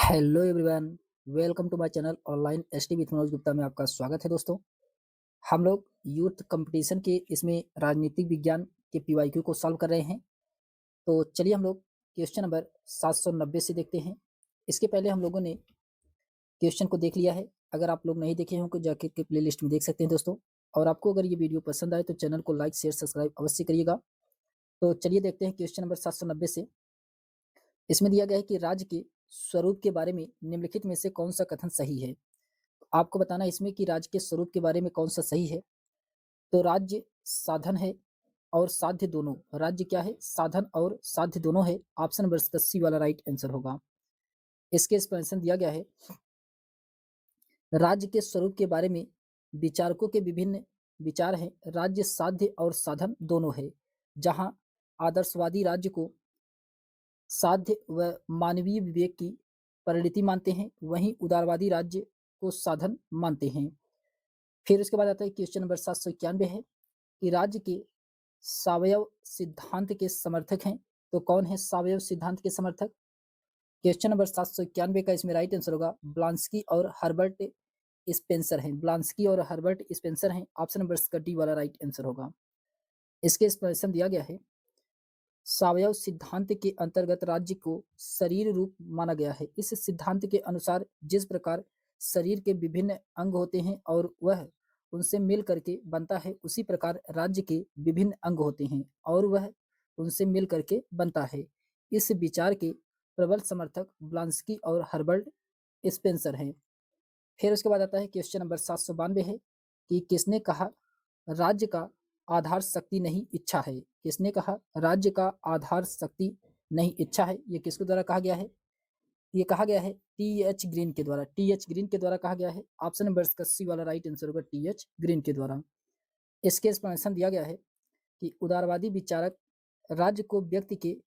Hello everyone, welcome to my channel online ST with Manoj Gupta में आपका स्वागत है दोस्तों। हम लोग यूथ कंपटीशन के इसमें राजनीतिक विज्ञान के पीवाईक्यू को सॉल्व कर रहे हैं। तो चलिए हम लोग क्वेश्चन नंबर 790 से देखते हैं। इसके पहले हम लोगों ने क्वेश्चन को देख लिया है। अगर आप लोग नहीं देखे हों तो जाके के प्लेलिस्ट में देख सकते हैं दोस्तों। और आपको अगर ये वीडियो पसंद आए तो चैनल को लाइक शेयर सब्सक्राइब अवश्य करिएगा। तो चलिए देखते हैं क्वेश्चन नंबर 790 से। इसमें दिया गया है कि राज्य के स्वरूप के बारे में निम्नलिखित में से कौन सा कथन सही है। आपको बताना है इसमें कि राज्य के स्वरूप के बारे में कौन सा सही है। तो राज्य साधन है और साध्य दोनों। राज्य क्या है? साधन और साध्य दोनों है। ऑप्शन नंबर सी वाला राइट आंसर होगा। इसके एक्सप्लेनेशन दिया गया है। राज्य के स्वरूप के बारे में विचारकों के विभिन्न विचार हैं। राज्य साध्य और साधन दोनों है। जहां आदर्शवादी राज्य को साध्य व मानवीय विवेक की परिणति मानते हैं, वहीं उदारवादी राज्य को साधन मानते हैं। फिर उसके बाद आता है क्वेश्चन नंबर 791 है कि राज्य के सावयव सिद्धांत के समर्थक हैं। तो कौन है सावयव सिद्धांत के समर्थक? क्वेश्चन नंबर 791 का इसमें राइट आंसर होगा ब्लांस्की और हर्बर्ट स्पेंसर हैं। ब्लांस्की और हर्बर्ट स्पेंसर हैं। ऑप्शन नंबर का डी वाला राइट आंसर होगा। इसके एक्सप्लेनेशन दिया गया है। सावयव सिद्धांत के अंतर्गत राज्य को शरीर रूप माना गया है। इस सिद्धांत के अनुसार जिस प्रकार शरीर के विभिन्न अंग होते हैं और वह उनसे मिल करके बनता है, उसी प्रकार राज्य के विभिन्न अंग होते हैं और वह उनसे मिल करके बनता है। इस विचार के प्रबल समर्थक ब्लांस्की और हर्बर्ट स्पेंसर हैं। फिर उसके बाद आता है क्वेश्चन नंबर 792 है कि किसने कहा राज्य का आधार शक्ति नहीं इच्छा है। किसने कहा राज्य का आधार शक्ति नहीं इच्छा है? ये किसके द्वारा कहा गया है? ये कहा गया है टी.एच. ग्रीन के द्वारा। टी.एच. ग्रीन के द्वारा कहा गया है। ऑप्शन नंबर का सी वाला राइट आंसर होगा टी.एच. ग्रीन के द्वारा। इसके एक्सप्लेनेशन दिया गया है कि उदारवादी विचारक राज्य को व्यक्ति के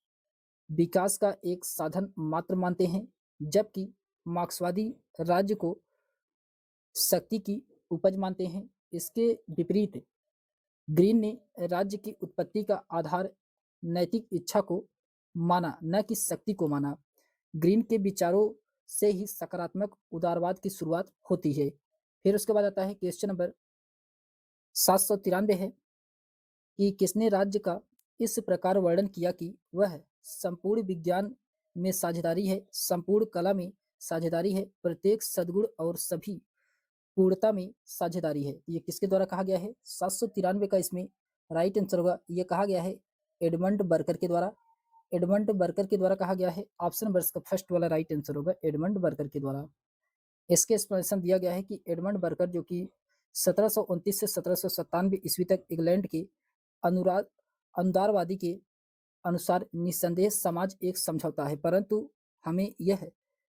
विकास का एक साधन मात्र मानते हैं, जबकि मार्क्सवादी राज्य को शक्ति की उपज मानते हैं। इसके विपरीत ग्रीन ने राज्य की उत्पत्ति का आधार नैतिक इच्छा को माना, न कि शक्ति को माना। ग्रीन के विचारों से ही सकारात्मक उदारवाद की शुरुआत होती है। फिर उसके बाद आता है क्वेश्चन नंबर 793 है कि किसने राज्य का इस प्रकार वर्णन किया कि वह संपूर्ण विज्ञान में साझेदारी है, संपूर्ण कला में साझेदारी है, प्रत्येक सद्गुण और सभी पूर्णता में साझेदारी है। ये किसके द्वारा कहा गया है? 793 का इसमें राइट आंसर होगा। ये कहा गया है एडमंड बर्कर के द्वारा। एडमंड बर्कर के द्वारा कहा गया है। ऑप्शन नंबर का फर्स्ट वाला राइट आंसर होगा एडमंड बर्कर के द्वारा। इसके एक्सप्लेनेशन दिया गया है कि एडमंड बर्कर जो कि 1729 से 1797 ईस्वी तक इंग्लैंड के अनुराग अनुदारवादी के अनुसार निस्संदेह समाज एक समझौता है, परंतु हमें यह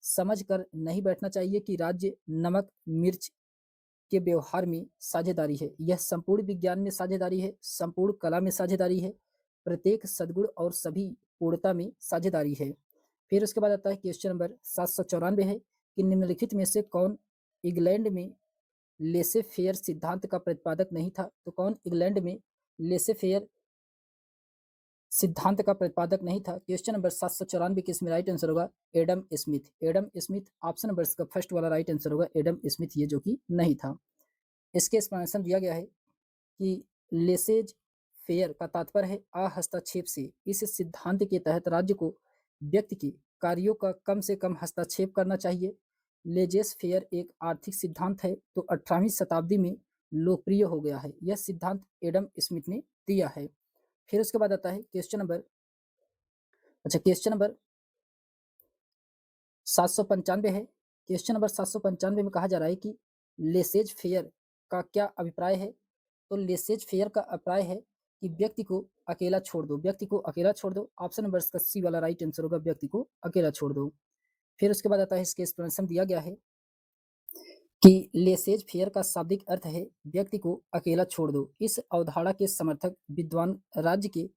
समझ कर नहीं बैठना चाहिए कि राज्य नमक मिर्च के व्यवहार में साझेदारी है। यह संपूर्ण विज्ञान में साझेदारी है, संपूर्ण कला में साझेदारी है, प्रत्येक सद्गुण और सभी पूर्णता में साझेदारी है। फिर उसके बाद आता है क्वेश्चन नंबर 794 है कि निम्नलिखित में से कौन इंग्लैंड में लेसे फेयर सिद्धांत का प्रतिपादक नहीं था? तो कौन इंग्लैंड में लेसे फेयर सिद्धांत का प्रतिपादक नहीं था? क्वेश्चन नंबर 794 के इसमें राइट आंसर होगा Adam Smith. Adam Smith option number का फर्स्ट वाला राइट आंसर होगा एडम स्मिथ, ये जो कि नहीं था। इसके एक्सप्लेनेशन दिया गया है कि लेसेज फेयर का तात्पर्य है अहस्तक्षेप से। इस सिद्धांत के तहत राज्य को व्यक्ति के कार्यों का कम से कम हस्तक्षेप करना चाहिए। लेजेस फेयर एक आर्थिक सिद्धांत है, तो 18वीं शताब्दी में लोकप्रिय हो गया है। यह सिद्धांत एडम स्मिथ ने दिया है। फिर उसके बाद आता है क्वेश्चन नंबर 795 है। क्वेश्चन नंबर 795 में कहा जा रहा है कि लेसेज फेयर का क्या अभिप्राय है? तो लेसेज फेयर का अभिप्राय है कि व्यक्ति को अकेला छोड़ दो। व्यक्ति को अकेला छोड़ दो। ऑप्शन नंबर का सी वाला राइट आंसर होगा व्यक्ति को अकेला छोड़ दो। फिर उसके बाद आता है इसके एक्सप्लेनेशन दिया गया है कि लेसेज फेयर का शाब्दिक अर्थ है व्यक्ति को अकेला छोड़ दो। इस अवधारणा के समर्थक विद्वान राज्य के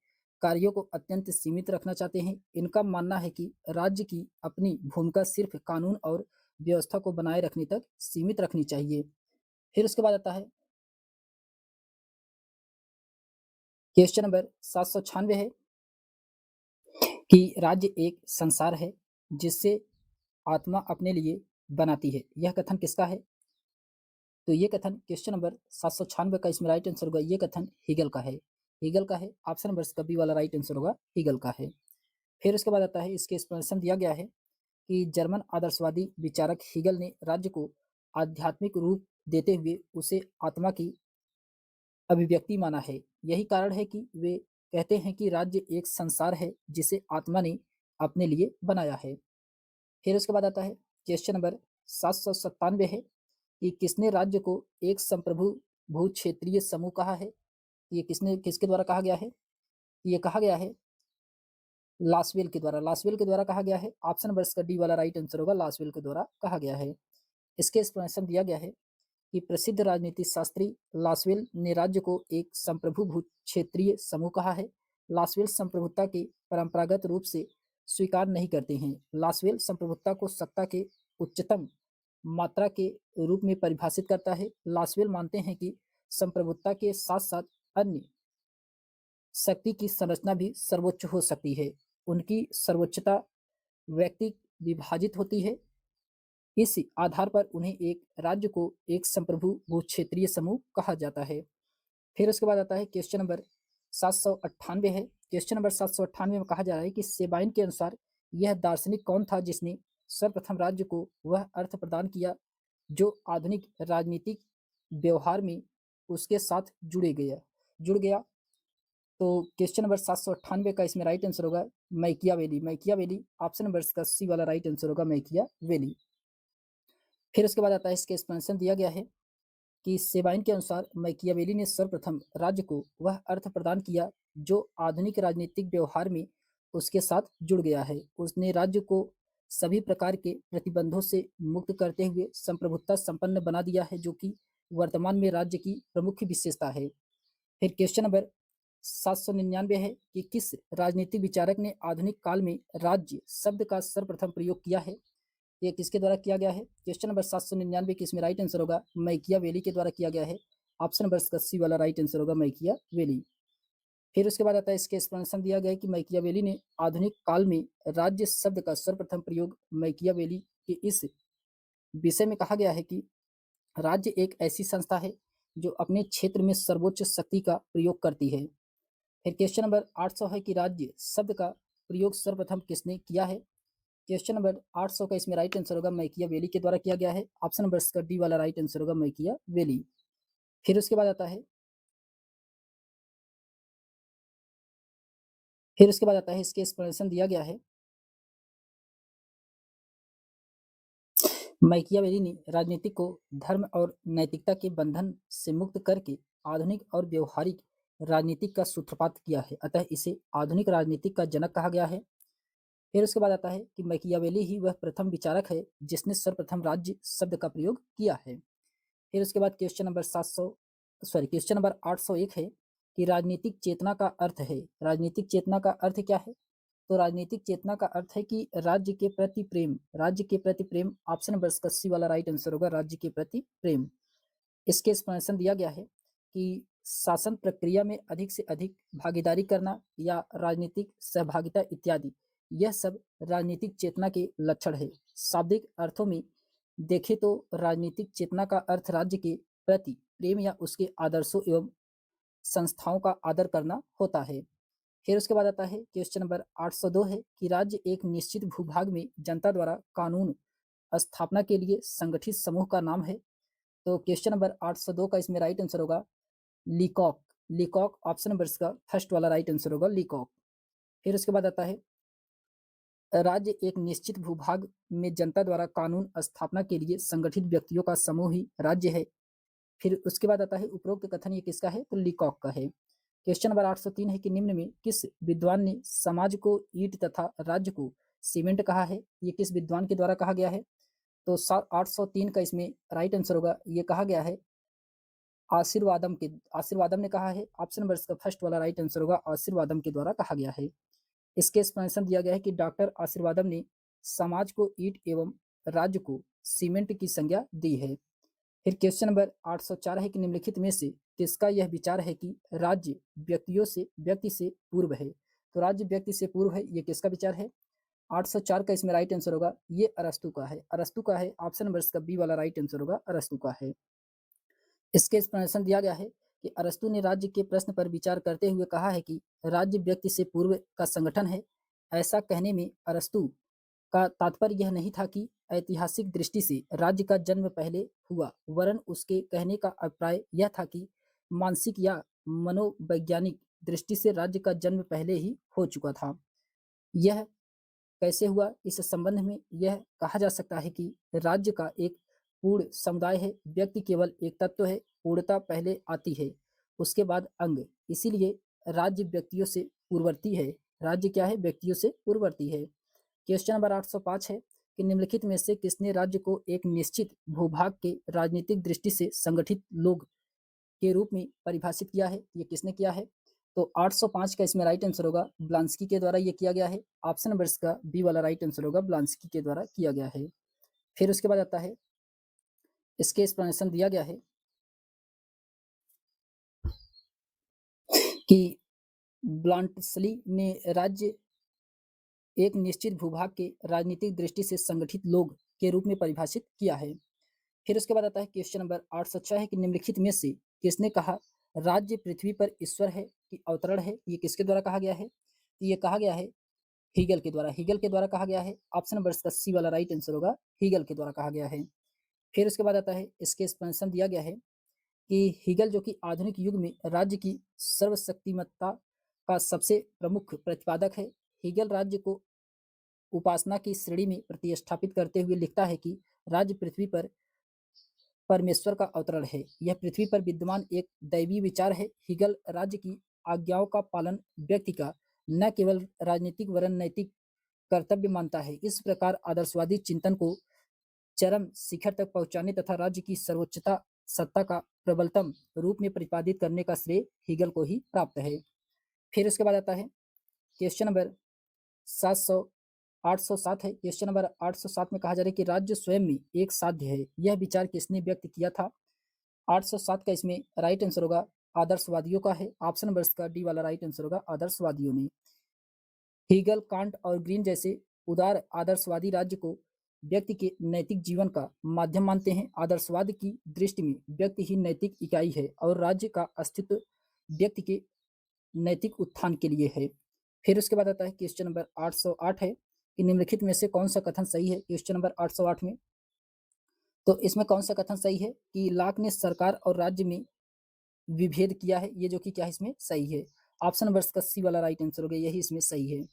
कार्यों को अत्यंत सीमित रखना चाहते हैं। इनका मानना है कि राज्य की अपनी भूमिका सिर्फ कानून और व्यवस्था को बनाए रखने तक सीमित रखनी चाहिए। फिर उसके बाद आता है क्वेश्चन नंबर 796 है कि राज्य एक संसार है जिससे आत्मा अपने लिए बनाती है। यह कथन किसका है? तो ये कथन क्वेश्चन नंबर 796 का इसमें राइट आंसर होगा। ये कथन हीगल का है। हीगल का है। ऑप्शन नंबर इसका बी वाला राइट आंसर होगा, हीगल का है। फिर उसके बाद आता है, इसके एक्सप्लेनेशन दिया गया है कि जर्मन आदर्शवादी विचारक हीगल ने राज्य को आध्यात्मिक रूप देते हुए उसे आत्मा की अभिव्यक्ति माना है। यही कारण है कि वे कहते हैं कि राज्य एक संसार है जिसे आत्मा ने अपने लिए बनाया है। फिर उसके बाद आता है क्वेश्चन नंबर 797 है कि किसने राज्य को एक संप्रभु भू क्षेत्रीय समूह कहा है? ये किसके द्वारा कहा गया है? ये कहा गया है लासवेल के द्वारा। लासवेल के द्वारा कहा गया है। ऑप्शन नंबर इसका डी वाला राइट आंसर होगा, लासवेल के द्वारा कहा गया है। इसके एक्सप्लेनेशन दिया गया है कि प्रसिद्ध राजनीति शास्त्री लासवेल ने राज्य को एक संप्रभु भू क्षेत्रीय समूह कहा है। लासवेल संप्रभुता के परंपरागत रूप से स्वीकार नहीं करते हैं। लासवेल संप्रभुता को सत्ता के उच्चतम मात्रा के रूप में परिभाषित करता है। लासवेल मानते हैं कि संप्रभुता के साथ साथ अन्य शक्ति की संरचना भी सर्वोच्च हो सकती है। उनकी सर्वोच्चता व्यक्ति विभाजित होती है। इस आधार पर उन्हें एक राज्य को एक संप्रभु भू क्षेत्रीय समूह कहा जाता है। फिर उसके बाद आता है क्वेश्चन नंबर 798 है। क्वेश्चन नंबर 798 में कहा जा रहा है कि सेबाइन के अनुसार यह दार्शनिक कौन था जिसने सर्वप्रथम राज्य को वह अर्थ प्रदान किया जो आधुनिक राजनीतिक व्यवहार में उसके साथ जुड़ गया। तो क्वेश्चन नंबर 798 का इसमें राइट आंसर होगा मैकियावेली। मैकियावेली ऑप्शन नंबर इसका सी वाला राइट आंसर होगा, मैकियावेली। फिर उसके बाद आता है, इसके एक्सप्लेनेशन दिया गया है कि सेबाइन के अनुसार मैकियावेली ने सर्वप्रथम राज्य को वह अर्थ प्रदान किया जो आधुनिक राजनीतिक व्यवहार में उसके साथ जुड़ गया है। उसने राज्य को सभी प्रकार के प्रतिबंधों से मुक्त करते हुए संप्रभुता संपन्न बना दिया है, जो कि वर्तमान में राज्य की प्रमुख विशेषता है। फिर क्वेश्चन नंबर 799 है कि किस राजनीतिक विचारक ने आधुनिक काल में राज्य शब्द का सर्वप्रथम प्रयोग किया है? ये किसके द्वारा किया गया है? क्वेश्चन नंबर 799 की इसमें राइट आंसर होगा मैकियावेली के द्वारा किया गया है। ऑप्शन नंबर सी वाला राइट आंसर होगा, मैकियावेली। फिर उसके बाद आता है, इसके एक्सप्लेनेशन दिया गया है कि मैकियावेली ने आधुनिक काल में राज्य शब्द का सर्वप्रथम प्रयोग मैकियावेली के इस विषय में कहा गया है कि राज्य एक ऐसी संस्था है जो अपने क्षेत्र में सर्वोच्च शक्ति का प्रयोग करती है। फिर क्वेश्चन नंबर 800 है कि राज्य शब्द का प्रयोग सर्वप्रथम किसने किया है? क्वेश्चन नंबर 800 का इसमें राइट आंसर होगा मैकियावेली के द्वारा किया गया है। ऑप्शन नंबर इसका डी वाला राइट आंसर होगा, मैकियावेली। फिर उसके बाद आता है इसके एक्सप्लेनेशन दिया गया है। मैकियावेली ने राजनीति को धर्म और नैतिकता के बंधन से मुक्त करके आधुनिक और व्यवहारिक राजनीतिक का सूत्रपात किया है, अतः इसे आधुनिक राजनीतिक का जनक कहा गया है। फिर उसके बाद आता है कि मैकियावेली ही वह प्रथम विचारक है जिसने सर्वप्रथम राज्य शब्द का प्रयोग किया है। फिर उसके बाद क्वेश्चन नंबर 801 है कि राजनीतिक चेतना का अर्थ है। राजनीतिक चेतना का अर्थ क्या है? तो राजनीतिक चेतना का अर्थ है कि राज्य के प्रति प्रेम। राज्य के प्रति प्रेम ऑप्शन नंबर सी वाला राइट आंसर होगा, राज्य के प्रति प्रेम। इसके एक्सप्लेनेशन दिया गया है कि शासन प्रक्रिया में अधिक से अधिक भागीदारी करना या राजनीतिक सहभागिता इत्यादि, यह सब राजनीतिक चेतना के लक्षण है। शाब्दिक अर्थों में देखें तो राजनीतिक चेतना का अर्थ राज्य के प्रति प्रेम या उसके आदर्शों एवं संस्थाओं का आदर करना होता है। फिर उसके बाद आता है क्वेश्चन नंबर 802 है कि राज्य एक निश्चित भूभाग में जनता द्वारा कानून स्थापना के लिए संगठित समूह का नाम है। तो क्वेश्चन नंबर 802 का इसमें राइट आंसर होगा लीकॉक। लीकॉक ऑप्शन नंबर इसका फर्स्ट वाला राइट आंसर होगा, लीकॉक। फिर उसके बाद आता है राज्य एक निश्चित भूभाग में जनता द्वारा कानून स्थापना के लिए संगठित व्यक्तियों का समूह ही राज्य है। फिर उसके बाद आता है उपरोक्त कथन ये किसका है? तो लीकॉक का है। क्वेश्चन नंबर 803 है कि निम्न में किस विद्वान ने समाज को ईंट तथा राज्य को सीमेंट कहा है? ये किस विद्वान के द्वारा कहा गया है? तो 803 का इसमें राइट आंसर होगा, ये कहा गया है आशीर्वादम ने कहा है। ऑप्शन नंबर इसका फर्स्ट वाला राइट आंसर होगा, आशीर्वादम के द्वारा कहा गया है। इसके एक्सप्लेनेशन दिया गया है कि डॉक्टर आशीर्वादम ने समाज को ईंट एवं राज्य को सीमेंट की संज्ञा दी है। फिर क्वेश्चन नंबर 804 है कि निम्नलिखित में से किसका यह विचार है कि राज्य व्यक्ति से पूर्व है? तो राज्य व्यक्ति से पूर्व है, ये किसका विचार है? 804 का इसमें राइट आंसर होगा, ये अरस्तु का है। अरस्तु का है, ऑप्शन नंबर इसका बी वाला राइट आंसर होगा, अरस्तु का है। इसके एक्सप्लेनेशन दिया गया है कि अरस्तु ने राज्य के प्रश्न पर विचार करते हुए कहा है कि राज्य व्यक्ति से पूर्व का संगठन है। ऐसा कहने में अरस्तु का तात्पर्य यह नहीं था कि ऐतिहासिक दृष्टि से राज्य का जन्म पहले हुआ, वरन उसके कहने का अभिप्राय यह था कि मानसिक या मनोवैज्ञानिक दृष्टि से राज्य का जन्म पहले ही हो चुका था। यह कैसे हुआ, इस संबंध में यह कहा जा सकता है कि राज्य का एक पूर्ण समुदाय है, व्यक्ति केवल एक तत्व है, पूर्णता पहले आती है, उसके बाद अंग। इसीलिए राज्य व्यक्तियों से पूर्ववर्ती है। राज्य क्या है? व्यक्तियों से पूर्ववर्ती है। क्वेश्चन नंबर 805 है कि निम्नलिखित में से किसने राज्य को एक निश्चित भूभाग के राजनीतिक दृष्टि से संगठित लोग के रूप में परिभाषित किया है? ये किसने किया है? तो 805 का इसमें राइट आंसर होगा, ब्लांस्की के द्वारा ये किया गया है। ऑप्शन नंबर इसका बी वाला राइट आंसर होगा, ब्लांस्की के द्वारा किया गया है। फिर उसके बाद आता है, इसके एक्सप्लेनेशन दिया गया है कि ब्लांटस्ली ने राज्य एक निश्चित भूभाग के राजनीतिक दृष्टि से संगठित लोग के रूप में परिभाषित किया है। फिर उसके बाद आता है क्वेश्चन नंबर 806 है कि निम्नलिखित में से किसने कहा राज्य पृथ्वी पर ईश्वर है कि अवतरण है? ये किसके द्वारा कहा गया है? तो ये कहा गया है हीगल के द्वारा। हीगल के द्वारा कहा गया है। ऑप्शन नंबर इसका सी वाला राइट आंसर होगा, हीगल के द्वारा कहा गया है। फिर उसके बाद आता है, इसके एक्सप्लेनेशन दिया गया है कि हीगल जो कि आधुनिक युग में राज्य की सर्वशक्तिमत्ता का सबसे प्रमुख प्रतिपादक है। हीगल राज्य को उपासना की श्रेणी में प्रतिस्थापित करते हुए लिखता है कि राज्य पृथ्वी पर परमेश्वर का अवतरण है। यह पृथ्वी पर विद्यमान एक दैवीय विचार है। हीगल राज्य की आज्ञाओं का पालन व्यक्ति का न केवल राजनीतिक वरन नैतिक कर्तव्य मानता है। इस प्रकार आदर्शवादी चिंतन को चरम शिखर तक पहुंचाने तथा राज्य की सर्वोच्चता सत्ता का प्रबलतम रूप में प्रतिपादित करने का श्रेय हीगल को ही प्राप्त है। फिर उसके बाद आता है क्वेश्चन नंबर 807 है। क्वेश्चन नंबर 807 में कहा जा रहा है कि राज्य स्वयं में एक साध्य है, यह विचार किसने व्यक्त किया था? 807 का इसमें राइट आंसर होगा, आदर्शवादियों का है। ऑप्शन नंबर इसका डी वाला राइट आंसर होगा, आदर्शवादियों ने। हीगल, कांट और ग्रीन जैसे उदार आदर्शवादी राज्य को व्यक्ति के नैतिक जीवन का माध्यम मानते हैं। आदर्शवाद की दृष्टि में व्यक्ति ही नैतिक इकाई है और राज्य का अस्तित्व व्यक्ति के नैतिक उत्थान के लिए है। फिर उसके बाद आता है क्वेश्चन नंबर 808 है कि निम्नलिखित में से कौन सा कथन सही है? क्वेश्चन नंबर 808 में तो इसमें कौन सा कथन सही है कि लाक ने सरकार और राज्य में विभेद किया है? ये जो कि क्या है इसमें सही है। ऑप्शन नंबर इसका सी वाला राइट आंसर हो गया, यही इसमें सही है।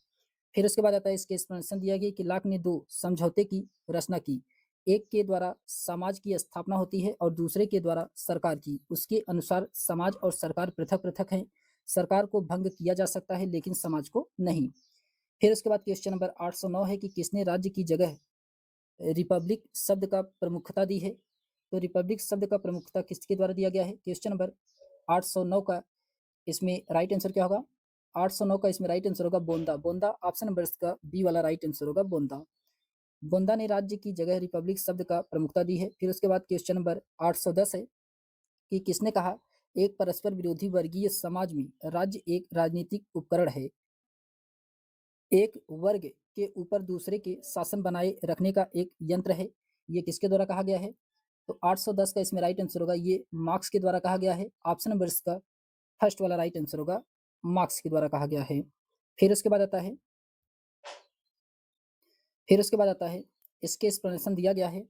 फिर उसके बाद आता है, इसके एक्सप्लेनेशन दिया गया कि लाक ने दो समझौते की रचना की। एक के द्वारा समाज की स्थापना होती है और दूसरे के द्वारा सरकार की। उसके अनुसार समाज और सरकार पृथक पृथक हैं। सरकार को भंग किया जा सकता है लेकिन समाज को नहीं। फिर उसके बाद क्वेश्चन नंबर 809 है कि किसने राज्य की जगह रिपब्लिक शब्द का प्रमुखता दी है? तो रिपब्लिक शब्द का प्रमुखता किसके द्वारा दिया गया है? क्वेश्चन नंबर 809 का इसमें राइट आंसर क्या होगा? 809 का इसमें राइट आंसर होगा बोंदा। बोंदा ऑप्शन नंबर इसका बी वाला राइट आंसर होगा, बोंदा। बोंदा ने राज्य की जगह रिपब्लिक शब्द का प्रमुखता दी है। फिर उसके बाद क्वेश्चन नंबर 810 है कि किसने कहा एक परस्पर विरोधी वर्गीय समाज में राज्य एक राजनीतिक उपकरण है, एक वर्ग के ऊपर दूसरे के शासन बनाए रखने का एक यंत्र है? ये किसके द्वारा कहा गया है? तो 810 का इसमें राइट आंसर होगा, ये मार्क्स के द्वारा कहा गया है। ऑप्शन नंबर इसका फर्स्ट वाला राइट आंसर होगा, मार्क्स के द्वारा कहा गया है। फिर उसके बाद आता है, इसके एक्सप्लेनेशन दिया गया है।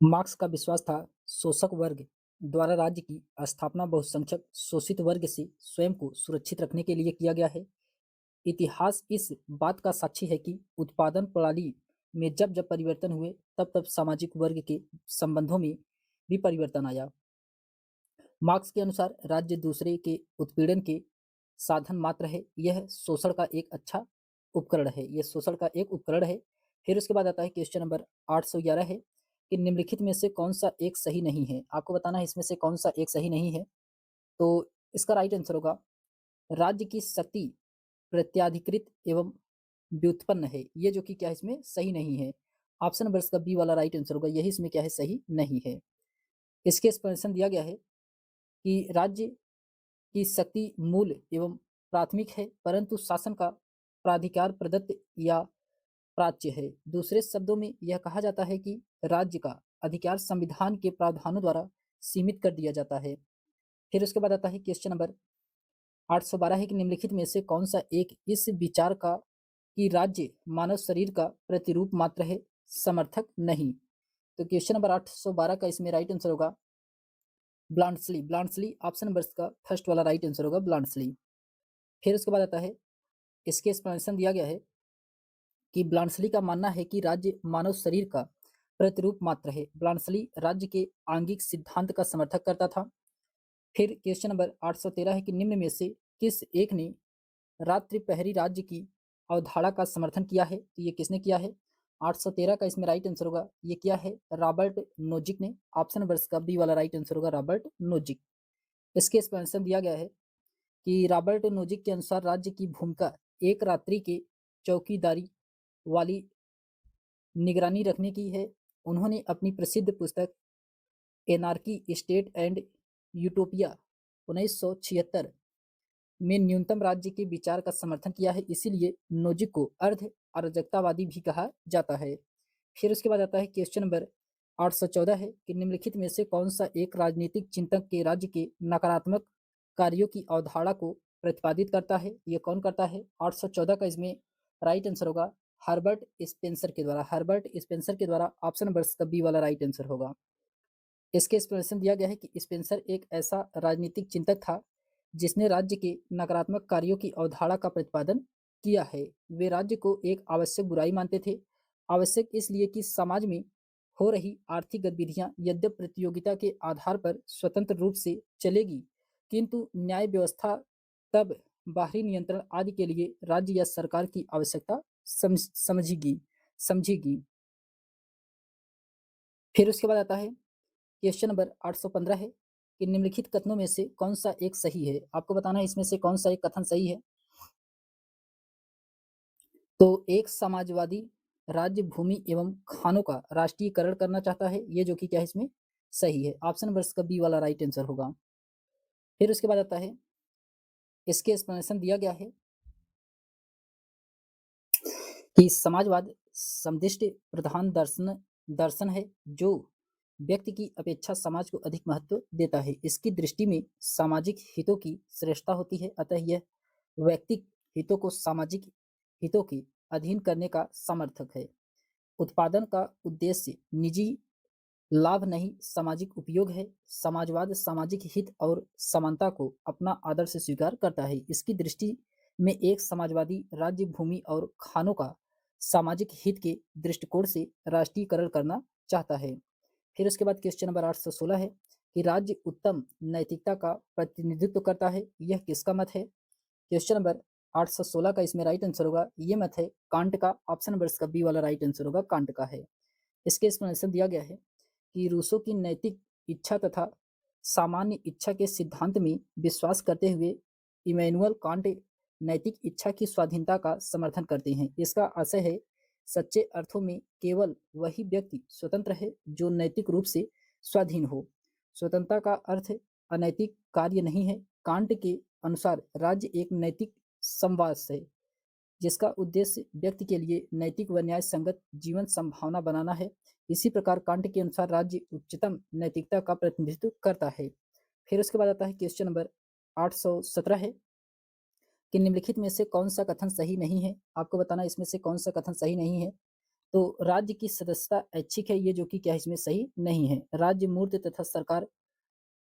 मार्क्स का विश्वास था शोषक वर्ग द्वारा राज्य की स्थापना बहुसंख्यक शोषित वर्ग से स्वयं को सुरक्षित रखने के लिए किया गया है। इतिहास इस बात का साक्षी है कि उत्पादन प्रणाली में जब जब परिवर्तन हुए तब तब सामाजिक वर्ग के संबंधों में भी परिवर्तन आया। मार्क्स के अनुसार राज्य दूसरे के उत्पीड़न के साधन मात्र है, यह शोषण का एक अच्छा उपकरण है, यह शोषण का एक उपकरण है। फिर उसके बाद आता है क्वेश्चन नंबर 811 है कि निम्नलिखित में से कौन सा एक सही नहीं है? आपको बताना है इसमें से कौन सा एक सही नहीं है। तो इसका राइट आंसर होगा राज्य की शक्ति प्रत्याधिकृत एवं व्युत्पन्न है, ये जो कि क्या है इसमें सही नहीं है। ऑप्शन नंबर इसका बी वाला राइट आंसर होगा, यही इसमें क्या है सही नहीं है। इसके एक्सप्लेनेशन दिया गया है कि राज्य की शक्ति मूल एवं प्राथमिक है, परंतु शासन का प्राधिकार प्रदत्त या प्राच्य है। दूसरे शब्दों में यह कहा जाता है कि राज्य का अधिकार संविधान के प्रावधानों द्वारा सीमित कर दिया जाता है। फिर उसके बाद आता है क्वेश्चन नंबर 812 है कि निम्नलिखित में से कौन सा एक इस विचार का कि राज्य मानव शरीर का प्रतिरूप मात्र है समर्थक नहीं। तो क्वेश्चन नंबर 812 का इसमें राइट आंसर होगा ब्लांडस्ली। ब्लांडस्ली ऑप्शन नंबर का फर्स्ट वाला राइट आंसर होगा ब्लांडस्ली। फिर उसके बाद आता है, इसके एक्सप्लेनेशन दिया गया है कि ब्लांडस्ली का मानना है कि राज्य मानव शरीर का प्रतिरूप मात्र है। ब्लांडस्ली राज्य के आंगिक सिद्धांत का समर्थक करता था। फिर क्वेश्चन नंबर 813 है कि निम्न में से किस एक ने रात्रि प्रहरी राज्य की अवधारणा का समर्थन किया है। तो ये किसने किया है? 813 का इसमें राइट आंसर होगा, ये क्या है? रॉबर्ट नोजिक ने। ऑप्शन नंबर का बी वाला राइट आंसर होगा रॉबर्ट नोजिक। इसके एक्सप्लेनेशन दिया गया है कि रॉबर्ट नोजिक के अनुसार राज्य की भूमिका एक रात्रि के चौकीदारी वाली निगरानी रखने की है। उन्होंने अपनी प्रसिद्ध पुस्तक एनार्की स्टेट एंड यूटोपिया 1976 में न्यूनतम राज्य के विचार का समर्थन किया है, इसीलिए नोजिक को अर्ध अराजकतावादी भी कहा जाता है। फिर उसके बाद आता है क्वेश्चन नंबर 814 है कि निम्नलिखित में से कौन सा एक राजनीतिक चिंतक के राज्य के नकारात्मक कार्यों की अवधारणा को प्रतिपादित करता है। ये कौन करता है? 814 का इसमें राइट आंसर होगा हर्बर्ट स्पेंसर के द्वारा। हर्बर्ट स्पेंसर के द्वारा ऑप्शन नंबर का बी वाला राइट आंसर होगा। इसके एक्सप्लेनेशन दिया गया है कि स्पेंसर एक ऐसा राजनीतिक चिंतक था जिसने राज्य के नकारात्मक कार्यों की अवधारणा का प्रतिपादन किया है। वे राज्य को एक आवश्यक बुराई मानते थे। आवश्यक इसलिए कि समाज में हो रही आर्थिक गतिविधियां यद्यपि प्रतियोगिता के आधार पर स्वतंत्र रूप से चलेगी, किंतु न्याय व्यवस्था तब बाहरी नियंत्रण आदि के लिए राज्य या सरकार की आवश्यकता समझेगी। फिर उसके बाद आता है क्वेश्चन नंबर 815 है कि निम्नलिखित कथनों में से कौन सा एक सही है। आपको बताना है इसमें से कौन सा एक कथन सही है। तो एक समाजवादी राज्य भूमि एवं खानों का राष्ट्रीयकरण करना चाहता है, ये जो कि क्या है इसमें सही है। ऑप्शन नंबर का बी वाला राइट आंसर होगा। फिर उसके बाद आता है, इसके एक्सप्लेनेशन दिया गया है कि समाजवाद समदिष्ट प्रधान दर्शन है जो व्यक्ति की अपेक्षा समाज को अधिक महत्व देता है। इसकी दृष्टि में सामाजिक हितों की श्रेष्ठता होती है, अतः यह व्यक्तिक हितों को सामाजिक हितों के अधीन करने का समर्थक है। उत्पादन का उद्देश्य निजी लाभ नहीं सामाजिक उपयोग है। समाजवाद सामाजिक हित और समानता को अपना आदर्श स्वीकार करता है। इसकी दृष्टि में एक समाजवादी राज्य भूमि और खानों का सामाजिक हित के दृष्टिकोण से राष्ट्रीयकरण करना चाहता है। फिर उसके बाद क्वेश्चन नंबर 816 है कि राज्य उत्तम नैतिकता का प्रतिनिधित्व करता है, यह किसका मत है? क्वेश्चन नंबर 816 का इसमें राइट आंसर होगा, ये मत है कांट का। ऑप्शन नंबर इसका बी वाला राइट आंसर होगा, कांट का है। इसके एक्सप्लेनेशन दिया गया है कि रूसो की नैतिक इच्छा तथा सामान्य इच्छा के सिद्धांत में विश्वास करते हुए इमैनुअल कांट नैतिक इच्छा की स्वाधीनता का समर्थन करते हैं। इसका आशय है सच्चे अर्थों में केवल वही व्यक्ति स्वतंत्र है जो नैतिक रूप से स्वाधीन हो। स्वतंत्रता का अर्थ अनैतिक कार्य नहीं है। कांट के अनुसार राज्य एक नैतिक संवास है जिसका उद्देश्य व्यक्ति के लिए नैतिक व न्याय संगत जीवन संभावना बनाना है। इसी प्रकार कांट के अनुसार राज्य उच्चतम नैतिकता का प्रतिनिधित्व करता है। फिर उसके बाद आता है क्वेश्चन नंबर 817 है कि निम्नलिखित में से कौन सा कथन सही नहीं है। आपको बताना इसमें से कौन सा कथन सही नहीं है। तो राज्य की सदस्यता ऐच्छिक है, ये जो कि क्या है इसमें सही नहीं है। राज्य मूर्त तथा सरकार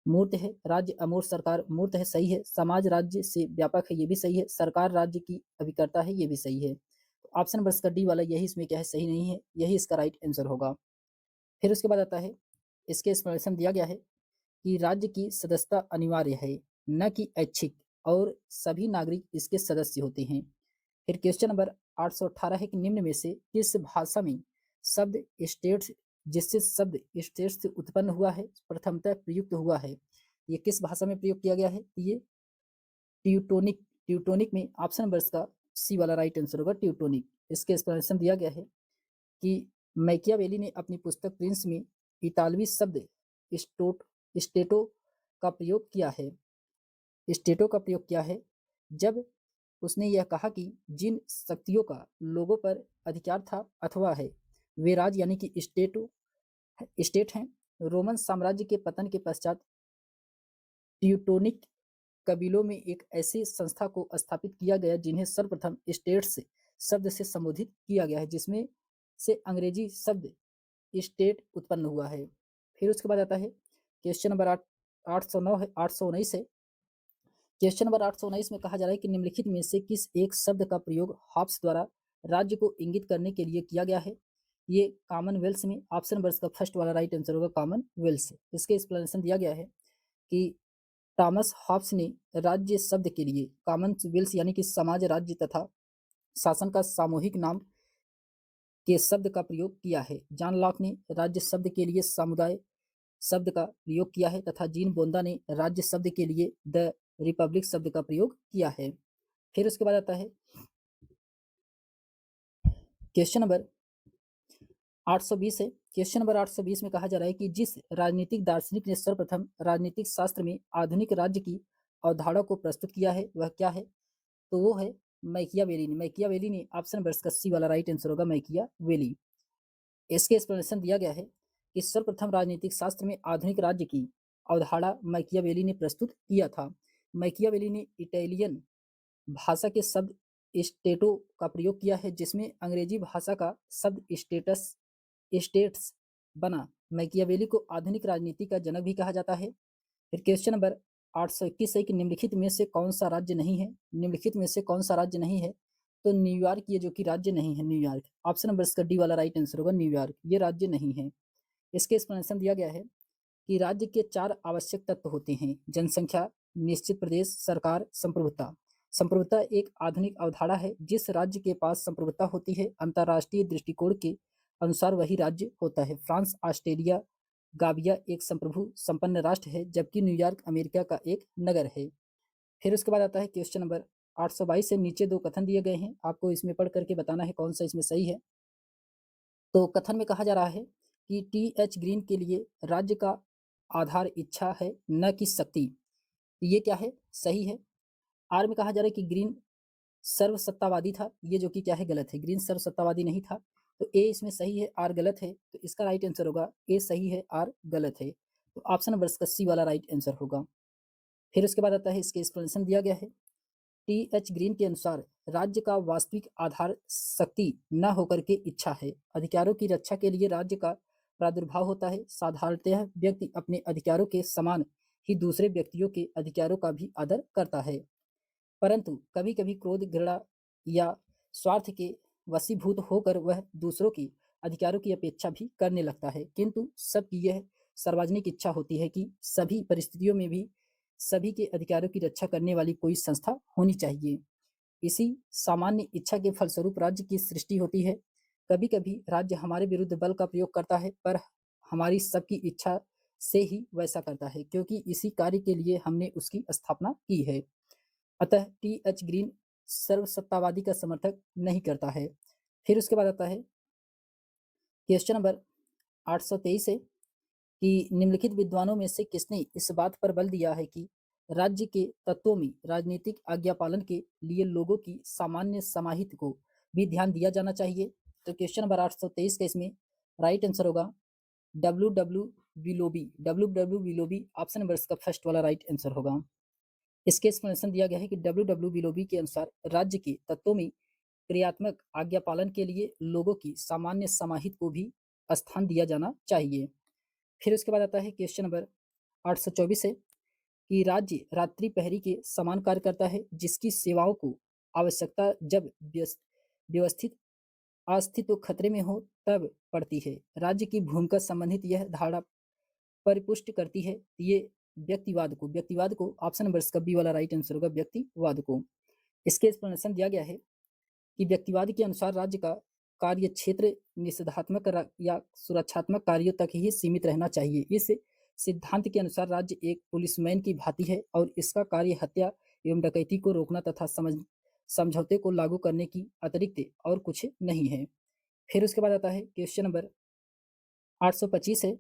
मूर्त है, राज्य अमूर्त सरकार मूर्त है, सही है। समाज राज्य से व्यापक है, ये भी सही है। सरकार राज्य की अभिकर्ता है, ये भी सही है। तो ऑप्शन नंबर इसका डी वाला यही इसमें क्या है सही नहीं है, यही इसका राइट आंसर होगा। फिर उसके बाद आता है, इसके एक्सप्लेनेशन दिया गया है कि राज्य की सदस्यता अनिवार्य है न कि ऐच्छिक और सभी नागरिक इसके सदस्य होते हैं। फिर क्वेश्चन नंबर 818 है कि निम्न में से किस भाषा में शब्द स्टेट्स जिससे शब्द स्टेट्स से उत्पन्न हुआ है प्रथमतः प्रयुक्त हुआ है, ये किस भाषा में प्रयोग किया गया है? ये ट्यूटोनिक। ट्यूटोनिक में ऑप्शन नंबर का सी वाला राइट आंसर होगा, ट्यूटोनिक। इसके एक्सप्लेनेशन दिया गया है कि मैकियावेली ने अपनी पुस्तक प्रिंस में इतालवी शब्द स्टोट स्टेटो का प्रयोग किया है। स्टेटो का प्रयोग किया है जब उसने यह कहा कि जिन शक्तियों का लोगों पर अधिकार था अथवा है, वे राज यानी कि स्टेट हैं। रोमन साम्राज्य के पतन के पश्चात ट्यूटोनिक कबीलों में एक ऐसी संस्था को स्थापित किया गया जिन्हें सर्वप्रथम स्टेट्स शब्द से संबोधित किया गया है, जिसमें से अंग्रेजी शब्द स्टेट उत्पन्न हुआ है। फिर उसके बाद आता है क्वेश्चन नंबर 809 है 819 है। क्वेश्चन नंबर 819 में कहा जा रहा है कि निम्नलिखित में से किस एक शब्द का प्रयोग हॉब्स द्वारा राज्य को इंगित करने के लिए किया गया है। ये कॉमनवेल्थ में ऑप्शन नंबर का फर्स्ट वाला राइट आंसर होगा कॉमनवेल्थ। इसके एक्सप्लेनेशन दिया गया है कि थॉमस हॉब्स ने राज्य शब्द के लिए कॉमनवेल्थ यानी कि समाज, राज्य तथा शासन का सामूहिक नाम के शब्द का प्रयोग किया है। जॉन लॉक ने राज्य शब्द के लिए समुदाय शब्द का प्रयोग किया है तथा जीन बोंदा ने राज्य शब्द के लिए द रिपब्लिक शब्द का प्रयोग किया है। फिर उसके बाद आता है क्वेश्चन नंबर 820 है। क्वेश्चन नंबर 820 में कहा जा रहा है कि जिस राजनीतिक दार्शनिक ने सर्वप्रथम राजनीतिक शास्त्र में आधुनिक राज्य की अवधारणा को प्रस्तुत किया है वह क्या है। तो वो है मैकियावेली ने। मैकियावेली ने ऑप्शन नंबर का सी वाला राइट आंसर होगा मैकियावेली। इसके एक्सप्लेनेशन दिया गया है कि सर्वप्रथम राजनीतिक शास्त्र में आधुनिक राज्य की अवधारणा मैकियावेली ने प्रस्तुत किया था। मैकियावेली ने इटालियन भाषा के शब्द स्टेटो का प्रयोग किया है, जिसमें अंग्रेजी भाषा का शब्द स्टेट्स बना। मैकियावेली को आधुनिक राजनीति का जनक भी कहा जाता है। फिर क्वेश्चन नंबर 821 है कि निम्नलिखित में से कौन सा राज्य नहीं है। निम्नलिखित में से कौन सा राज्य नहीं है। तो न्यूयॉर्क ये जो कि राज्य नहीं है, न्यूयॉर्क ऑप्शन नंबर इसका डी वाला राइट आंसर होगा, न्यूयॉर्क ये राज्य नहीं है। इसके एक्सप्लेनेशन दिया गया है कि राज्य के 4 आवश्यक तत्व होते हैं: जनसंख्या, निश्चित प्रदेश, सरकार, संप्रभुता। संप्रभुता एक आधुनिक अवधारणा है। जिस राज्य के पास संप्रभुता होती है, अंतर्राष्ट्रीय दृष्टिकोण के अनुसार वही राज्य होता है। फ्रांस, ऑस्ट्रेलिया, गाम्बिया एक संप्रभु संपन्न राष्ट्र है, जबकि न्यूयॉर्क अमेरिका का एक नगर है। फिर उसके बाद आता है क्वेश्चन नंबर 822 से नीचे 2 कथन दिए गए हैं, आपको इसमें पढ़ करके बताना है कौन सा इसमें सही है। तो कथन में कहा जा रहा है कि टी.एच. ग्रीन के लिए राज्य का आधार इच्छा है, न कि शक्ति। ये क्या है? सही है। आर में कहा जा रहा है कि ग्रीन सर्वसत्तावादी था, ये जो कि क्या है? गलत है। ग्रीन सर्वसत्तावादी नहीं था। तो ए इसमें सही है, आर गलत है। तो इसका राइट आंसर होगा ए सही है, आर गलत है। तो ऑप्शन नंबर इसका सी वाला राइट आंसर होगा। फिर उसके बाद आता है इसके एक्सप्लेनेशन दिया गया है। टी.एच. ग्रीन के अनुसार राज्य का वास्तविक आधार शक्ति न होकर के इच्छा है। अधिकारों की रक्षा के लिए राज्य का प्रादुर्भाव होता है। साधारणतः व्यक्ति अपने अधिकारों के समान ही दूसरे व्यक्तियों के अधिकारों का भी आदर करता है, परंतु कभी-कभी क्रोध, घृणा या स्वार्थ के वशीभूत होकर वह दूसरों के अधिकारों की अपेक्षा भी करने लगता है। किंतु सबकी यह सार्वजनिक इच्छा होती है कि सभी परिस्थितियों में भी सभी के अधिकारों की रक्षा करने वाली कोई संस्था होनी चाहिए। इसी सामान्य इच्छा के फलस्वरूप राज्य की सृष्टि होती है। कभी-कभी राज्य हमारे विरुद्ध बल का प्रयोग करता है, पर हमारी सबकी इच्छा से ही वैसा करता है, क्योंकि इसी कार्य के लिए हमने उसकी स्थापना की है। अतः टी.एच. ग्रीन सर्वसत्तावादी का समर्थक नहीं करता है। फिर उसके बाद आता है क्वेश्चन नंबर 823 है कि निम्नलिखित विद्वानों में से किसने इस बात पर बल दिया है कि राज्य के तत्वों में राजनीतिक आज्ञा पालन के लिए लोगों की सामान्य समाहित को भी ध्यान दिया जाना चाहिए। तो क्वेश्चन नंबर 823 का इसमें राइट आंसर होगा W W Willoughby option number इसका फर्स्ट वाला राइट आंसर होगा। इसके एक्सप्लेनेशन दिया गया है कि डब्ल्यू विलोबी के अनुसार राज्य के तत्वों में क्रियात्मक आज्ञा पालन के लिए लोगों की सामान्य समाहित को भी स्थान दिया जाना चाहिए। फिर उसके बाद आता है क्वेश्चन नंबर 824 है कि राज्य रात्रि प्रहरी के समान कार्य करता है, जिसकी सेवाओं को आवश्यकता जब व्यवस्थित अस्तित्व खतरे में हो तब पड़ती है। राज्य की भूमिका संबंधित यह धारणा परिपुष्ट करती है ये व्यक्तिवाद को ऑप्शन नंबर इसका बी वाला राइट आंसर होगा, व्यक्तिवाद को। इसके एक्सप्लेनेशन दिया गया है कि व्यक्तिवाद के अनुसार राज्य का कार्य क्षेत्र निषेधात्मक या सुरक्षात्मक कार्यों तक ही सीमित रहना चाहिए। इस सिद्धांत के अनुसार राज्य एक पुलिसमैन की भांति है और इसका कार्य हत्या एवं डकैती को रोकना तथा समझौते को लागू करने की अतिरिक्त और कुछ नहीं है। फिर उसके बाद आता है क्वेश्चन नंबर 825 है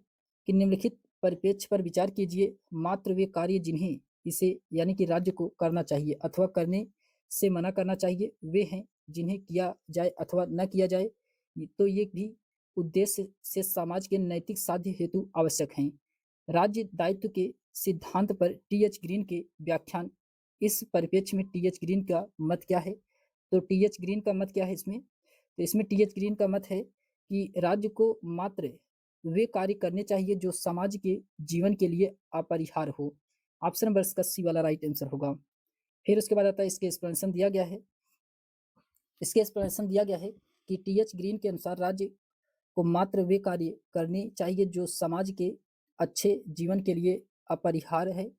कि निम्नलिखित परिप्रेक्ष्य पर विचार कीजिए। मात्र वे कार्य जिन्हें इसे यानी कि राज्य को करना चाहिए अथवा करने से मना करना चाहिए, वे हैं जिन्हें किया जाए अथवा न किया जाए, तो ये भी उद्देश्य से समाज के नैतिक साध्य हेतु आवश्यक हैं। राज्य दायित्व के सिद्धांत पर टी.एच. ग्रीन के व्याख्यान। इस परिप्रेक्ष्य में टी.एच. ग्रीन का मत क्या है? तो टी.एच. ग्रीन का मत क्या है इसमें? तो इसमें टी.एच. ग्रीन का मत है कि राज्य को मात्र वे कार्य करने चाहिए जो समाज के जीवन के लिए अपरिहार्य हो। ऑप्शन नंबर इसका सी वाला राइट आंसर होगा। फिर उसके बाद आता है इसके एक्सप्लेनेशन दिया गया है। इसके एक्सप्लेनेशन दिया गया है कि टी.एच. ग्रीन के अनुसार राज्य को मात्र वे कार्य करने चाहिए जो समाज के अच्छे जीवन के लिए अपरिहार्य है।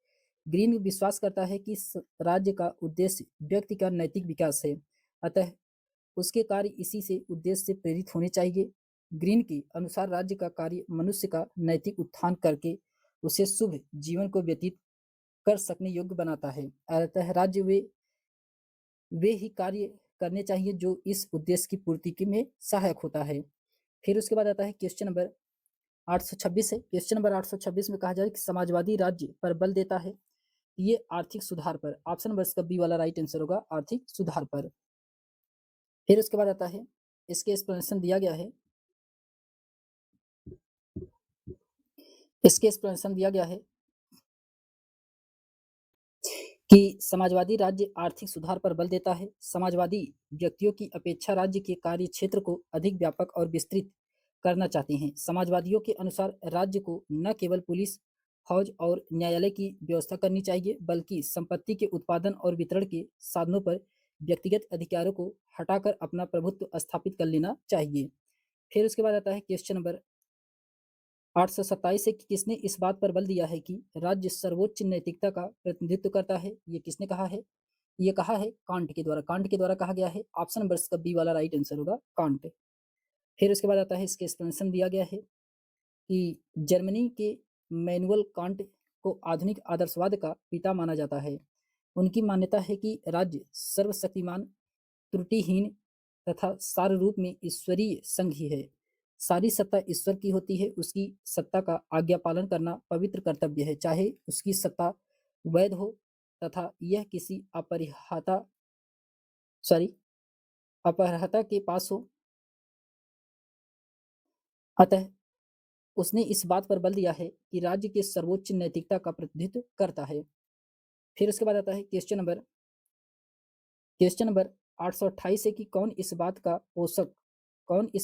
ग्रीन विश्वास करता है कि राज्य का उद्देश्य व्यक्ति का नैतिक विकास है, अतः उसके कार्य इसी से उद्देश्य से प्रेरित होने चाहिए। ग्रीन के अनुसार राज्य का कार्य मनुष्य का नैतिक उत्थान करके उसे शुभ जीवन को व्यतीत कर सकने योग्य बनाता है, अतः राज्य वे ही कार्य करने चाहिए जो इस उद्देश्य की पूर्ति में सहायक होता है। फिर उसके बाद आता है क्वेश्चन नंबर 826 है। क्वेश्चन नंबर 826 में कहा जाए कि समाजवादी राज्य पर बल देता है, ये आर्थिक सुधार पर। ऑप्शन नंबर इसका बी वाला राइट आंसर होगा, आर्थिक सुधार पर। फिर उसके बाद आता है इसके एक्सप्लेनेशन दिया गया है। इसके एक्सप्लेनेशन दिया गया है कि समाजवादी राज्य आर्थिक सुधार पर बल देता है। समाजवादी व्यक्तियों की अपेक्षा राज्य के कार्य क्षेत्र को अधिक व्यापक और विस्तृत करना चाहते हैं। समाजवादियों के अनुसार राज्य को न केवल पुलिस, फौज और न्यायालय की व्यवस्था करनी चाहिए, बल्कि संपत्ति के उत्पादन और वितरण के साधनों पर व्यक्तिगत अधिकारों को हटाकर अपना प्रभुत्व स्थापित कर लेना चाहिए। फिर उसके बाद आता है क्वेश्चन नंबर 827 है कि किसने इस बात पर बल दिया है कि राज्य सर्वोच्च नैतिकता का प्रतिनिधित्व करता है? ये किसने कहा है? ये कहा है कांट के द्वारा। कांट के द्वारा कहा गया है। ऑप्शन नंबर इसका बी वाला राइट आंसर होगा, कांट। फिर उसके बाद आता है इसके एक्सप्लेनेशन दिया गया है कि जर्मनी के मैनुअल कांट को आधुनिक आदर्शवाद का पिता माना जाता है। उनकी मान्यता है कि राज्य सर्वशक्तिमान, त्रुटिहीन तथा सार रूप में ईश्वरीय संघ ही है। सारी सत्ता ईश्वर की होती है, उसकी सत्ता का आज्ञा पालन करना पवित्र कर्तव्य है, चाहे उसकी सत्ता वैध हो तथा यह किसी अपरहता के पास हो। अतः उसने इस बात पर बल दिया है कि राज्य के सर्वोच्च नैतिकता का प्रतिनिधित्व करता है। फिर उसके बाद आता है क्वेश्चन नंबर 828 है कि कौन इस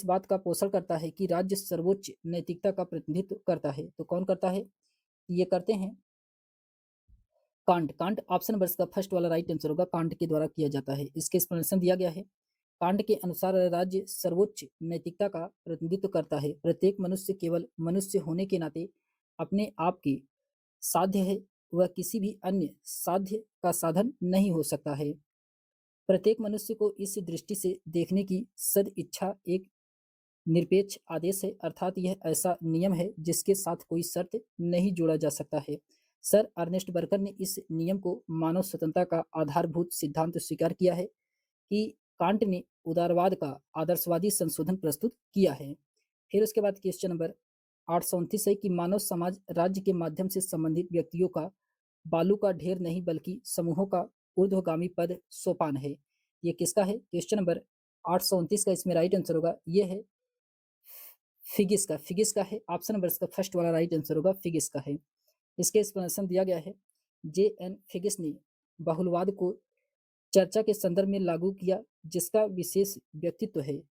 बात का पोषण करता है कि राज्य सर्वोच्च नैतिकता का प्रतिनिधित्व करता है? तो कौन करता है? ये करते हैं कांट। कांट ऑप्शन नंबर इसका फर्स्ट वाला राइट आंसर होगा, कांट के द्वारा किया जाता है। इसके एक्सप्लेनेशन दिया गया है। कांट के अनुसार राज्य सर्वोच्च नैतिकता का प्रतिनिधित्व करता है। प्रत्येक मनुष्य केवल मनुष्य होने के नाते अपने आप के साध्य है, वह किसी भी अन्य साध्य का साधन नहीं हो सकता है। प्रत्येक मनुष्य को इस दृष्टि से देखने की सद इच्छा एक निरपेक्ष आदेश है, अर्थात यह ऐसा नियम है जिसके साथ कोई शर्त नहीं जोड़ा जा सकता है। सर अर्नेस्ट बर्कर ने इस नियम को मानव स्वतंत्रता का आधारभूत सिद्धांत स्वीकार किया है कि कांट ने उदारवाद का आदर्शवादी संशोधन प्रस्तुत किया है। फिर उसके बाद क्वेश्चन नंबर 829 है कि मानव समाज राज्य के माध्यम से संबंधित व्यक्तियों का बालू का ढेर नहीं बल्कि समूहों का ऊर्ध्वगामी पद सोपान है। ये किसका है? क्वेश्चन नंबर 829 का इसमें राइट आंसर होगा, ये है फिगिस का। फिगिस का है। ऑप्शन नंबर इसका फर्स्ट वाला राइट आंसर होगा, फिगिस का है। इसके एक्सप्लेनेशन दिया गया है। जे.एन. फिगिस ने बहुलवाद को चर्चा के संदर्भ में लागू किया, जिसका विशेष व्यक्तित्व है।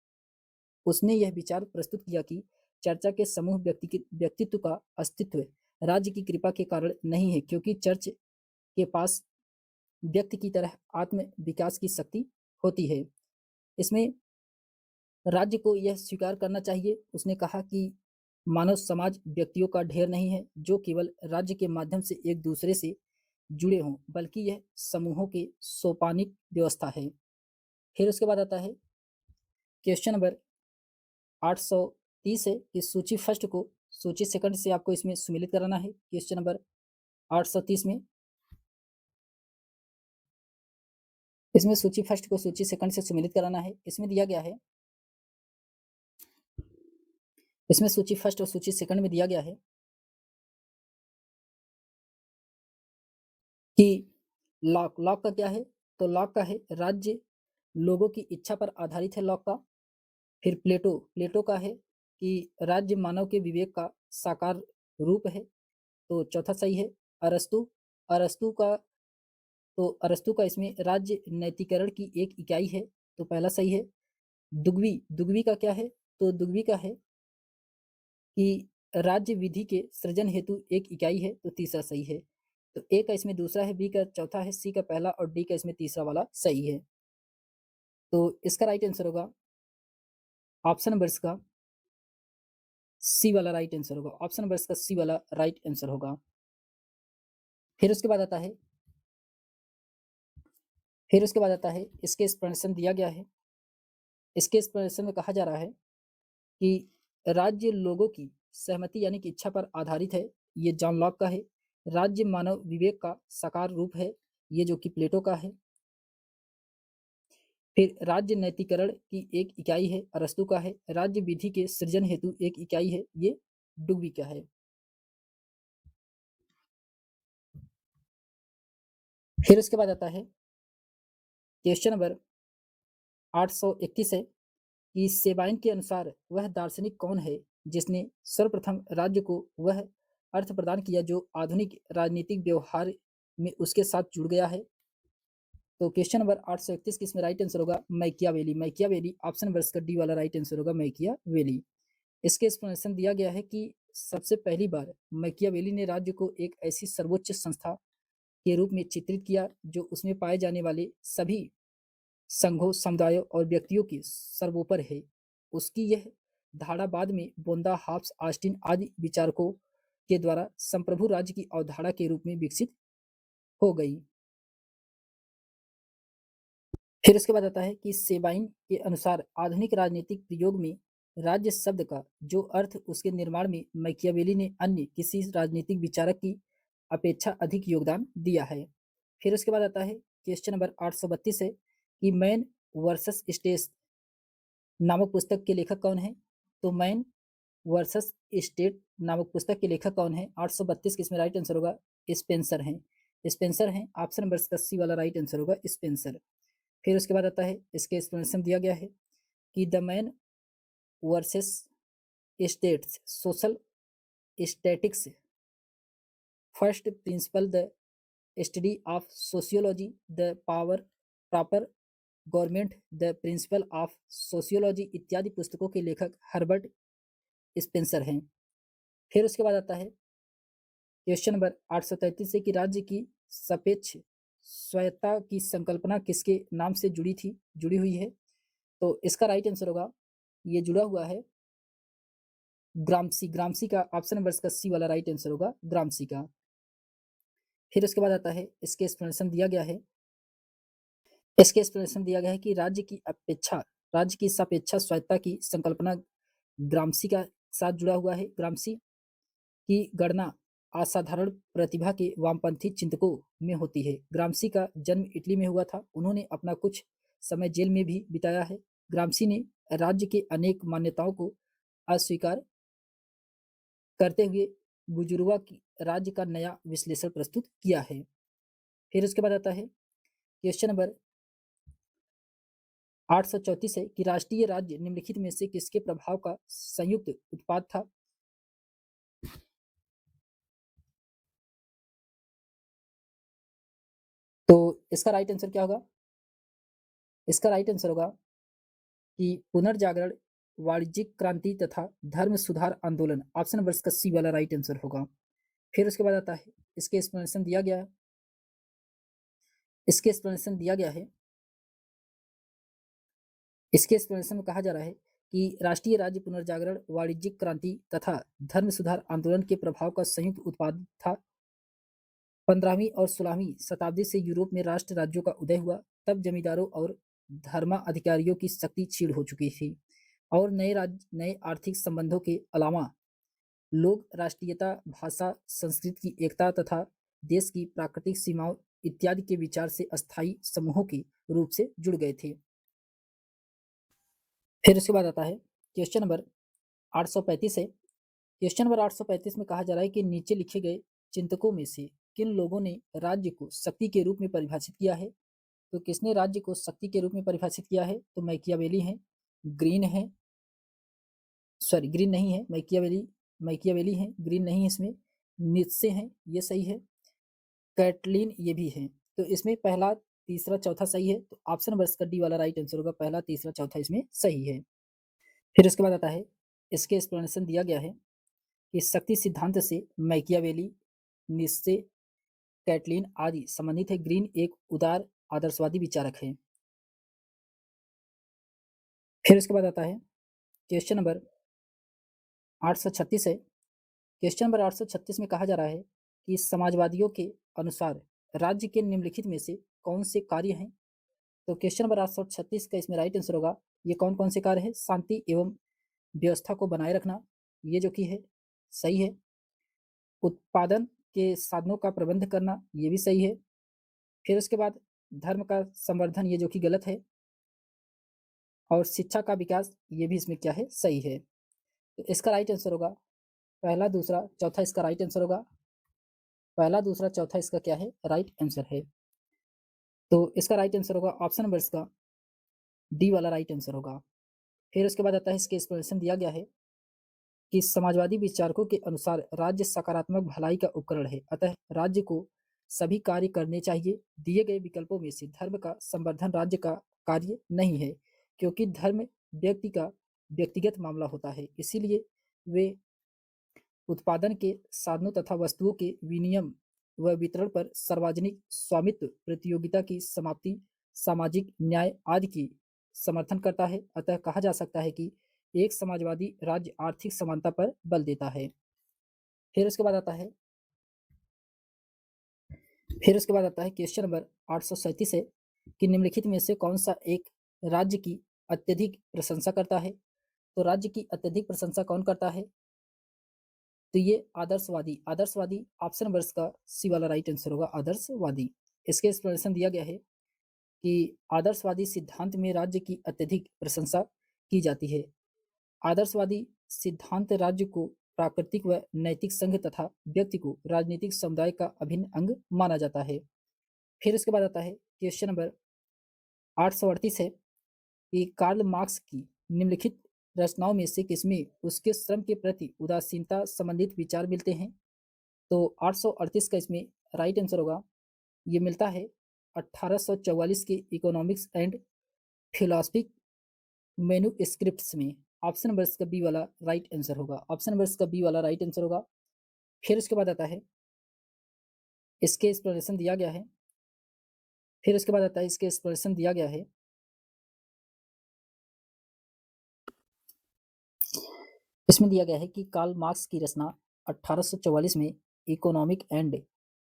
उसने यह विचार प्रस्तुत किया कि चर्चा के समूह व्यक्तित्व का अस्तित्व राज्य की कृपा के कारण नहीं है, क्योंकि चर्च के पास व्यक्ति की तरह आत्म विकास की शक्ति होती है। इसमें राज्य को यह स्वीकार करना चाहिए। उसने कहा कि मानव समाज व्यक्तियों का ढेर नहीं है जो केवल राज्य के माध्यम से एक दूसरे से जुड़े हों, बल्कि यह समूहों की सोपानिक व्यवस्था है। फिर उसके बाद आता है क्वेश्चन नंबर 830 है कि सूची फर्स्ट को सूची सेकंड से आपको इसमें सम्मिलित कराना है। क्वेश्चन नंबर 830 में इसमें सूची फर्स्ट को सूची सेकंड से सम्मिलित कराना है। इसमें दिया गया है, इसमें सूची फर्स्ट और सूची सेकंड में दिया गया है कि लॉक का क्या है? तो लॉक का है राज्य लोगों की इच्छा पर आधारित है लॉक का। फिर प्लेटो, प्लेटो का है कि राज्य मानव के विवेक का साकार रूप है, तो चौथा सही है। अरस्तु, अरस्तु का तो अरस्तु का इसमें राज्य नैतिकरण की एक इकाई है, तो पहला सही है। दुग्वी, दुग्वी का क्या है, तो दुग्वी का है कि राज्य विधि के सृजन हेतु एक इकाई है, तो तीसरा सही है। तो ए का इसमें दूसरा है, बी का चौथा है, सी का पहला और डी का इसमें तीसरा वाला सही है। तो इसका राइट आंसर होगा ऑप्शन नंबर इसका सी वाला राइट आंसर होगा। ऑप्शन नंबर इसका सी वाला राइट आंसर होगा। फिर उसके बाद आता है इसके एक्सप्लेनेशन दिया गया है। इसके एक्सप्लेनेशन में कहा जा रहा है कि राज्य लोगों की सहमति यानी कि इच्छा पर आधारित है, ये जॉन लॉक का है। राज्य मानव विवेक का साकार रूप है, ये जो कि प्लेटो का है। फिर राज्य नैतिकरण की एक इकाई है, अरस्तु का है। राज्य विधि के सृजन हेतु एक इकाई है, ये डुग्वी का है। फिर उसके बाद आता है क्वेश्चन नंबर 831 है कि सेबाइन के अनुसार वह दार्शनिक कौन है जिसने सर्वप्रथम राज्य को वह अर्थ प्रदान किया जो आधुनिक राजनीतिक व्यवहार में उसके साथ जुड़ गया है। तो क्वेश्चन नंबर 831 की इसमें राइट आंसर होगा मैकियावेली। मैकियावेली ऑप्शन नंबर इसका डी वाला राइट आंसर होगा मैकियावेली। इसके एक्सप्लेनेशन दिया गया है कि सबसे पहली बार मैकियावेली ने राज्य को एक ऐसी सर्वोच्च संस्था के रूप में चित्रित किया जो उसमें पाए जाने वाले सभी संघों, समुदायों और व्यक्तियों की सर्वोपर है। उसकी यह धारणा बाद में बोंदा, हॉब्स, ऑस्टिन आदि विचारकों के द्वारा संप्रभु राज्य की अवधारणा के रूप में विकसित हो गई। फिर उसके बाद आता है कि सेबाइन के अनुसार आधुनिक राजनीतिक प्रयोग में राज्य शब्द का जो अर्थ उसके निर्माण में मैकियावेली ने अन्य किसी राजनीतिक विचारक की अपेक्षा अधिक योगदान दिया है। फिर उसके बाद आता है क्वेश्चन नंबर 832 है कि मैन वर्सेस स्टेट नामक पुस्तक के लेखक कौन है। तो मैन वर्सेस स्टेट नामक पुस्तक के लेखक कौन है। 832 के इसमें राइट आंसर होगा स्पेंसर हैं। स्पेंसर हैं, ऑप्शन नंबर इसका सी वाला राइट आंसर होगा स्पेंसर। फिर उसके बाद आता है इसके एक्सप्लेनेशन दिया गया है कि the man versus states social statics first principle the study of sociology the power proper government the principle of sociology इत्यादि पुस्तकों के लेखक हर्बर्ट स्पेंसर हैं। फिर उसके बाद आता है क्वेश्चन नंबर 833 से कि राज्य की सापेक्ष स्वायत्तता की संकल्पना किसके नाम से जुड़ी हुई है। तो इसका राइट आंसर होगा, ये जुड़ा हुआ है ग्रामसी। ग्रामसी का ऑप्शन नंबर इसका सी वाला राइट आंसर होगा ग्रामसी का। फिर उसके बाद आता है इसके एक्सप्लेनेशन दिया गया है कि राज्य की सापेक्षा स्वायत्तता की संकल्पना ग्रामसी का साथ जुड़ा हुआ है। ग्रामसी की गणना असाधारण प्रतिभा के वामपंथी चिंतकों में होती है। ग्रामसी का जन्म इटली में हुआ था। उन्होंने अपना कुछ समय जेल में भी बिताया है। ग्रामसी ने राज्य के अनेक मान्यताओं को अस्वीकार करते हुए बुजुर्गों की राज्य का नया विश्लेषण प्रस्तुत किया है। फिर उसके बाद आता है क्वेश्चन नंबर 834 है कि राष्ट्रीय राज्य निम्नलिखित में से किसके प्रभाव का संयुक्त उत्पाद था। तो इसका राइट आंसर क्या होगा। इसका राइट आंसर होगा कि पुनर्जागरण, वाणिज्यिक क्रांति तथा धर्म सुधार आंदोलन। ऑप्शन नंबर इसका सी वाला राइट आंसर होगा। फिर उसके बाद आता है इसके एक्सप्लेनेशन दिया गया है इसके एक्सप्लेनेशन में कहा जा रहा है कि राष्ट्रीय राज्य पुनर्जागरण, वाणिज्यिक क्रांति तथा धर्म सुधार आंदोलन के प्रभाव का संयुक्त उत्पाद था। 15वीं और 16वीं शताब्दी से यूरोप में राष्ट्र राज्यों का उदय हुआ। तब जमींदारों और धर्माधिकारियों की शक्ति क्षीण हो चुकी थी और नए आर्थिक संबंधों के अलावा लोग राष्ट्रीयता, भाषा, संस्कृति की एकता तथा देश की प्राकृतिक सीमाओं इत्यादि के विचार से अस्थायी समूहों के रूप से जुड़ गए थे। फिर उसके बाद आता है क्वेश्चन नंबर 835 है। क्वेश्चन नंबर 835 में कहा जा रहा है कि नीचे लिखे गए चिंतकों में से किन लोगों ने राज्य को शक्ति के रूप में परिभाषित किया है। तो किसने राज्य को शक्ति के रूप में परिभाषित किया है? तो मैकियावेली है। ग्रीन है, सॉरी ग्रीन नहीं है, मैकियावेली है, ग्रीन नहीं है इसमें। नीत्शे है, ये सही है। कैटलीन ये भी है। तो इसमें पहला, तीसरा, चौथा सही है। तो ऑप्शन नंबर इसका डी वाला राइट आंसर होगा। पहला, तीसरा, चौथा इसमें सही है। फिर उसके बाद आता है, इसके एक्सप्लेनेशन दिया गया है कि शक्ति सिद्धांत से मैकियावेली, नीत्शे, कैटलीन आदि संबंधित है। ग्रीन एक उदार आदर्शवादी विचारक है। फिर उसके बाद आता है क्वेश्चन नंबर 836 है। क्वेश्चन नंबर 836 में कहा जा रहा है कि समाजवादियों के अनुसार राज्य के निम्नलिखित में से कौन से कार्य हैं? तो क्वेश्चन नंबर 836 का इसमें राइट आंसर होगा, ये कौन कौन से कार्य है? शांति एवं व्यवस्था को बनाए रखना, ये जो कि है सही है। उत्पादन के साधनों का प्रबंध करना, ये भी सही है। फिर उसके बाद धर्म का संवर्धन, ये जो कि गलत है। और शिक्षा का विकास, ये भी इसमें क्या है? सही है। तो इसका राइट आंसर होगा पहला, दूसरा, चौथा इसका राइट आंसर होगा। पहला, दूसरा, चौथा इसका क्या है? राइट आंसर है। तो इसका राइट आंसर होगा ऑप्शन नंबर इसका डी वाला राइट आंसर होगा। फिर उसके बाद आता है, इसके एक्सप्लेनेशन दिया गया है कि समाजवादी विचारकों के अनुसार राज्य सकारात्मक भलाई का उपकरण है, अतः राज्य को सभी कार्य करने चाहिए। दिए गए विकल्पों में से धर्म का संवर्धन राज्य का कार्य नहीं है, क्योंकि धर्म व्यक्ति का व्यक्तिगत मामला होता है। इसीलिए वे उत्पादन के साधनों तथा वस्तुओं के विनिमय व वितरण पर सार्वजनिक स्वामित्व, प्रतियोगिता की समाप्ति, सामाजिक न्याय आदि की समर्थन करता है। अतः कहा जा सकता है कि एक समाजवादी राज्य आर्थिक समानता पर बल देता है। फिर उसके बाद आता है क्वेश्चन नंबर 837 है कि निम्नलिखित में से कौन सा एक राज्य की अत्यधिक प्रशंसा करता है? तो राज्य की अत्यधिक प्रशंसा कौन करता है? तो ये आदर्शवादी ऑप्शन नंबर का सी वाला राइट आंसर होगा, आदर्शवादी। इसके एक्सप्लेनेशन दिया गया है कि आदर्शवादी सिद्धांत में राज्य की अत्यधिक प्रशंसा की जाती है। आदर्शवादी सिद्धांत राज्य को प्राकृतिक व नैतिक संघ तथा व्यक्ति को राजनीतिक समुदाय का अभिन्न अंग माना जाता है। फिर इसके बाद आता है क्वेश्चन नंबर 838 है कि कार्ल मार्क्स की निम्नलिखित रचनाओं में से किसमें उसके श्रम के प्रति उदासीनता संबंधित विचार मिलते हैं? तो 838 का इसमें राइट आंसर होगा, ये मिलता है 1844 के इकोनॉमिक्स एंड फिलॉसफी मैन्युस्क्रिप्ट्स में। ऑप्शन नंबर इसका बी वाला राइट आंसर होगा। ऑप्शन नंबर इसका बी वाला राइट आंसर होगा। फिर उसके बाद आता है, इसके एक्सप्लेनेशन दिया गया है। फिर उसके बाद आता है, इसके एक्सप्लेनेशन दिया गया है। इसमें दिया गया है कि कार्ल मार्क्स की रचना 1844 में इकोनॉमिक एंड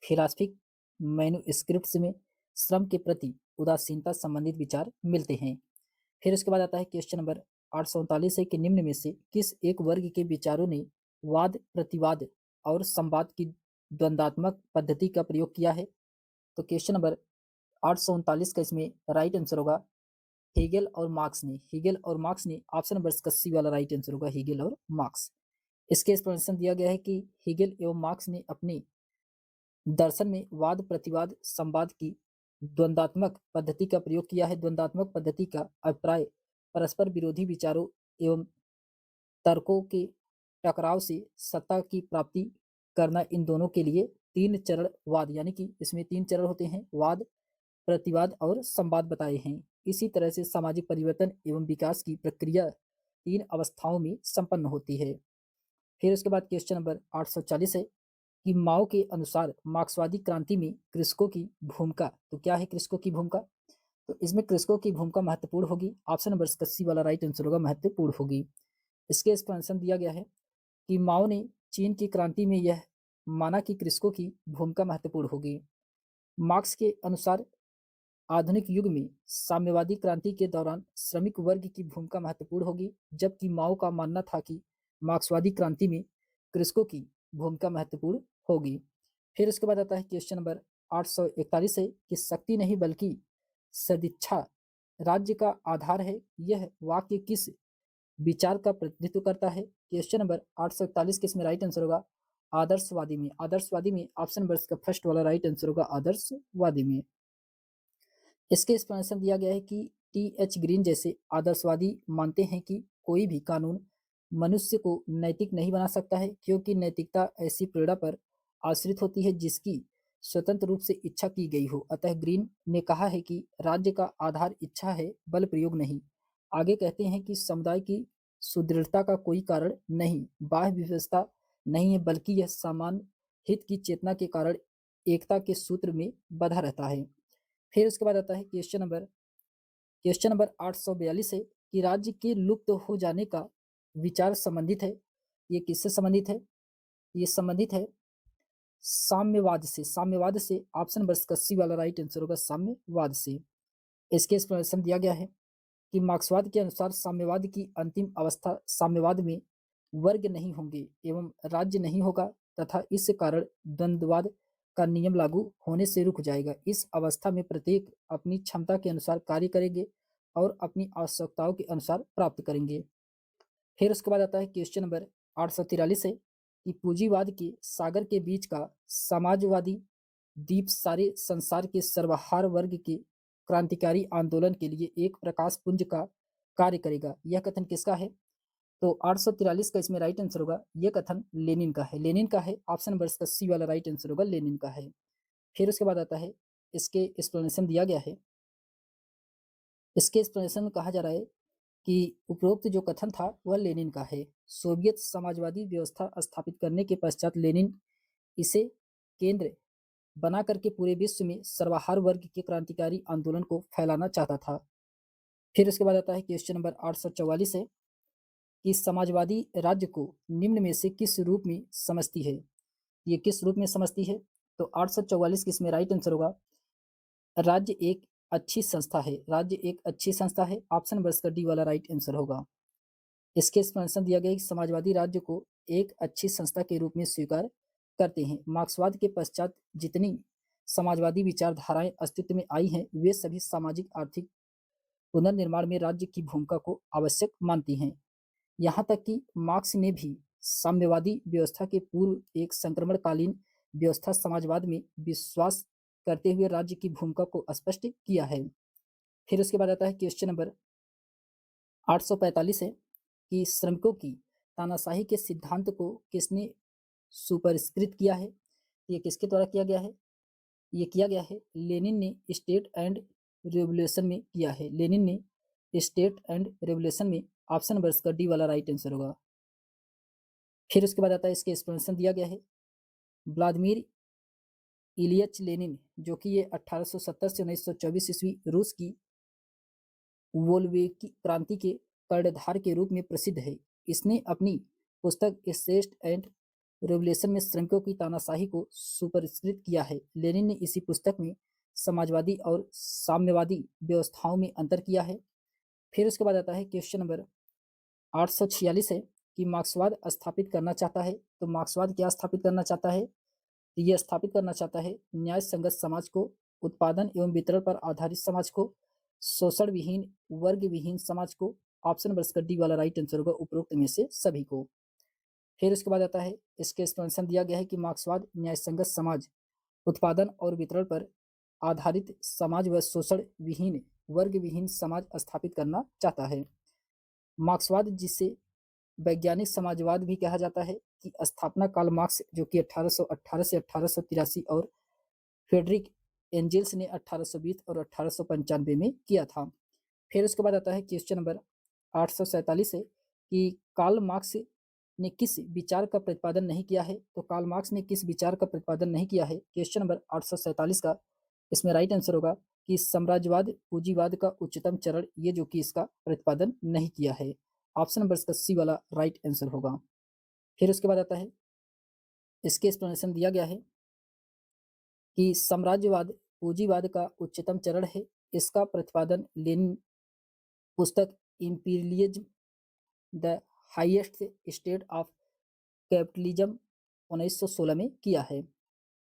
फिलॉसफिक मैन्युस्क्रिप्ट्स में श्रम के प्रति उदासीनता संबंधित विचार मिलते हैं। फिर उसके बाद आता है क्वेश्चन नंबर 839 है कि निम्न में से किस एक वर्ग के विचारों ने वाद, प्रतिवाद और संवाद की द्वंद्वात्मक पद्धति का प्रयोग किया है? तो क्वेश्चन नंबर 839 का इसमें राइट आंसर होगा हेगेल और मार्क्स ने। ऑप्शन नंबर इसका सी वाला राइट आंसर होगा, हेगेल और मार्क्स। इसके एक्सप्लेनेशन दिया गया है कि हेगेल एवं मार्क्स ने अपने दर्शन में वाद, प्रतिवाद, संवाद की द्वंद्वात्मक पद्धति का प्रयोग किया है। द्वंद्वात्मक पद्धति का अभिप्राय परस्पर विरोधी विचारों एवं तर्कों के टकराव से सत्ता की प्राप्ति करना। इन दोनों के लिए तीन चरण वाद, यानी कि इसमें तीन चरण होते हैं, वाद, प्रतिवाद और संवाद बताए हैं। इसी तरह से सामाजिक परिवर्तन एवं विकास की प्रक्रिया तीन अवस्थाओं में संपन्न होती है। फिर उसके बाद क्वेश्चन नंबर 840 है कि माओ के अनुसार मार्क्सवादी क्रांति में कृषकों की भूमिका, तो क्या है कृषकों की भूमिका? तो इसमें कृषकों की भूमिका महत्वपूर्ण होगी। ऑप्शन नंबर सी वाला राइट आंसर होगा, महत्वपूर्ण होगी। इसके एक्सप्लेनेशन दिया गया है कि माओ ने चीन की क्रांति में यह माना कि कृषकों की भूमिका महत्वपूर्ण होगी। मार्क्स के अनुसार आधुनिक युग में साम्यवादी क्रांति के दौरान श्रमिक वर्ग की भूमिका महत्वपूर्ण होगी, जबकि माओ का मानना था कि मार्क्सवादी क्रांति में कृषकों की भूमिका महत्वपूर्ण होगी। फिर उसके बाद आता है क्वेश्चन नंबर 841 है कि शक्ति नहीं बल्कि सदिच्छा राज्य का आधार है, यह वाक्य किस विचार का प्रतिनिधित्व करता है? क्वेश्चन नंबर 841 के इसमें राइट आंसर होगा आदर्शवादी में ऑप्शन नंबर का फर्स्ट वाला राइट आंसर होगा, आदर्शवादी में। इसके एक्सप्लेनेशन दिया गया है कि टी.एच. ग्रीन जैसे आदर्शवादी मानते हैं कि कोई भी कानून मनुष्य को नैतिक नहीं बना सकता है, क्योंकि नैतिकता ऐसी प्रेरणा पर आश्रित होती है जिसकी स्वतंत्र रूप से इच्छा की गई हो। अतः ग्रीन ने कहा है कि राज्य का आधार इच्छा है, बल प्रयोग नहीं। आगे कहते हैं कि समुदाय की सुदृढ़ता का कोई कारण नहीं, बाह्य व्यवस्था नहीं है, बल्कि यह सामान्य हित की चेतना के कारण एकता के सूत्र में बंधा रहता है। फिर उसके बाद आता है क्वेश्चन नंबर 842 है कि राज्य के लुप्त हो जाने का विचार संबंधित है। ये किससे संबंधित है? ये संबंधित है साम्यवाद से। ऑप्शन नंबर इसका सी वाला राइट आंसर होगा, साम्यवाद से। इसके एक्सप्लेनेशन दिया गया है कि मार्क्सवाद के अनुसार साम्यवाद की अंतिम अवस्था साम्यवाद में वर्ग नहीं होंगे एवं राज्य नहीं होगा तथा इस कारण द्वंद्ववाद का नियम लागू होने से रुक जाएगा। इस अवस्था में प्रत्येक अपनी क्षमता के अनुसार कार्य करेंगे और अपनी आवश्यकताओं के अनुसार प्राप्त करेंगे। फिर उसके बाद आता है क्वेश्चन नंबर 843 है कि पूंजीवाद के सागर के बीच का समाजवादी द्वीप सारे संसार के सर्वहारा वर्ग के क्रांतिकारी आंदोलन के लिए एक प्रकाश पुंज का कार्य करेगा। यह कथन किसका है? तो 843 का इसमें राइट आंसर होगा, यह कथन लेनिन का है। लेनिन का है, ऑप्शन नंबर इसका सी वाला राइट आंसर होगा, लेनिन का है। फिर उसके बाद आता है इसके एक्सप्लेनेशन दिया गया है। इसके एक्सप्लेनेशन में कहा जा रहा है कि उपरोक्त जो कथन था वह लेनिन का है। सोवियत समाजवादी व्यवस्था स्थापित करने के पश्चात लेनिन इसे केंद्र बना करके पूरे विश्व में सर्वहारा वर्ग के क्रांतिकारी आंदोलन को फैलाना चाहता था। फिर उसके बाद आता है क्वेश्चन नंबर 844 है कि समाजवादी राज्य को निम्न में से किस रूप में समझती है? ये किस रूप में समझती है? तो 844 की इसमें राइट आंसर होगा, राज्य एक अच्छी संस्था है। राज्य एक अच्छी संस्था है, ऑप्शन नंबर इसका डी वाला राइट आंसर होगा। इसके एक्सप्लेनेशन दिया गया कि समाजवादी राज्य को एक अच्छी संस्था के रूप में स्वीकार करते हैं। मार्क्सवाद के पश्चात जितनी समाजवादी विचारधाराएं अस्तित्व में आई हैं, वे सभी सामाजिक आर्थिक पुनर्निर्माण में राज्य की भूमिका को आवश्यक मानती हैं। यहाँ तक कि मार्क्स ने भी साम्यवादी व्यवस्था के पूर्व एक संक्रमणकालीन व्यवस्था समाजवाद में विश्वास करते हुए राज्य की भूमिका को स्पष्ट किया है। फिर उसके बाद आता है क्वेश्चन नंबर 845 है कि श्रमिकों की तानाशाही के सिद्धांत को किसने सुपरिष्कृत किया है? ये किसके द्वारा किया गया है? ये किया गया है लेनिन ने स्टेट एंड रेवोल्यूशन में किया है। लेनिन ने स्टेट एंड रेवोल्यूशन में, ऑप्शन नंबर इसका डी वाला राइट आंसर होगा। फिर उसके बाद आता है इसके एक्सप्लेनेशन दिया गया है व्लादिमीर इलियच लेनिन, जो कि ये 1870 से 1924 ईस्वी रूस की वोल्शेविक क्रांति के कर्णधार के रूप में प्रसिद्ध है। इसने अपनी पुस्तक स्टेट एंड रेवोल्यूशन में श्रमिकों की तानाशाही को सुपरिष्कृत किया है। लेनिन ने इसी पुस्तक में समाजवादी और साम्यवादी व्यवस्थाओं में अंतर किया है। फिर उसके बाद आता है क्वेश्चन नंबर 846 है कि मार्क्सवाद स्थापित करना चाहता है। तो मार्क्सवाद क्या स्थापित करना चाहता है? ये स्थापित करना चाहता है न्याय संगत समाज को, उत्पादन एवं वितरण पर आधारित समाज को, शोषण विहीन वर्ग विहीन समाज को, ऑप्शन नंबर इसका डी वाला राइट आंसर होगा उपरोक्त में से सभी को। फिर उसके बाद आता है इसके एक्सप्लेनेशन दिया गया है कि मार्क्सवाद न्याय संगत समाज, उत्पादन और वितरण पर आधारित समाज व शोषण विहीन वर्ग विहीन समाज स्थापित करना चाहता है। मार्क्सवाद, जिसे वैज्ञानिक समाजवाद भी कहा जाता है, की स्थापना कार्ल मार्क्स, जो कि 1818 से 1883 और फ्रेडरिक एंजेल्स ने 1820 और 1895 में किया था। फिर उसके बाद आता है क्वेश्चन नंबर 847 है कि कार्ल मार्क्स ने किस विचार का प्रतिपादन नहीं किया है? तो कार्ल मार्क्स ने किस विचार का प्रतिपादन नहीं किया है? क्वेश्चन नंबर 847 का इसमें राइट आंसर होगा कि साम्राज्यवाद पूंजीवाद का उच्चतम चरण, ये जो कि इसका प्रतिपादन नहीं किया है। ऑप्शन नंबर इसका सी वाला राइट आंसर होगा। फिर उसके बाद आता है इसके एक्सप्लेनेशन दिया गया है कि साम्राज्यवाद पूंजीवाद का उच्चतम चरण है। इसका प्रतिपादन लेनिन पुस्तक imperialism the highest state of capitalism 1916 में किया है।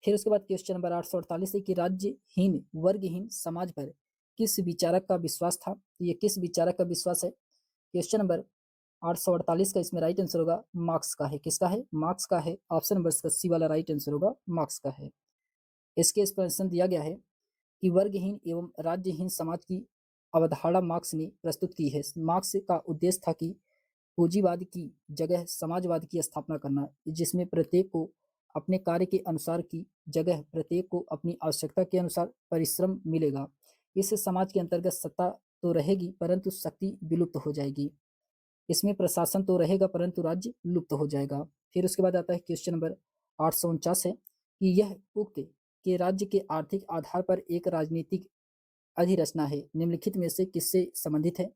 फिर उसके बाद क्वेश्चन नंबर 848 है कि राज्यहीन वर्गहीन समाज पर किस विचारक का विश्वास था? ये किस विचारक का विश्वास है? क्वेश्चन नंबर 848 का इसमें राइट आंसर होगा मार्क्स का है। किसका है? मार्क्स का है। ऑप्शन नंबर सी वाला राइट आंसर होगा मार्क्स का है। इसके एक्सप्लेनेशन दिया गया है कि वर्गहीन एवं राज्यहीन समाज की अवधारणा मार्क्स ने प्रस्तुत की है। मार्क्स का उद्देश्य था कि पूंजीवाद की जगह समाजवाद की स्थापना करना, जिसमें प्रत्येक को अपने कार्य के अनुसार की जगह प्रत्येक को अपनी आवश्यकता के अनुसार परिश्रम मिलेगा। इस समाज के अंतर्गत सत्ता तो रहेगी परंतु शक्ति विलुप्त हो जाएगी। इसमें प्रशासन तो रहेगा परंतु राज्य लुप्त हो जाएगा। फिर उसके बाद आता है क्वेश्चन नंबर 849 है कि यह उक्त के राज्य के आर्थिक आधार पर एक राजनीतिक अधिरचना है, निम्नलिखित में से किससे संबंधित है?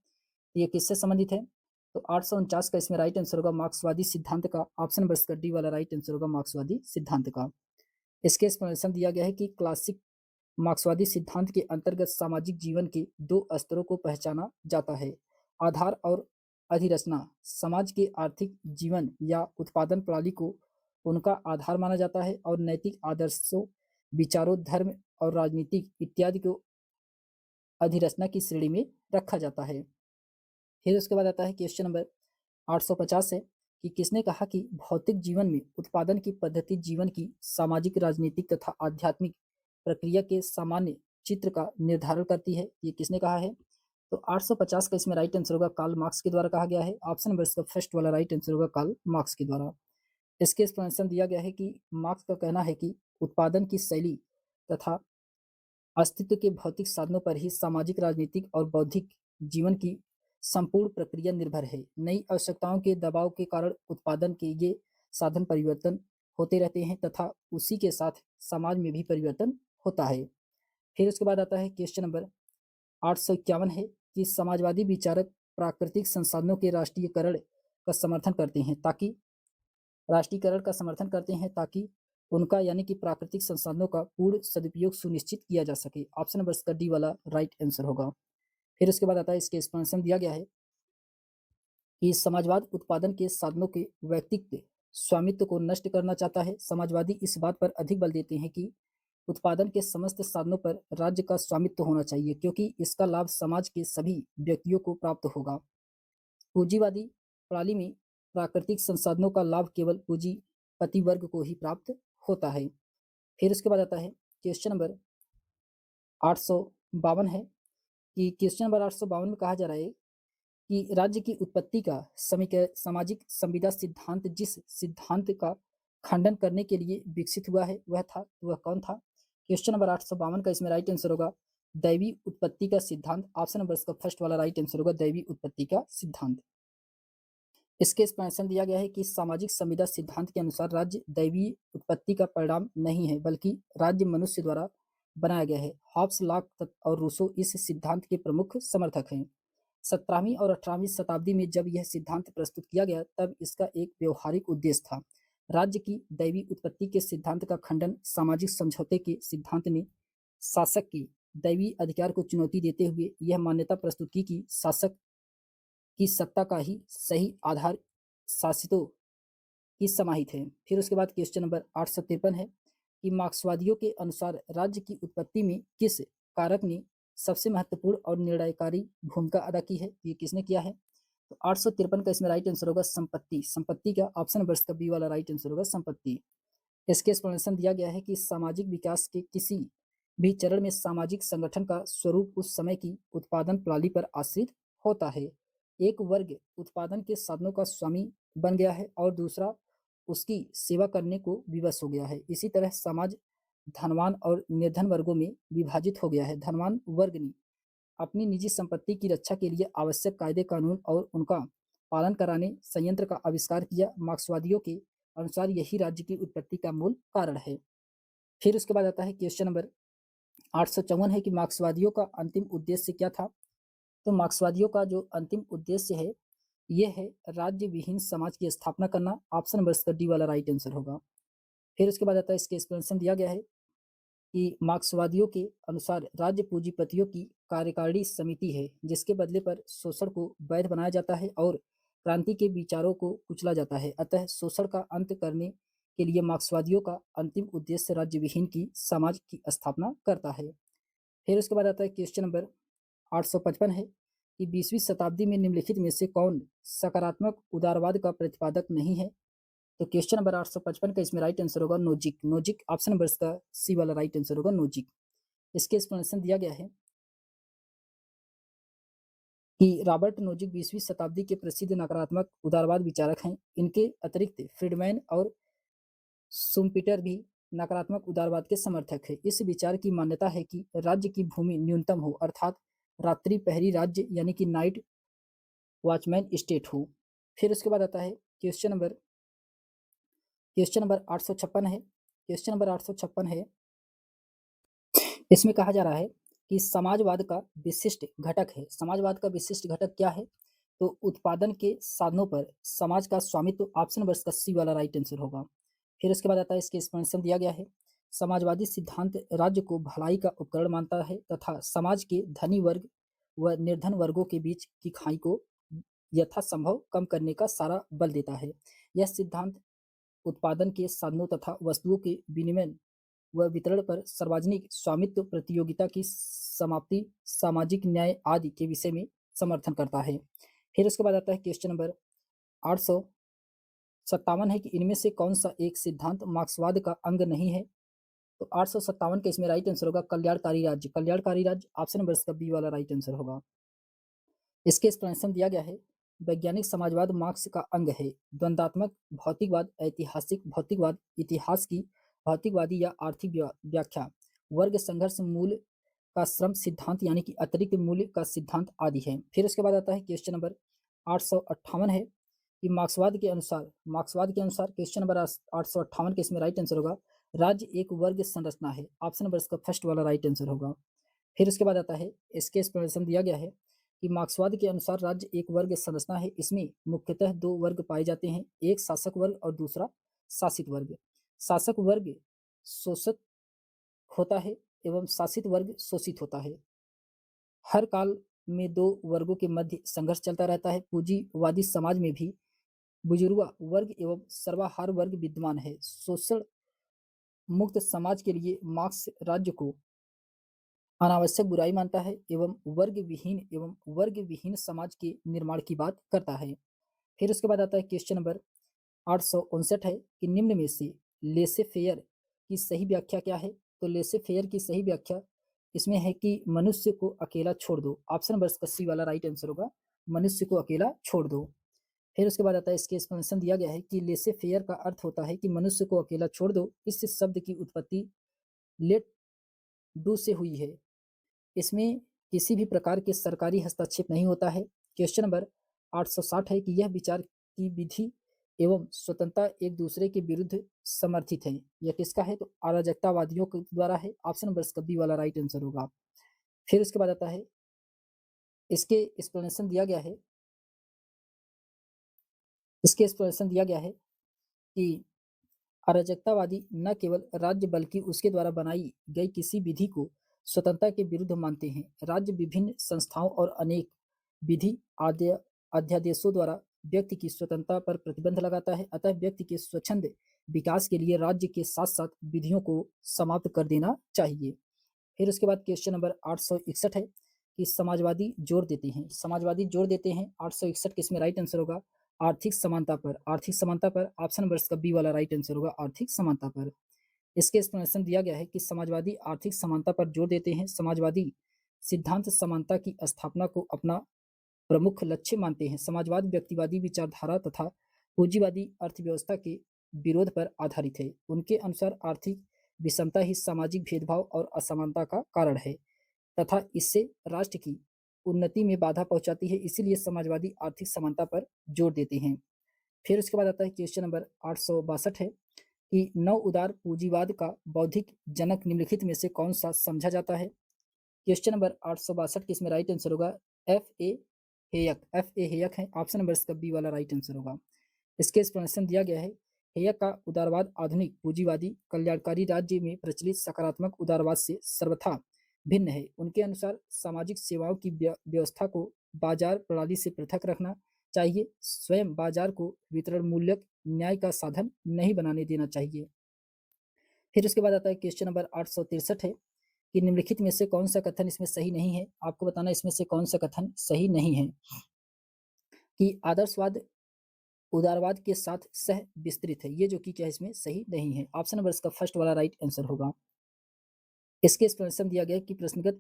ये किससे संबंधित है? तो 849 का इसमें राइट आंसर होगा मार्क्सवादी सिद्धांत का। ऑप्शन नंबर इसका डी वाला राइट आंसर होगा मार्क्सवादी सिद्धांत का। इसके एक्सप्लेनेशन दिया गया है कि क्लासिक मार्क्सवादी सिद्धांत के अंतर्गत सामाजिक जीवन के दो स्तरों को पहचाना जाता है, आधार और अधिरचना। समाज के आर्थिक जीवन या उत्पादन प्रणाली को उनका आधार माना जाता है और नैतिक आदर्शों, विचारों, धर्म और राजनीतिक इत्यादि को अधिरचना की श्रेणी में रखा जाता है। फिर उसके बाद आता है क्वेश्चन नंबर 850 है कि किसने कहा कि भौतिक जीवन में उत्पादन की पद्धति जीवन की सामाजिक, राजनीतिक तथा आध्यात्मिक प्रक्रिया के सामान्य चित्र का निर्धारण करती है? ये किसने कहा है? तो 850 का इसमें राइट आंसर होगा कार्ल मार्क्स के द्वारा कहा गया है। ऑप्शन नंबर इसका फर्स्ट वाला राइट आंसर होगा कार्ल मार्क्स के द्वारा। इसके एक्सप्लेनेशन दिया गया है कि मार्क्स का कहना है कि उत्पादन की शैली तथा अस्तित्व के भौतिक साधनों पर ही सामाजिक, राजनीतिक और बौद्धिक जीवन की संपूर्ण प्रक्रिया निर्भर है। नई आवश्यकताओं के दबाव के कारण उत्पादन के ये साधन परिवर्तन होते रहते हैं तथा उसी के साथ समाज में भी परिवर्तन होता है। फिर उसके बाद आता है क्वेश्चन नंबर 851 है कि समाजवादी विचारक प्राकृतिक संसाधनों के राष्ट्रीयकरण का समर्थन करते हैं ताकि उनका यानी कि प्राकृतिक संसाधनों का पूर्ण सदुपयोग सुनिश्चित किया जा सके। ऑप्शन नंबर इसका डी वाला राइट आंसर होगा। फिर उसके बाद आता है इसके एक्सप्लेनेशन दिया गया है कि समाजवाद उत्पादन के साधनों के व्यक्तित्व स्वामित्व को नष्ट करना चाहता है। समाजवादी इस बात पर अधिक बल देते हैं कि उत्पादन के समस्त साधनों पर राज्य का स्वामित्व होना चाहिए क्योंकि इसका लाभ समाज के सभी व्यक्तियों को प्राप्त होगा। पूंजीवादी प्रणाली में प्राकृतिक संसाधनों का लाभ केवल पूंजीपति वर्ग को ही प्राप्त होता है। फिर उसके बाद आता है क्वेश्चन नंबर 852 है कि क्वेश्चन नंबर 852 में कहा जा रहा है कि राज्य की उत्पत्ति का सामाजिक संविदा सिद्धांत जिस सिद्धांत का खंडन करने के लिए विकसित हुआ है वह कौन था? क्वेश्चन नंबर 852 का इसमें राइट आंसर होगा दैवी उत्पत्ति का सिद्धांत। ऑप्शन नंबर इसका फर्स्ट वाला राइट आंसर होगा दैवी उत्पत्ति का सिद्धांत। इसके एक्सप्लेनेशन दिया गया है कि सामाजिक संविदा सिद्धांत के अनुसार राज्य दैवीय उत्पत्ति का परिणाम नहीं है बल्कि राज्य मनुष्य द्वारा बनाया गया है। हॉब्स, लॉक और रूसो इस सिद्धांत के प्रमुख समर्थक हैं। 17वीं और 18वीं शताब्दी में जब यह सिद्धांत प्रस्तुत किया गया तब इसका एक व्यवहारिक उद्देश्य था। राज्य की दैवी उत्पत्ति के सिद्धांत का खंडन सामाजिक समझौते के सिद्धांत ने शासक के दैवी अधिकार को चुनौती देते हुए यह मान्यता प्रस्तुत की कि शासक की सत्ता का ही सही आधार शासितों की समाहित है। फिर उसके बाद क्वेश्चन नंबर 853 है कि मार्क्सवादियों के अनुसार राज्य की उत्पत्ति में किस कारक ने सबसे महत्वपूर्ण और निर्णयकारी भूमिका अदा की है? ये किसने किया है? तो 853 का इसमें राइट आंसर होगा संपत्ति। संपत्ति का ऑप्शन नंबर इसका बी वाला राइट आंसर होगा संपत्ति। इसके एक्सप्लेनेशन दिया गया है कि सामाजिक विकास के किसी भी चरण में सामाजिक संगठन का स्वरूप उस समय की उत्पादन प्रणाली पर आश्रित होता है। एक वर्ग उत्पादन के साधनों का स्वामी बन गया है और दूसरा उसकी सेवा करने को विवश हो गया है। इसी तरह समाज धनवान और निर्धन वर्गों में विभाजित हो गया है। धनवान वर्ग ने अपनी निजी संपत्ति की रक्षा के लिए आवश्यक कायदे कानून और उनका पालन कराने संयंत्र का आविष्कार किया। मार्क्सवादियों के अनुसार यही राज्य की उत्पत्ति का मूल कारण है। फिर उसके बाद आता है क्वेश्चन नंबर 854 है कि मार्क्सवादियों का अंतिम उद्देश्य क्या था? तो मार्क्सवादियों का जो अंतिम उद्देश्य है यह है राज्य विहीन समाज की स्थापना करना। ऑप्शन नंबर इसका डी वाला राइट आंसर होगा। फिर उसके बाद आता है इसके एक्सप्लेनेशन दिया गया है कि मार्क्सवादियों के अनुसार राज्य पूंजीपतियों की कार्यकारिणी समिति है जिसके बदले पर शोषण को वैध बनाया जाता है और क्रांति के विचारों को कुचला जाता है। अतः शोषण का अंत करने के लिए मार्क्सवादियों का अंतिम उद्देश्य राज्य विहीन की समाज की स्थापना करता है। फिर उसके बाद आता है क्वेश्चन नंबर 855 है कि 20वीं शताब्दी में निम्नलिखित में से कौन सकारात्मक उदारवाद का प्रतिपादक नहीं है? तो क्वेश्चन नंबर 855 का इसमें राइट आंसर होगा नोजिक। नोजिक ऑप्शन नंबर इसका सी वाला राइट आंसर होगा नोजिक। इसके एक्सप्लेनेशन दिया गया है कि रॉबर्ट नोजिक 20वीं शताब्दी के प्रसिद्ध नकारात्मक उदारवाद विचारक हैं। इनके अतिरिक्त फ्रीडमैन और शुम्पीटर भी नकारात्मक उदारवाद के समर्थक हैं। इस विचार की मान्यता है कि राज्य की भूमि न्यूनतम हो, अर्थात रात्रि प्रहरी राज्य यानी कि नाइट वॉचमैन स्टेट हो। फिर उसके बाद आता है क्वेश्चन नंबर 856 है। क्वेश्चन नंबर 856 है, इसमें कहा जा रहा है कि समाजवाद का विशिष्ट घटक है। समाजवाद का विशिष्ट घटक क्या है? तो उत्पादन के साधनों पर समाज का स्वामित्व। ऑप्शन नंबर इसका सी वाला राइट आंसर होगा। फिर उसके बाद आता है, इसके एक्सप्लेनेशन दिया गया है। समाजवादी सिद्धांत राज्य को भलाई का उपकरण मानता है तथा समाज के धनी वर्ग व निर्धन वर्गों के बीच की खाई को यथासंभव कम करने का सारा बल देता है। यह सिद्धांत उत्पादन के साधनों तथा वस्तुओं के विनिमय व वितरण पर सार्वजनिक स्वामित्व, प्रतियोगिता की समाप्ति, सामाजिक न्याय आदि के विषय में समर्थन करता है। फिर उसके बाद आता है क्वेश्चन नंबर 857 है कि इनमें से कौन सा एक सिद्धांत मार्क्सवाद का अंग नहीं है? तो 857 का इसमें राइट आंसर होगा कल्याणकारी राज्य। कल्याणकारी राज्य ऑप्शन नंबर इसका बी वाला राइट आंसर होगा। इसके एक्सप्लेनेशन दिया गया है। वैज्ञानिक समाजवाद मार्क्स का अंग है। द्वंद्वात्मक भौतिकवाद, ऐतिहासिक भौतिकवाद, इतिहास की भौतिकवादी या आर्थिक व्याख्या, वर्ग संघर्ष, मूल का श्रम सिद्धांत यानी कि अतिरिक्त मूल्य का सिद्धांत आदि है। फिर उसके बाद आता है क्वेश्चन नंबर 858 है कि मार्क्सवाद के अनुसार क्वेश्चन नंबर 858 के इसमें राइट आंसर होगा राज्य एक वर्ग संरचना है। ऑप्शन नंबर इसका फर्स्ट वाला राइट आंसर होगा। फिर उसके बाद आता है, इसके एक्सप्लेनेशन दिया गया है कि मार्क्सवाद के अनुसार राज्य एक वर्ग संरचना है। इसमें मुख्यतः दो वर्ग पाए जाते हैं, एक शासक वर्ग और दूसरा शासित वर्ग। शासक वर्ग शोषित होता है एवं शासित वर्ग शोषित होता है। हर काल में दो वर्गों के मध्य संघर्ष चलता रहता है। पूंजीवादी समाज में भी बुजुर्गा वर्ग एवं सर्वाहार वर्ग विद्यमान है। शोषण मुक्त समाज के लिए मार्क्स राज्य को अनावश्यक बुराई मानता है एवं वर्ग विहीन समाज के निर्माण की बात करता है। फिर उसके बाद आता है क्वेश्चन नंबर 859 है कि निम्न में से लेसे फेयर की सही व्याख्या क्या है? तो लेसे फेयर की सही व्याख्या इसमें है कि मनुष्य को अकेला छोड़ दो। ऑप्शन नंबर इसका सी वाला राइट आंसर होगा, मनुष्य को अकेला छोड़ दो। फिर उसके बाद आता है, इसके एक्सप्लेनेशन दिया गया है कि लेसे फेयर का अर्थ होता है कि मनुष्य को अकेला छोड़ दो। इस शब्द की उत्पत्ति लेट डू से हुई है। इसमें किसी भी प्रकार के सरकारी हस्तक्षेप नहीं होता है। क्वेश्चन नंबर 860 है कि यह विचार की विधि एवं स्वतंत्रता एक दूसरे के विरुद्ध समर्थित है। यह किसका है? तो अराजकतावादियों के द्वारा है। ऑप्शन नंबर इसका बी वाला राइट आंसर होगा। फिर उसके बाद आता है, इसके एक्सप्लेनेशन दिया गया है कि अराजकतावादी न केवल राज्य बल्कि उसके द्वारा बनाई गई किसी विधि को स्वतंत्रता के विरुद्ध मानते हैं। राज्य विभिन्न संस्थाओं और अनेक विधि अध्यादेशों द्वारा व्यक्ति की स्वतंत्रता पर प्रतिबंध लगाता है। अतः व्यक्ति के स्वच्छंद विकास के लिए राज्य के साथ साथ विधियों को समाप्त कर देना चाहिए। फिर उसके बाद क्वेश्चन नंबर 861 है कि समाजवादी जोर देते हैं। 861 के इसमें राइट आंसर होगा आर्थिक समानता पर। ऑप्शन नंबर इसका बी वाला राइट आंसर होगा, आर्थिक समानता पर। इसके एक्सप्लेनेशन दिया गया है कि समाजवादी आर्थिक समानता पर जोर देते हैं। समाजवादी सिद्धांत समानता की स्थापना को अपना प्रमुख लक्ष्य मानते हैं। समाजवाद व्यक्तिवादी विचारधारा तथा पूंजीवादी अर्थव्यवस्था के विरोध पर आधारित है। उनके अनुसार आर्थिक विषमता ही सामाजिक भेदभाव और असमानता का कारण है तथा इससे राष्ट्र की उन्नति में बाधा पहुंचाती है। इसीलिए समाजवादी आर्थिक समानता पर जोर देते हैं। फिर उसके बाद आता है क्वेश्चन नंबर 862 है कि नव उदार पूंजीवाद का बौद्धिक जनक निम्नलिखित में से कौन सा समझा जाता है? क्वेश्चन नंबर 862 के इसमें राइट आंसर होगा एफ ए हेयक है। ऑप्शन नंबर इसका बी वाला राइट आंसर होगा। इसके एक्सप्लेनेशन दिया गया है। हेयक का उदारवाद आधुनिक पूंजीवादी कल्याणकारी राज्य में प्रचलित सकारात्मक उदारवाद से सर्वथा भिन्न है। उनके अनुसार सामाजिक सेवाओं की व्यवस्था को बाजार प्रणाली से पृथक रखना चाहिए। स्वयं बाजार को वितरण मूल्यक न्याय का साधन नहीं बनाने देना चाहिए। फिर उसके बाद आता है क्वेश्चन नंबर 863 है कि निम्नलिखित में से कौन सा कथन इसमें सही नहीं है? आपको बताना इसमें से कौन सा कथन सही नहीं है कि आदर्शवाद उदारवाद के साथ सह विस्तृत है। ये जो कि क्या इसमें सही नहीं है। ऑप्शन नंबर इसका फर्स्ट वाला राइट आंसर होगा। इसके एक्सप्लेनेशन दिया गया है कि प्रश्नगत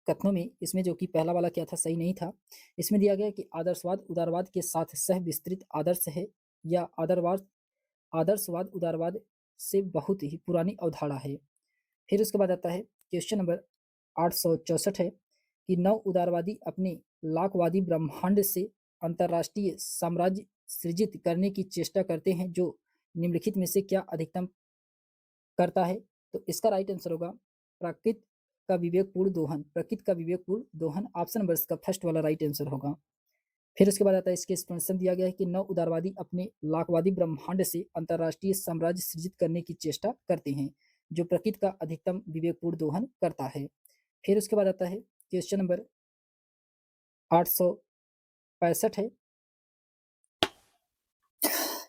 कथनों में इसमें जो कि पहला वाला क्या था सही नहीं था। इसमें दिया गया है कि आदर्शवाद उदारवाद के साथ सह विस्तृत आदर्श है या आदर्शवाद उदारवाद से बहुत ही पुरानी अवधारणा है। फिर उसके बाद आता है क्वेश्चन नंबर 864 है कि नव उदारवादी अपने लाखवादी ब्रह्मांड से अंतर्राष्ट्रीय साम्राज्य सृजित करने की चेष्टा करते हैं जो निम्नलिखित में से क्या अधिकतम करता है। तो इसका राइट आंसर होगा प्रकृति का विवेकपूर्ण दोहन। प्रकृति का विवेकपूर्ण दोहन ऑप्शन नंबर इसका फर्स्ट वाला राइट आंसर होगा। फिर उसके बाद आता है इसके एक्सप्लेनेशन दिया गया है कि नव उदारवादी अपने लाखवादी ब्रह्मांड से अंतर्राष्ट्रीय साम्राज्य सृजित करने की चेष्टा करते हैं जो प्रकृति का अधिकतम विवेकपूर्ण दोहन करता है। फिर उसके बाद आता है क्वेश्चन नंबर 865 है।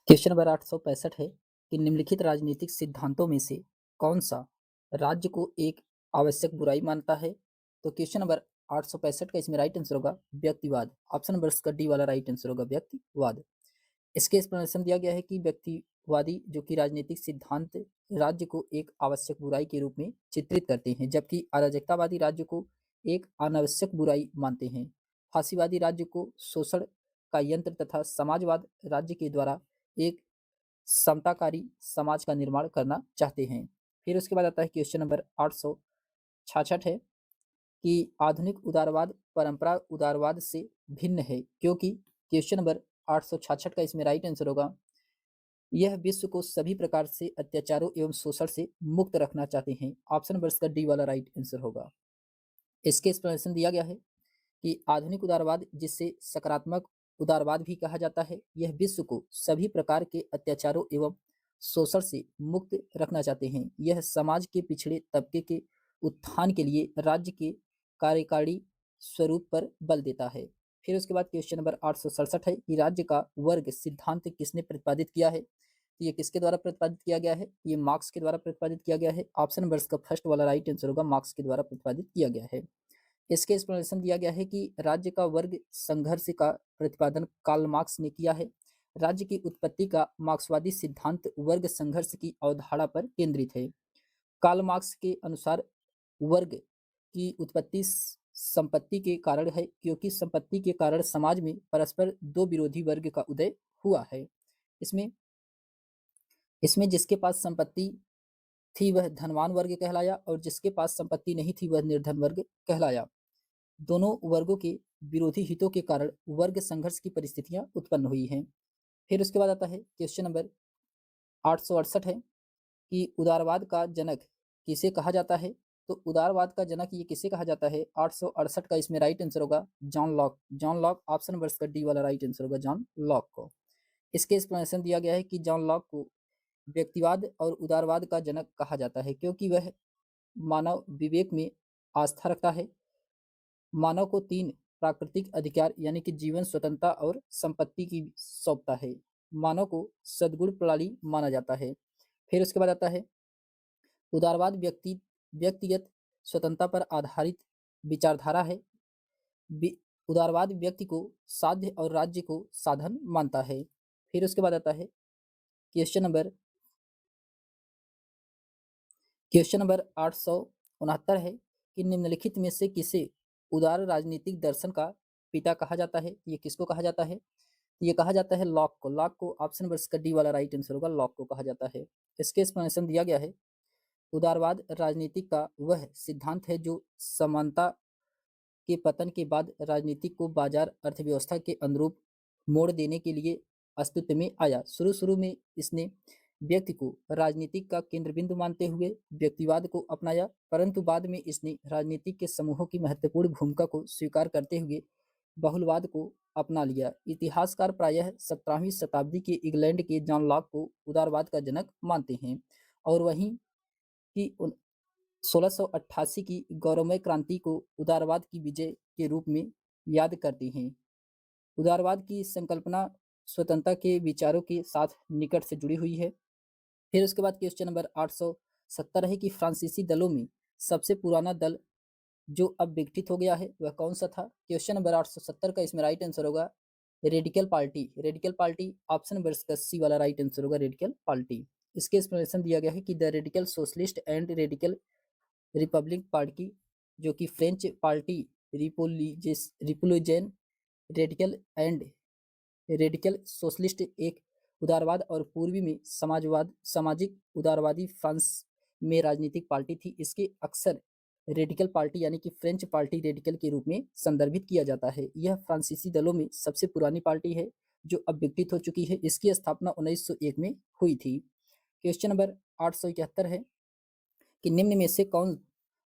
क्वेश्चन नंबर 865 है कि निम्नलिखित राजनीतिक सिद्धांतों में से कौन सा राज्य को एक आवश्यक बुराई मानता है। तो क्वेश्चन नंबर 865 का इसमें राइट आंसर होगा व्यक्तिवाद। ऑप्शन नंबर इसका डी वाला राइट आंसर होगा व्यक्तिवाद। इसके एक्सप्लेनेशन दिया गया है कि व्यक्तिवादी जो कि राजनीतिक सिद्धांत राज्य को एक आवश्यक बुराई के रूप में चित्रित करते हैं जबकि अराजकतावादी राज्य को एक अनावश्यक बुराई मानते हैं। फांसीवादी राज्य को शोषण का यंत्र तथा समाजवाद राज्य के द्वारा एक समताकारी समाज का निर्माण करना चाहते हैं। फिर उसके बाद आता है क्वेश्चन नंबर 866 है कि आधुनिक उदारवाद परंपरा उदारवाद से भिन्न है क्योंकि क्वेश्चन नंबर 866 का इसमें राइट आंसर होगा यह विश्व को सभी प्रकार से अत्याचारों एवं शोषण से मुक्त रखना चाहते हैं। ऑप्शन नंबर इसका डी वाला राइट आंसर होगा। इसके एक्सप्लेनेशन दिया गया है कि आधुनिक उदारवाद जिसे सकारात्मक उदारवाद भी कहा जाता है यह विश्व को सभी प्रकार के अत्याचारों एवं शोषण से मुक्त रखना चाहते हैं। यह समाज के पिछड़े तबके के उत्थान के लिए राज्य के कार्यकारी स्वरूप पर बल देता है। फिर उसके बाद क्वेश्चन नंबर 867 है कि राज्य का वर्ग सिद्धांत किसने प्रतिपादित किया है। तो ये किसके द्वारा प्रतिपादित किया गया है, ये मार्क्स के द्वारा प्रतिपादित किया गया है। ऑप्शन नंबर इसका फर्स्ट वाला राइट आंसर होगा मार्क्स के द्वारा प्रतिपादित किया गया है। इसके एक्सप्लेनेशन दिया गया है कि राज्य का वर्ग संघर्ष का प्रतिपादन कार्ल मार्क्स ने किया है। राज्य की उत्पत्ति का मार्क्सवादी सिद्धांत वर्ग संघर्ष की अवधारणा पर केंद्रित है। कार्ल मार्क्स के अनुसार वर्ग की उत्पत्ति संपत्ति के कारण है क्योंकि संपत्ति के कारण समाज में परस्पर दो विरोधी वर्ग का उदय हुआ है। इसमें इसमें जिसके पास संपत्ति थी वह धनवान वर्ग कहलाया और जिसके पास संपत्ति नहीं थी वह निर्धन वर्ग कहलाया। दोनों वर्गों के विरोधी हितों के कारण वर्ग संघर्ष की परिस्थितियां उत्पन्न हुई हैं। फिर उसके बाद आता है क्वेश्चन नंबर 868 है कि उदारवाद का जनक किसे कहा जाता है। तो उदारवाद का जनक ये किसे कहा जाता है, 868 का इसमें राइट आंसर होगा John Locke. John Locke option number का डी वाला राइट आंसर होगा जॉन लॉक को। इसके एक्सप्लेनेशन दिया गया है कि जॉन लॉक को व्यक्तिवाद और उदारवाद का जनक कहा जाता है क्योंकि वह मानव विवेक में आस्था रखता है। मानव को 3 प्राकृतिक अधिकार यानी कि जीवन, स्वतंत्रता और संपत्ति की सौंपता है। मानव को सद्गुण प्रणाली माना जाता है। फिर उसके बाद आता है उदारवाद व्यक्तिगत स्वतंत्रता पर आधारित विचारधारा है। उदारवाद व्यक्ति को साध्य और राज्य को साधन मानता है। फिर उसके बाद आता है क्वेश्चन नंबर 869 है कि निम्नलिखित में से किसे उदार राजनीतिक दर्शन का पिता कहा जाता है। ये किसको कहा जाता है, ये कहा जाता है लॉक को। लॉक को ऑप्शन नंबर इसका डी वाला राइट आंसर होगा, लॉक को कहा जाता है। इसके एक्सप्लेनेशन दिया गया है उदारवाद राजनीति का वह सिद्धांत है जो समानता के पतन के बाद राजनीति को बाजार अर्थव्यवस्था के अनुरूप मोड़ देने के लिए अस्तित्व में आया। शुरू में इसने व्यक्ति को राजनीति का केंद्र बिंदु मानते हुए व्यक्तिवाद को अपनाया, परंतु बाद में इसने राजनीतिक के समूहों की महत्वपूर्ण भूमिका को स्वीकार करते हुए बहुलवाद को अपना लिया। इतिहासकार प्रायः 17वीं शताब्दी के इंग्लैंड के जॉन लॉक को उदारवाद का जनक मानते हैं और वहीं की 1688 की गौरवमय क्रांति को उदारवाद की विजय के रूप में याद करते हैं। उदारवाद की संकल्पना स्वतंत्रता के विचारों के साथ निकट से जुड़ी हुई है। फिर उसके बाद क्वेश्चन नंबर 870 है कि फ्रांसीसी दलों में सबसे पुराना दल जो अब विघटित हो गया है वह कौन सा था। क्वेश्चन नंबर 870 का इसमें राइट आंसर होगा radical party. Radical party option number इसका सी वाला राइट आंसर होगा रेडिकल पार्टी। इसके एक्सप्लेनेशन दिया गया है कि the radical socialist and radical republic party जो कि French party republican radical and radical socialist एक उदारवाद और पूर्वी में सामाजिक उदारवादी फ्रांस में राजनीतिक पार्टी थी। इसके अक्सर रेडिकल पार्टी यानी कि फ्रेंच पार्टी रेडिकल के रूप में संदर्भित किया जाता है। यह फ्रांसीसी दलों में सबसे पुरानी पार्टी है जो अब विकसित हो चुकी है। इसकी स्थापना 1901 में हुई थी। क्वेश्चन नंबर 871 है कि निम्न में से कौन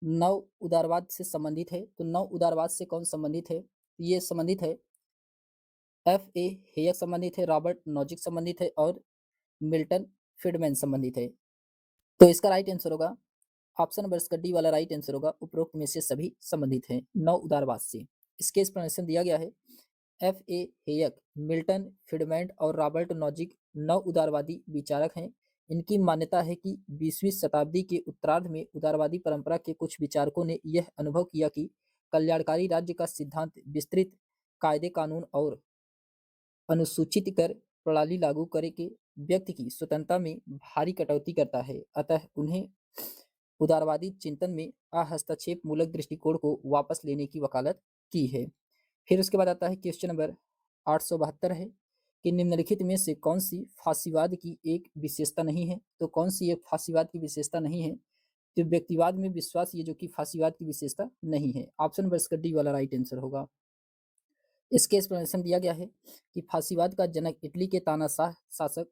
नव उदारवाद से संबंधित है। तो नव उदारवाद से कौन संबंधित है? ये संबंधित है F.A. हेयक संबंधित है, रॉबर्ट नॉजिक संबंधित है और मिल्टन फ्रीडमैन संबंधित है। तो इसका राइट आंसर होगा ऑप्शन नंबर इसका डी वाला राइट आंसर होगा। उपरोक्त में से सभी संबंधित हैं नव उदारवाद से। इसके एक्सप्लेनेशन दिया गया है। F.A. हेयक, मिल्टन फ्रीडमैन और रॉबर्ट नॉजिक नव उदारवादी विचारक हैं। इनकी मान्यता है कि 20वीं शताब्दी के उत्तरार्ध में उदारवादी परंपरा के कुछ विचारकों ने यह अनुभव किया कि कल्याणकारी राज्य का सिद्धांत विस्तृत कायदे कानून और अनुसूचित कर प्रणाली लागू करके व्यक्ति की स्वतंत्रता में भारी कटौती करता है। अतः उन्हें उदारवादी चिंतन में हस्तक्षेप मूलक दृष्टिकोण को वापस लेने की वकालत की है। फिर उसके बाद आता है क्वेश्चन नंबर 872 है कि निम्नलिखित में से कौन सी फासीवाद की एक विशेषता नहीं है। तो कौन सी एक फासीवाद की विशेषता नहीं है? तो व्यक्तिवाद में विश्वास ये जो कि फासीवाद की विशेषता नहीं है। ऑप्शन नंबर इसका डी वाला राइट आंसर होगा। इसके एक्सप्लेनेशन दिया गया है कि फासीवाद का जनक इटली के तानाशाह शासक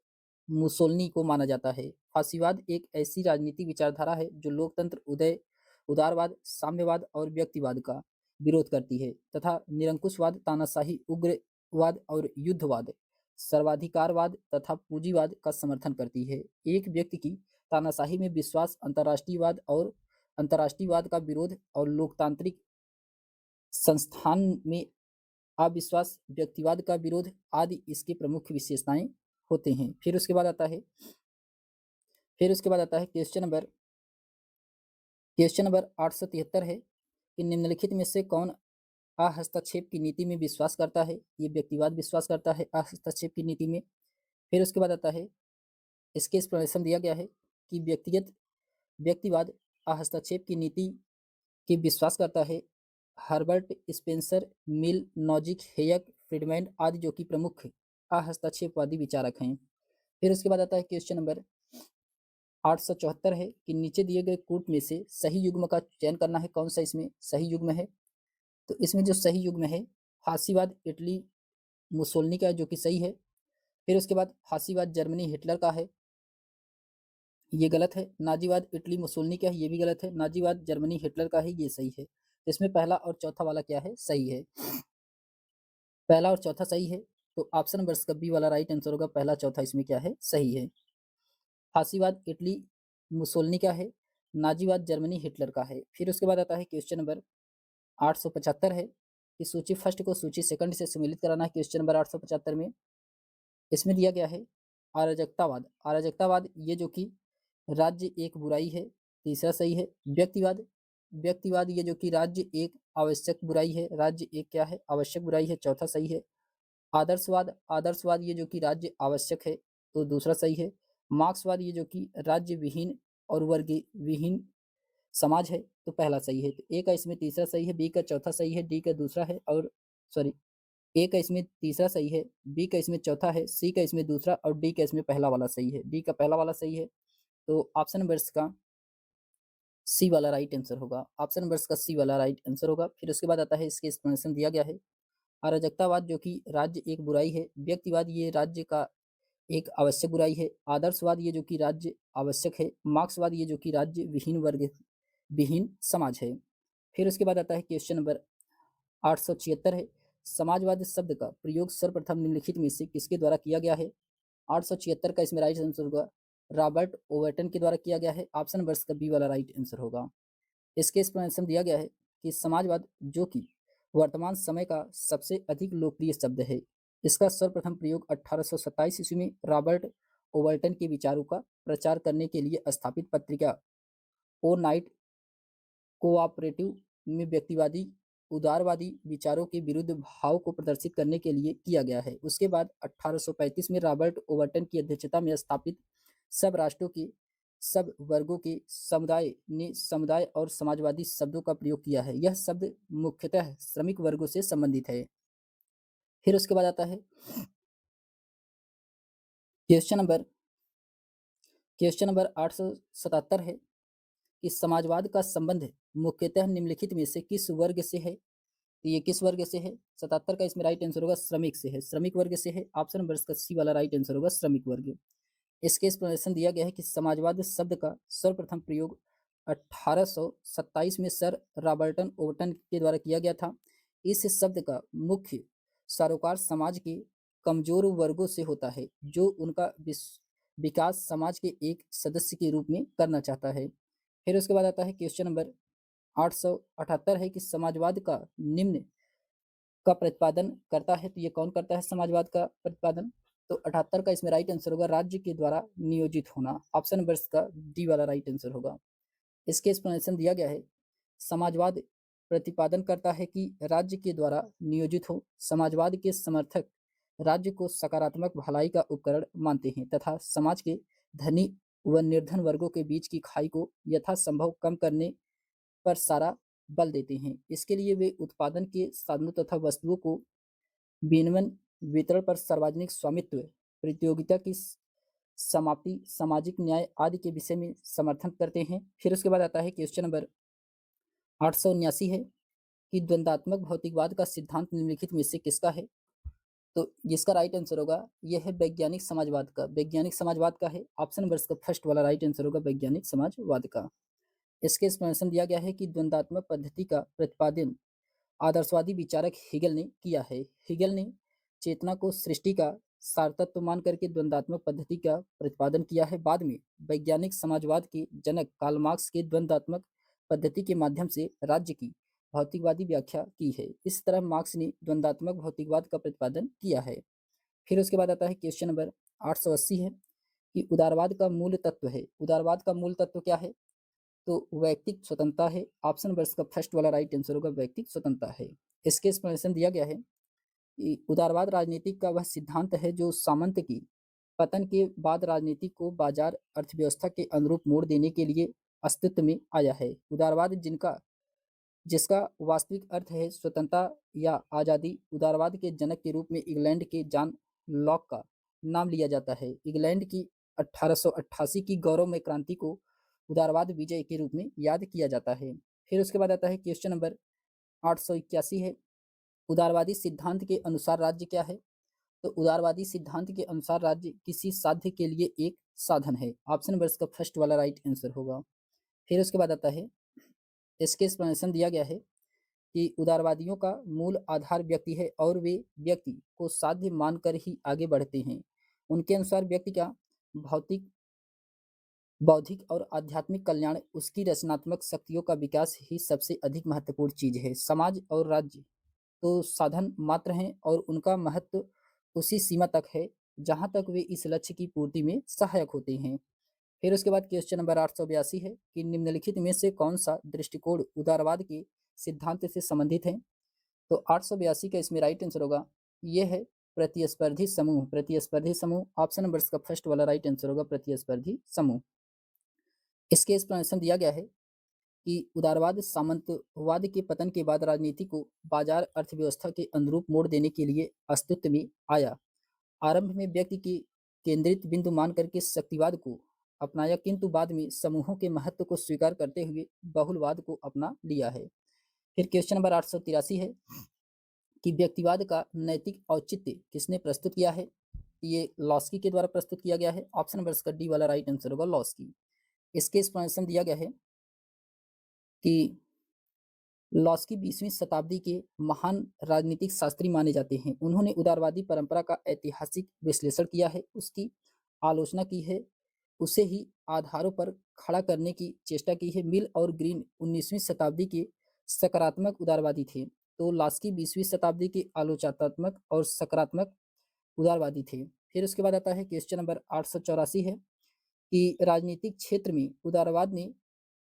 मुसोलिनी को माना जाता है। फासीवाद एक ऐसी राजनीतिक विचारधारा है जो लोकतंत्र, उदारवाद, साम्यवाद और व्यक्तिवाद का विरोध करती है तथा निरंकुशवाद, तानाशाही, उग्रवाद और युद्धवाद, सर्वाधिकारवाद तथा पूंजीवाद का समर्थन करती है। एक व्यक्ति की तानाशाही में विश्वास, अंतर्राष्ट्रीयवाद का विरोध और लोकतांत्रिक संस्थान में अविश्वास, व्यक्तिवाद का विरोध आदि इसकी प्रमुख विशेषताएं होते हैं। फिर उसके बाद आता है क्वेश्चन नंबर 873 है कि निम्नलिखित में से कौन हस्तक्षेप की नीति में विश्वास करता है। ये व्यक्तिवाद विश्वास करता है हस्तक्षेप की नीति में। फिर उसके बाद आता है इसके एक्सप्लेनेशन दिया गया है कि व्यक्तिवाद हस्तक्षेप की नीति की विश्वास करता है। हर्बर्ट स्पेंसर, मिल, नॉजिक, हेयक, फ्रीडमैन आदि जो कि प्रमुख हस्तक्षेपवादी विचारक हैं। फिर उसके बाद आता है क्वेश्चन नंबर 874 है कि नीचे दिए गए कूट में से सही युग्म का चयन करना है। कौन सा इसमें सही युग्म है? तो इसमें जो सही युग्म है फासीवाद इटली मुसोलिनी का है जो कि सही है। फिर उसके बाद फासीवाद जर्मनी हिटलर का है, ये गलत है। नाजीवाद इटली मुसोलिनी का है, ये भी गलत है। नाजीवाद जर्मनी हिटलर का है, ये सही है। इसमें पहला और चौथा वाला क्या है? सही है। पहला और चौथा सही है। तो ऑप्शन नंबर इसका बी वाला राइट आंसर होगा। पहला चौथा इसमें क्या है? सही है। फासीवाद इटली मुसोलिनी का है, नाजीवाद जर्मनी हिटलर का है। फिर उसके बाद आता है क्वेश्चन नंबर 875 है कि सूची फर्स्ट को सूची सेकंड से सम्मिलित कराना है। क्वेश्चन नंबर 875 में इसमें दिया गया है अराजकतावाद ये जो कि राज्य एक बुराई है, तीसरा सही है। व्यक्तिवाद ये जो कि राज्य एक आवश्यक बुराई है, राज्य एक क्या है? आवश्यक बुराई है, चौथा सही है। आदर्शवाद ये जो कि राज्य आवश्यक है, तो दूसरा सही है। मार्क्सवाद ये जो कि राज्य विहीन और वर्ग विहीन समाज है, तो पहला सही है। तो ए का इसमें तीसरा सही है, बी का चौथा सही है, डी का दूसरा है और सॉरी ए का इसमें तीसरा सही है, बी का इसमें चौथा है, सी का इसमें दूसरा और डी का इसमें पहला वाला सही है। डी का पहला वाला सही है, तो ऑप्शन नंबर इसका सी वाला राइट आंसर होगा। ऑप्शन नंबर इसका सी वाला राइट आंसर होगा। फिर उसके बाद आता है इसके एक्सप्लेनेशन दिया गया है। अराजकतावाद जो कि राज्य एक बुराई है, व्यक्तिवाद ये राज्य का एक आवश्यक बुराई है, आदर्शवाद ये जो कि राज्य आवश्यक है, मार्क्सवाद ये जो कि राज्य विहीन वर्ग विहीन समाज है। फिर उसके बाद आता है क्वेश्चन नंबर 876 है। समाजवाद शब्द का प्रयोग सर्वप्रथम निम्नलिखित में से किसके द्वारा किया गया है? 876 का इसमें राइट आंसर होगा रॉबर्ट ओवेटन के द्वारा किया गया है। ऑप्शन नंबर का बी वाला राइट आंसर होगा। इसके एक्सप्लेनेशन दिया गया है कि समाजवाद जो कि वर्तमान समय का सबसे अधिक लोकप्रिय शब्द है, इसका सर्वप्रथम प्रयोग 1827 ईस्वी में रॉबर्ट ओवल्टन के विचारों का प्रचार करने के लिए स्थापित पत्रिका ओ नाइट कोऑपरेटिव में व्यक्तिवादी उदारवादी विचारों के विरुद्ध भाव को प्रदर्शित करने के लिए किया गया है। उसके बाद 1835 में रॉबर्ट ओवल्टन की अध्यक्षता में स्थापित सब राष्ट्रों की सब वर्गों के समुदाय ने समुदाय और समाजवादी शब्दों का प्रयोग किया है। यह शब्द मुख्यतः श्रमिक वर्गों से संबंधित है। फिर उसके बाद आता है क्वेश्चन नंबर 877 है कि समाजवाद का संबंध मुख्यतः निम्नलिखित में से किस वर्ग से है? तो ये किस वर्ग से है? 77 का इसमें राइट आंसर होगा श्रमिक से है, श्रमिक वर्ग से है। ऑप्शन नंबर इसका सी वाला राइट आंसर होगा श्रमिक वर्ग। इसके एक्सप्लेनेशन दिया गया है कि समाजवाद शब्द का सर्वप्रथम प्रयोग 1827 में सर रॉबर्टन ओवटन के द्वारा किया गया था। इस शब्द का मुख्य सरोकार समाज के कमजोर वर्गों से होता है जो उनका विकास समाज के एक सदस्य के रूप में करना चाहता है। फिर उसके बाद आता है क्वेश्चन नंबर 878 है कि समाजवाद का निम्न का प्रतिपादन करता है। तो ये कौन करता है समाजवाद का प्रतिपादन? तो 78 का इसमें राइट आंसर होगा राज्य के द्वारा नियोजित होना। ऑप्शन नंबर का डी वाला राइट आंसर होगा। इसके एक्सप्लेनेशन दिया गया है समाजवाद प्रतिपादन करता है कि राज्य के द्वारा नियोजित हो। समाजवाद के समर्थक राज्य को सकारात्मक भलाई का उपकरण मानते हैं तथा समाज के धनी व निर्धन वर्गों के बीच की खाई को यथासंभव कम करने पर सारा बल देते हैं। इसके लिए वे उत्पादन के साधनों तथा वस्तुओं को विनिमय वितरण पर सार्वजनिक स्वामित्व प्रतियोगिता की समाप्ति सामाजिक न्याय आदि के विषय में समर्थन करते हैं। फिर उसके बाद आता है क्वेश्चन नंबर 879 है कि द्वंद्वात्मक भौतिकवाद का सिद्धांत निम्नलिखित में से किसका है? तो जिसका राइट आंसर होगा यह है वैज्ञानिक समाजवाद का। वैज्ञानिक समाजवाद का है। ऑप्शन नंबर इसका फर्स्ट वाला राइट आंसर होगा वैज्ञानिक समाजवाद का। इसके एक्सप्लेनेशन दिया गया है कि द्वंद्वात्मक पद्धति का प्रतिपादन आदर्शवादी विचारक हिगल ने किया है। हिगल ने चेतना को सृष्टि का सारतत्व मान करके द्वंद्वात्मक पद्धति का प्रतिपादन किया है। बाद में वैज्ञानिक समाजवाद के जनक कार्ल मार्क्स के द्वंद्वात्मक पद्धति के माध्यम से राज्य की भौतिकवादी व्याख्या की है। इस तरह मार्क्स ने द्वंद्वात्मक भौतिकवाद का प्रतिपादन किया है। फिर उसके बाद आता है क्वेश्चन नंबर 880 है कि उदारवाद का मूल तत्व है। उदारवाद का मूल तत्व क्या है? तो वैयक्तिक स्वतंत्रता है। ऑप्शन नंबर इसका फर्स्ट वाला राइट आंसर होगा वैयक्तिक स्वतंत्रता है। इसके एक्सप्लेनेशन दिया गया है कि उदारवाद राजनीति का वह सिद्धांत है जो सामंत की पतन के बाद राजनीति को बाजार अर्थव्यवस्था के अनुरूप मोड़ देने के लिए अस्तित्व में आया है। उदारवाद जिसका वास्तविक अर्थ है स्वतंत्रता या आज़ादी, उदारवाद के जनक के रूप में इंग्लैंड के जॉन लॉक का नाम लिया जाता है। इंग्लैंड की 1888 की गौरवमय क्रांति को उदारवाद विजय के रूप में याद किया जाता है। फिर उसके बाद आता है क्वेश्चन नंबर 881 है उदारवादी सिद्धांत के अनुसार राज्य क्या है? तो उदारवादी सिद्धांत के अनुसार राज्य किसी साध्य के लिए एक साधन है। ऑप्शन नंबर इसका फर्स्ट वाला राइट आंसर होगा। फिर उसके बाद आता है इसके एक्सप्लेनेशन दिया गया है कि उदारवादियों का मूल आधार व्यक्ति है और वे व्यक्ति को साध्य मानकर ही आगे बढ़ते हैं। उनके अनुसार व्यक्ति का भौतिक बौद्धिक और आध्यात्मिक कल्याण उसकी रचनात्मक शक्तियों का विकास ही सबसे अधिक महत्वपूर्ण चीज है। समाज और राज्य तो साधन मात्र हैं और उनका महत्व उसी सीमा तक है जहां तक वे इस लक्ष्य की पूर्ति में सहायक होते हैं। फिर उसके बाद क्वेश्चन नंबर 882 है कि निम्नलिखित में से कौन सा दृष्टिकोण उदारवाद के सिद्धांत से संबंधित है? तो 882 का इसमें राइट आंसर होगा यह है प्रतिस्पर्धी समूह। प्रतिस्पर्धी समूह ऑप्शन नंबर इसका फर्स्ट वाला राइट आंसर होगा प्रतिस्पर्धी समूह। इसके एक्सप्लेनेशन दिया गया है कि उदारवाद सामंतवाद के पतन के बाद राजनीति को बाजार अर्थव्यवस्था के अनुरूप मोड़ देने के लिए अस्तित्व में आया। आरंभ में व्यक्ति की केंद्रित बिंदु मान करके शक्तिवाद को अपनाया किंतु बाद में समूहों के महत्व को स्वीकार करते हुए बहुलवाद को अपना लिया है। फिर क्वेश्चन नंबर 883 है कि व्यक्तिवाद का नैतिक औचित्य किसने प्रस्तुत किया है? ये लॉस्की के द्वारा प्रस्तुत किया गया है। ऑप्शन नंबर इसका डी वाला राइट आंसर होगा लॉस्की। इसके एक्सप्लेनेशन दिया गया है कि लॉस्की 20वीं शताब्दी के महान राजनीतिक शास्त्री माने जाते हैं। उन्होंने उदारवादी परंपरा का ऐतिहासिक विश्लेषण किया है, उसकी आलोचना की है, उसे ही आधारों पर खड़ा करने की चेष्टा की है। मिल और ग्रीन 19वीं शताब्दी के सकारात्मक उदारवादी थे, तो लॉस्की 20वीं शताब्दी के आलोचनात्मक और सकारात्मक उदारवादी थे। फिर उसके बाद आता है क्वेश्चन नंबर 884 है कि राजनीतिक क्षेत्र में उदारवाद ने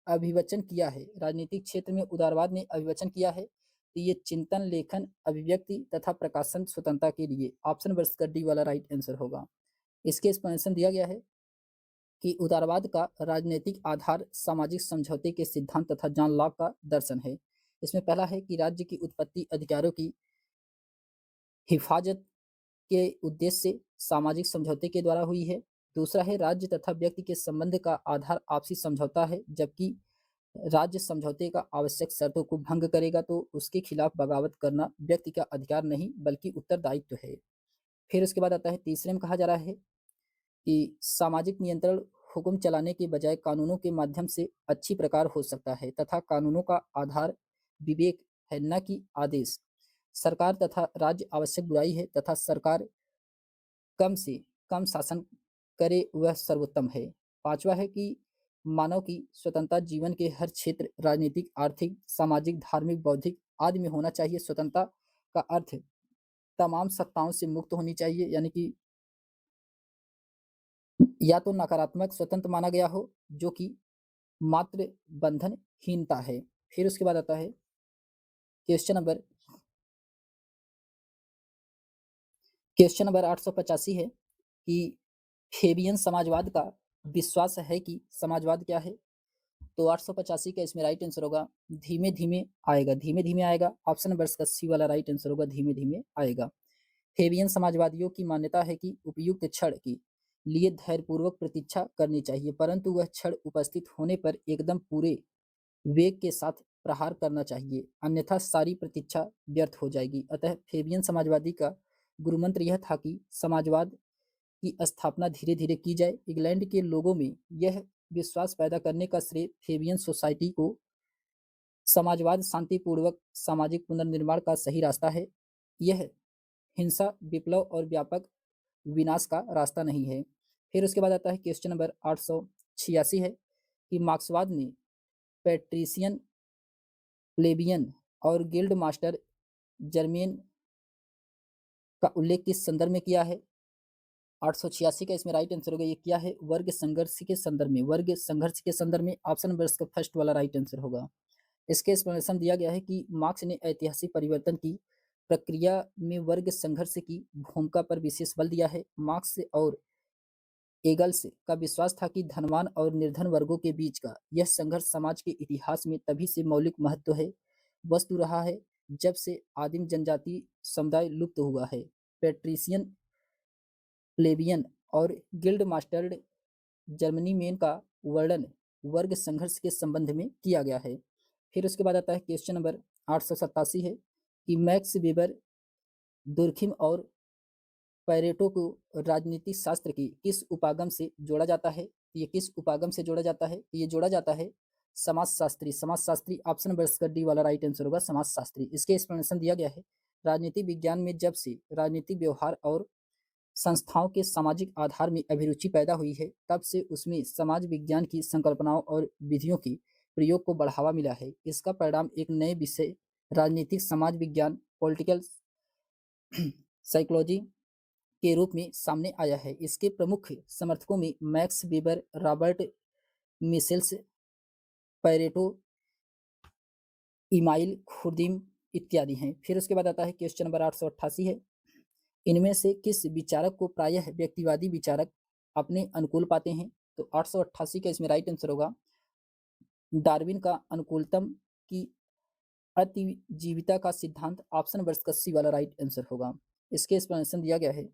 अभिवचन किया है। राजनीतिक क्षेत्र में उदारवाद ने अभिवचन किया है तो ये चिंतन, लेखन, अभिव्यक्ति तथा प्रकाशन स्वतंत्रता के लिए। ऑप्शन नंबर डी वाला राइट आंसर होगा। इसके एक्सप्लेनेशन दिया गया है कि उदारवाद का राजनीतिक आधार सामाजिक समझौते के सिद्धांत तथा जॉन लॉक का दर्शन है। इसमें पहला है कि राज्य की उत्पत्ति अधिकारों की हिफाजत के उद्देश्य से सामाजिक समझौते के द्वारा हुई है। दूसरा है राज्य तथा व्यक्ति के संबंध का आधार आपसी समझौता है, जबकि राज्य समझौते का आवश्यक शर्तों को भंग करेगा तो उसके खिलाफ बगावत करना व्यक्ति का अधिकार नहीं बल्कि उत्तरदायित्व है। फिर उसके बाद आता है तीसरे में कहा जा रहा है कि सामाजिक नियंत्रण हुक्म चलाने के बजाय कानूनों के माध्यम से अच्छी प्रकार हो सकता है तथा कानूनों का आधार विवेक है न कि आदेश। सरकार तथा राज्य आवश्यक बुराई है तथा सरकार कम से कम शासन करे वह सर्वोत्तम है। पांचवा है कि मानव की स्वतंत्रता जीवन के हर क्षेत्र राजनीतिक, आर्थिक, सामाजिक, धार्मिक, बौद्धिक आदि में होना चाहिए। स्वतंत्रता का अर्थ तमाम सत्ताओं से मुक्त होनी चाहिए, यानी कि या तो नकारात्मक स्वतंत्र माना गया हो जो कि मात्र बंधनहीनता है। फिर उसके बाद आता है क्वेश्चन नंबर 885 है कि फेबियन समाजवाद का विश्वास है कि समाजवाद क्या है। तो 885 का इसमें राइट आंसर होगा धीमे धीमे आएगा। धीमे धीमे आएगा, ऑप्शन नंबर का सी वाला राइट आंसर होगा धीमे धीमे आएगा। फेबियन समाजवादियों की मान्यता है कि उपयुक्त क्षण के लिए धैर्यपूर्वक प्रतीक्षा करनी चाहिए, परंतु वह क्षण उपस्थित होने पर एकदम पूरे वेग के साथ प्रहार करना चाहिए, अन्यथा सारी प्रतीक्षा व्यर्थ हो जाएगी। अतः फेबियन समाजवादी का गुरुमंत्र यह था कि समाजवाद की स्थापना धीरे धीरे की जाए। इंग्लैंड के लोगों में यह विश्वास पैदा करने का श्रेय फेबियन सोसाइटी को समाजवाद शांतिपूर्वक सामाजिक पुनर्निर्माण का सही रास्ता है। यह हिंसा, विप्लव और व्यापक विनाश का रास्ता नहीं है। फिर उसके बाद आता है क्वेश्चन नंबर 886 है कि मार्क्सवाद ने पैट्रिशियन, प्लेबियन और गिल्ड मास्टर जर्मेन का उल्लेख किस संदर्भ में किया है। 886 का इसमें राइट आंसर होगा ये क्या है, वर्ग संघर्ष के संदर्भ में। वर्ग संघर्ष के संदर्भ में ऑप्शन नंबर का फर्स्ट वाला राइट आंसर होगा। इसके एक्सप्लेनेशन दिया गया है कि मार्क्स ने ऐतिहासिक परिवर्तन की प्रक्रिया में वर्ग संघर्ष की भूमिका पर विशेष बल दिया है। मार्क्स और एंगल्स का विश्वास था कि धनवान और निर्धन वर्गों के बीच का यह संघर्ष समाज के इतिहास में तभी से मौलिक महत्व है वस्तु रहा है जब से आदिम जनजाति समुदाय लुप्त हुआ है। पेट्रिशियन, प्लेबियन और गिल्ड मास्टर्ड जर्मनी में का वर्णन वर्ग संघर्ष के संबंध में किया गया है। फिर उसके बाद आता है क्वेश्चन नंबर 887 है कि मैक्स वेबर, दुर्खिम और पैरेटो को राजनीतिक शास्त्र की किस उपागम से जोड़ा जाता है। ये किस उपागम से जोड़ा जाता है, ये जोड़ा जाता है समाजशास्त्री। समाजशास्त्री ऑप्शन नंबर इसका डी वाला राइट आंसर होगा समाजशास्त्री। इसके एक्सप्लेनेशन दिया गया है राजनीतिक विज्ञान में जब से राजनीतिक व्यवहार और संस्थाओं के सामाजिक आधार में अभिरुचि पैदा हुई है तब से उसमें समाज विज्ञान की संकल्पनाओं और विधियों की प्रयोग को बढ़ावा मिला है। इसका परिणाम एक नए विषय राजनीतिक समाज विज्ञान, पॉलिटिकल साइकोलॉजी के रूप में सामने आया है। इसके प्रमुख समर्थकों में Max Weber, Robert Michels, Pareto, Emile Durkheim इत्यादि हैं। फिर उसके बाद आता है क्वेश्चन नंबर 888 है इनमें से किस विचारक को प्रायः व्यक्तिवादी विचारक अपने अनुकूल पाते हैं। तो 888 का इसमें राइट आंसर होगा डार्विन का अनुकूलतम की अतिजीविता का सिद्धांत। ऑप्शन नंबर का सी वाला राइट आंसर होगा। इसके एक्सप्लेनेशन दिया गया है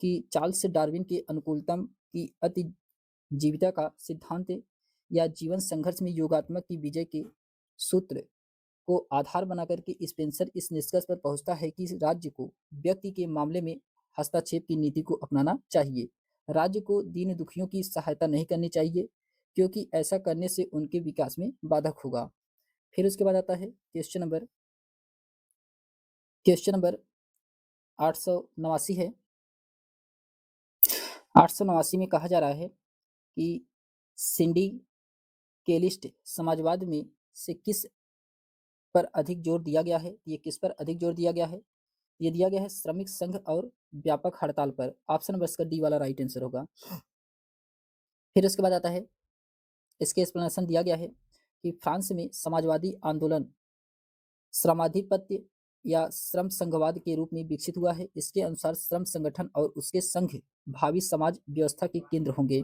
कि चार्ल्स डार्विन के अनुकूलतम की अतिजीविता का सिद्धांत या जीवन संघर्ष में योगात्मक की विजय के सूत्र को आधार बनाकर के स्पेंसर इस निष्कर्ष पर पहुंचता है कि राज्य को व्यक्ति के मामले में हस्तक्षेप की नीति को अपनाना चाहिए। राज्य को दीन दुखियों की सहायता नहीं करनी चाहिए क्योंकि ऐसा करने से उनके विकास में बाधक होगा। फिर उसके बाद आता है क्वेश्चन नंबर 889 है। 889 में कहा जा रहा है कि सिंडिकेलिस्ट समाजवाद में से किस पर अधिक जोर दिया गया है। ये किस पर अधिक जोर दिया गया है, ये दिया गया है श्रमिक संघ और व्यापक हड़ताल पर। ऑप्शन नंबर इसका डी वाला राइट आंसर होगा। फिर उसके बाद आता है इसके एक्सप्लेनेशन दिया गया है कि फ्रांस में समाजवादी आंदोलन श्रमाधिपत्य या श्रम संघवाद के रूप में विकसित हुआ है। इसके अनुसार श्रम संगठन और उसके संघ भावी समाज व्यवस्था के केंद्र होंगे।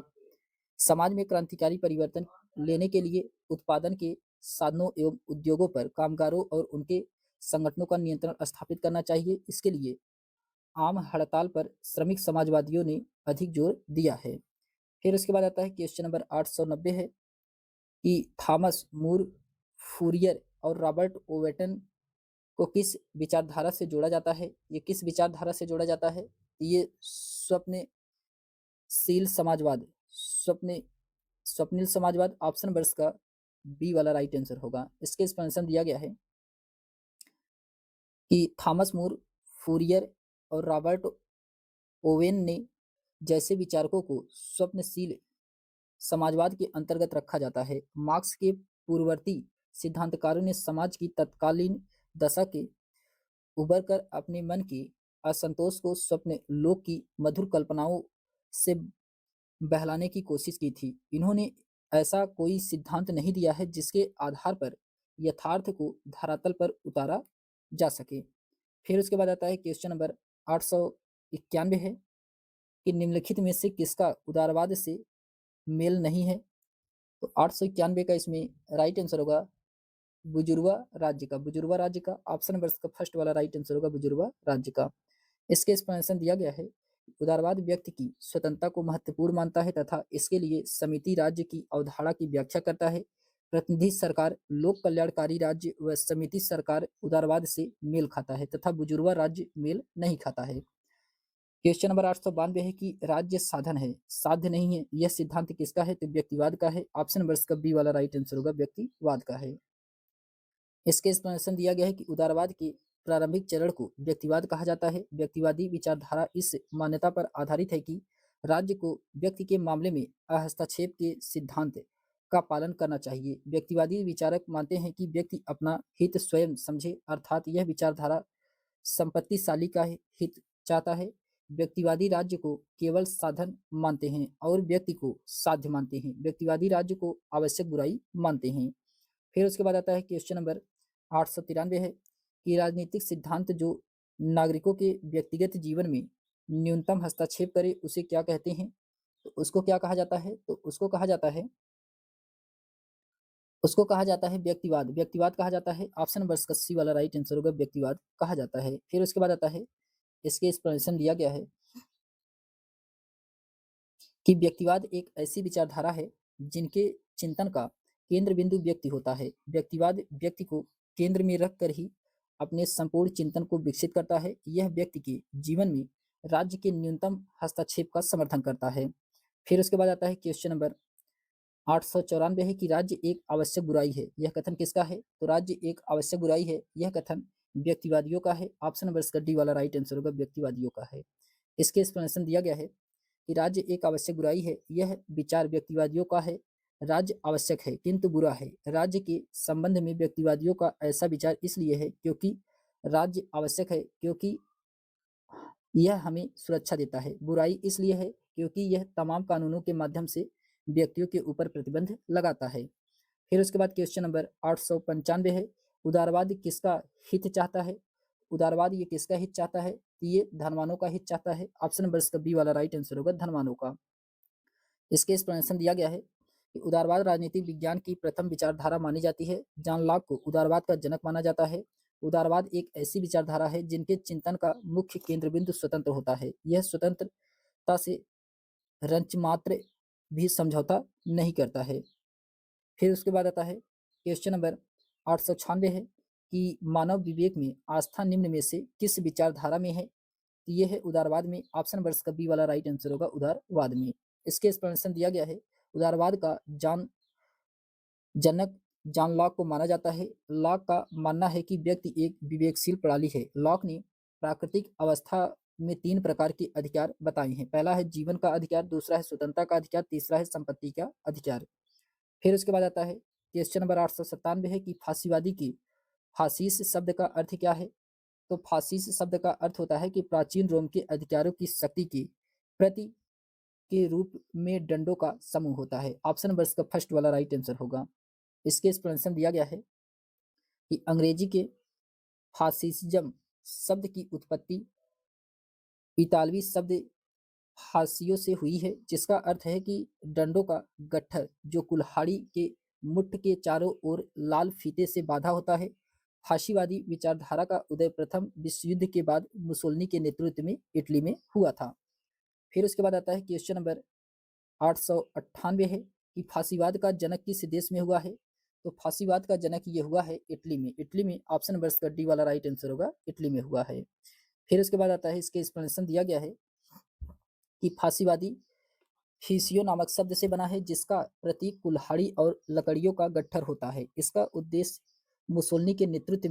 समाज में क्रांतिकारी परिवर्तन लेने के लिए उत्पादन के साधनों एवं उद्योगों पर कामगारों और उनके संगठनों का नियंत्रण स्थापित करना चाहिए। इसके लिए आम हड़ताल पर श्रमिक समाजवादियों ने अधिक जोर दिया है। फिर उसके बाद आता है क्वेश्चन नंबर 890 है कि थॉमस मूर फूरियर और रॉबर्ट ओवेटन को किस विचारधारा से जोड़ा जाता है? ये किस विचारधारा से जोड़ा जाता है? ये स्वप्नशील समाजवाद, स्वप्निल समाजवाद। ऑप्शन वर्ष का बी वाला राइट आंसर होगा। इसके एक्सप्लेनेशन दिया गया है कि थॉमस मूर फूरियर और रॉबर्ट ओवेन ने जैसे विचारकों को स्वप्नशील समाजवाद के अंतर्गत रखा जाता है। मार्क्स के पूर्ववर्ती सिद्धांतकारों ने समाज की तत्कालीन दशा के उबर कर अपने मन के असंतोष को स्वप्न लोक की मधुर कल्पनाओं से बहलाने की कोशिश की थी। इन्होंने ऐसा कोई सिद्धांत नहीं दिया है जिसके आधार पर यथार्थ को धरातल पर उतारा जा सके। फिर उसके बाद आता है क्वेश्चन नंबर 891 है कि निम्नलिखित में से किसका उदारवाद से मेल नहीं है? तो 891 का इसमें राइट आंसर होगा बुजुर्वा राज्य का। बुजुर्वा राज्य का ऑप्शन नंबर का फर्स्ट वाला राइट आंसर होगा बुजुर्वा राज्य का। इसके एक्सप्लेनेशन दिया गया है उदारवाद व्यक्ति की स्वतंत्रता को महत्वपूर्ण मानता है तथा इसके लिए समिति राज्य की अवधारणा की व्याख्या करता है। प्रतिनिधि सरकार लोक कल्याणकारी राज्य व समिति सरकार उदारवाद से मेल खाता है तथा बुजुर्वा राज्य मेल नहीं खाता है। क्वेश्चन नंबर 892 है कि राज्य साधन है साध्य नहीं है, यह सिद्धांत किसका है? तो व्यक्तिवाद का है। ऑप्शन नंबर का बी वाला राइट आंसर होगा व्यक्तिवाद का है। इसके एक्सप्लेनेशन दिया गया है कि उदारवाद के प्रारंभिक चरण को व्यक्तिवाद कहा जाता है। व्यक्तिवादी विचारधारा इस मान्यता पर आधारित है कि राज्य को व्यक्ति के मामले में हस्तक्षेप के सिद्धांत का पालन करना चाहिए। व्यक्तिवादी विचारक मानते हैं कि व्यक्ति अपना हित स्वयं समझे, अर्थात यह विचारधारा संपत्तिशाली का हित चाहता है। व्यक्तिवादी राज्य को केवल साधन मानते हैं और व्यक्ति को साध्य मानते हैं। व्यक्तिवादी राज्य को आवश्यक बुराई मानते हैं। फिर उसके बाद आता है क्वेश्चन नंबर 893 है कि राजनीतिक सिद्धांत जो नागरिकों के व्यक्तिगत जीवन में न्यूनतम हस्तक्षेप करे उसे क्या कहते हैं? तो उसको क्या कहा जाता है? तो उसको कहा जाता है व्यक्तिवाद। व्यक्तिवाद कहा जाता है। ऑप्शन नंबर का सी वाला राइट आंसर होगा व्यक्तिवाद कहा जाता है। फिर उसके बाद आता है इसके एक्सप्लेनेशन दिया गया है कि व्यक्तिवाद एक ऐसी विचारधारा है जिनके चिंतन का केंद्र बिंदु व्यक्ति होता है। व्यक्तिवाद व्यक्ति को केंद्र में रखकर ही अपने संपूर्ण चिंतन को विकसित करता है। यह व्यक्ति के जीवन में राज्य के न्यूनतम हस्तक्षेप का समर्थन करता है। फिर उसके बाद आता है क्वेश्चन नंबर 894 है कि राज्य एक आवश्यक बुराई है, यह कथन किसका है? तो राज्य एक आवश्यक बुराई है, यह कथन व्यक्तिवादियों का है। ऑप्शन नंबर इसका डी वाला राइट आंसर होगा व्यक्तिवादियों का है। इसके एक्सप्लेनेशन दिया गया है कि राज्य एक आवश्यक बुराई है, यह विचार व्यक्तिवादियों का है। राज्य आवश्यक है किंतु बुरा है। राज्य के संबंध में व्यक्तिवादियों का ऐसा विचार इसलिए है क्योंकि राज्य आवश्यक है, क्योंकि यह हमें सुरक्षा देता है। बुराई इसलिए है क्योंकि यह तमाम कानूनों के माध्यम से व्यक्तियों के ऊपर प्रतिबंध लगाता है। फिर उसके बाद क्वेश्चन नंबर 895 है उदारवाद किसका हित चाहता है? उदारवाद ये किसका हित चाहता है? ये धनवानों का हित चाहता है। ऑप्शन नंबर इसका बी वाला राइट आंसर होगा धनवानों का। इसके एक्सप्लेनेशन दिया गया है कि उदारवाद राजनीतिक विज्ञान की प्रथम विचारधारा मानी जाती है। जॉन लॉक को उदारवाद का जनक माना जाता है। उदारवाद एक ऐसी विचारधारा है जिनके चिंतन का मुख्य केंद्र बिंदु स्वतंत्र होता है। यह स्वतंत्रता से रंचमात्र भी समझौता नहीं करता है। फिर उसके बाद आता है क्वेश्चन नंबर 896 है कि मानव विवेक में आस्था निम्न में से किस विचारधारा में है? तो ये है उदारवाद में। ऑप्शन नंबर का बी वाला राइट आंसर होगा उदारवाद में। इसके एक्सप्लेनेशन दिया गया है उदारवाद का जनक जॉन लॉक को माना जाता है। लॉक का मानना है कि व्यक्ति एक विवेकशील प्रणाली है। लॉक ने प्राकृतिक अवस्था में 3 प्रकार के अधिकार बताए हैं। पहला है जीवन का अधिकार, दूसरा है स्वतंत्रता का अधिकार, तीसरा है संपत्ति का अधिकार। फिर उसके बाद आता है क्वेश्चन नंबर 897 है कि फांसीवादी की फासीस शब्द का अर्थ क्या है? तो फासीस शब्द का अर्थ होता है कि प्राचीन रोम के अधिकारों की शक्ति की प्रति के रूप में दंडों का समूह होता है। ऑप्शन नंबर इसका फर्स्ट वाला राइट आंसर होगा। इसके एक्सप्लेनेशन दिया गया है कि अंग्रेजी के फासिज्म शब्द की उत्पत्ति इतालवी शब्द फांसियों से हुई है, जिसका अर्थ है कि डंडों का गट्ठर जो कुल्हाड़ी के मुठ के चारों ओर लाल फीते से बांधा होता है। फांसीवादी विचारधारा का उदय प्रथम विश्व युद्ध के बाद मुसोलिनी के नेतृत्व में इटली में हुआ था। फिर उसके बाद आता है क्वेश्चन नंबर 898 है कि फांसीवाद का जनक किस देश में हुआ है? तो फांसीवाद का जनक ये हुआ है इटली में। इटली में ऑप्शन नंबर इसका डी वाला राइट आंसर होगा, इटली में हुआ है। फिर उसके बाद आता है इसके एक्सप्लेनेशन दिया गया है कि फांसीवादी फीसियो नामक शब्द से बना है, जिसका प्रतीक कुल्हाड़ी और लकड़ियों का गट्ठर होता है। इसका उद्देश्य मुसोलिनी के नेतृत्व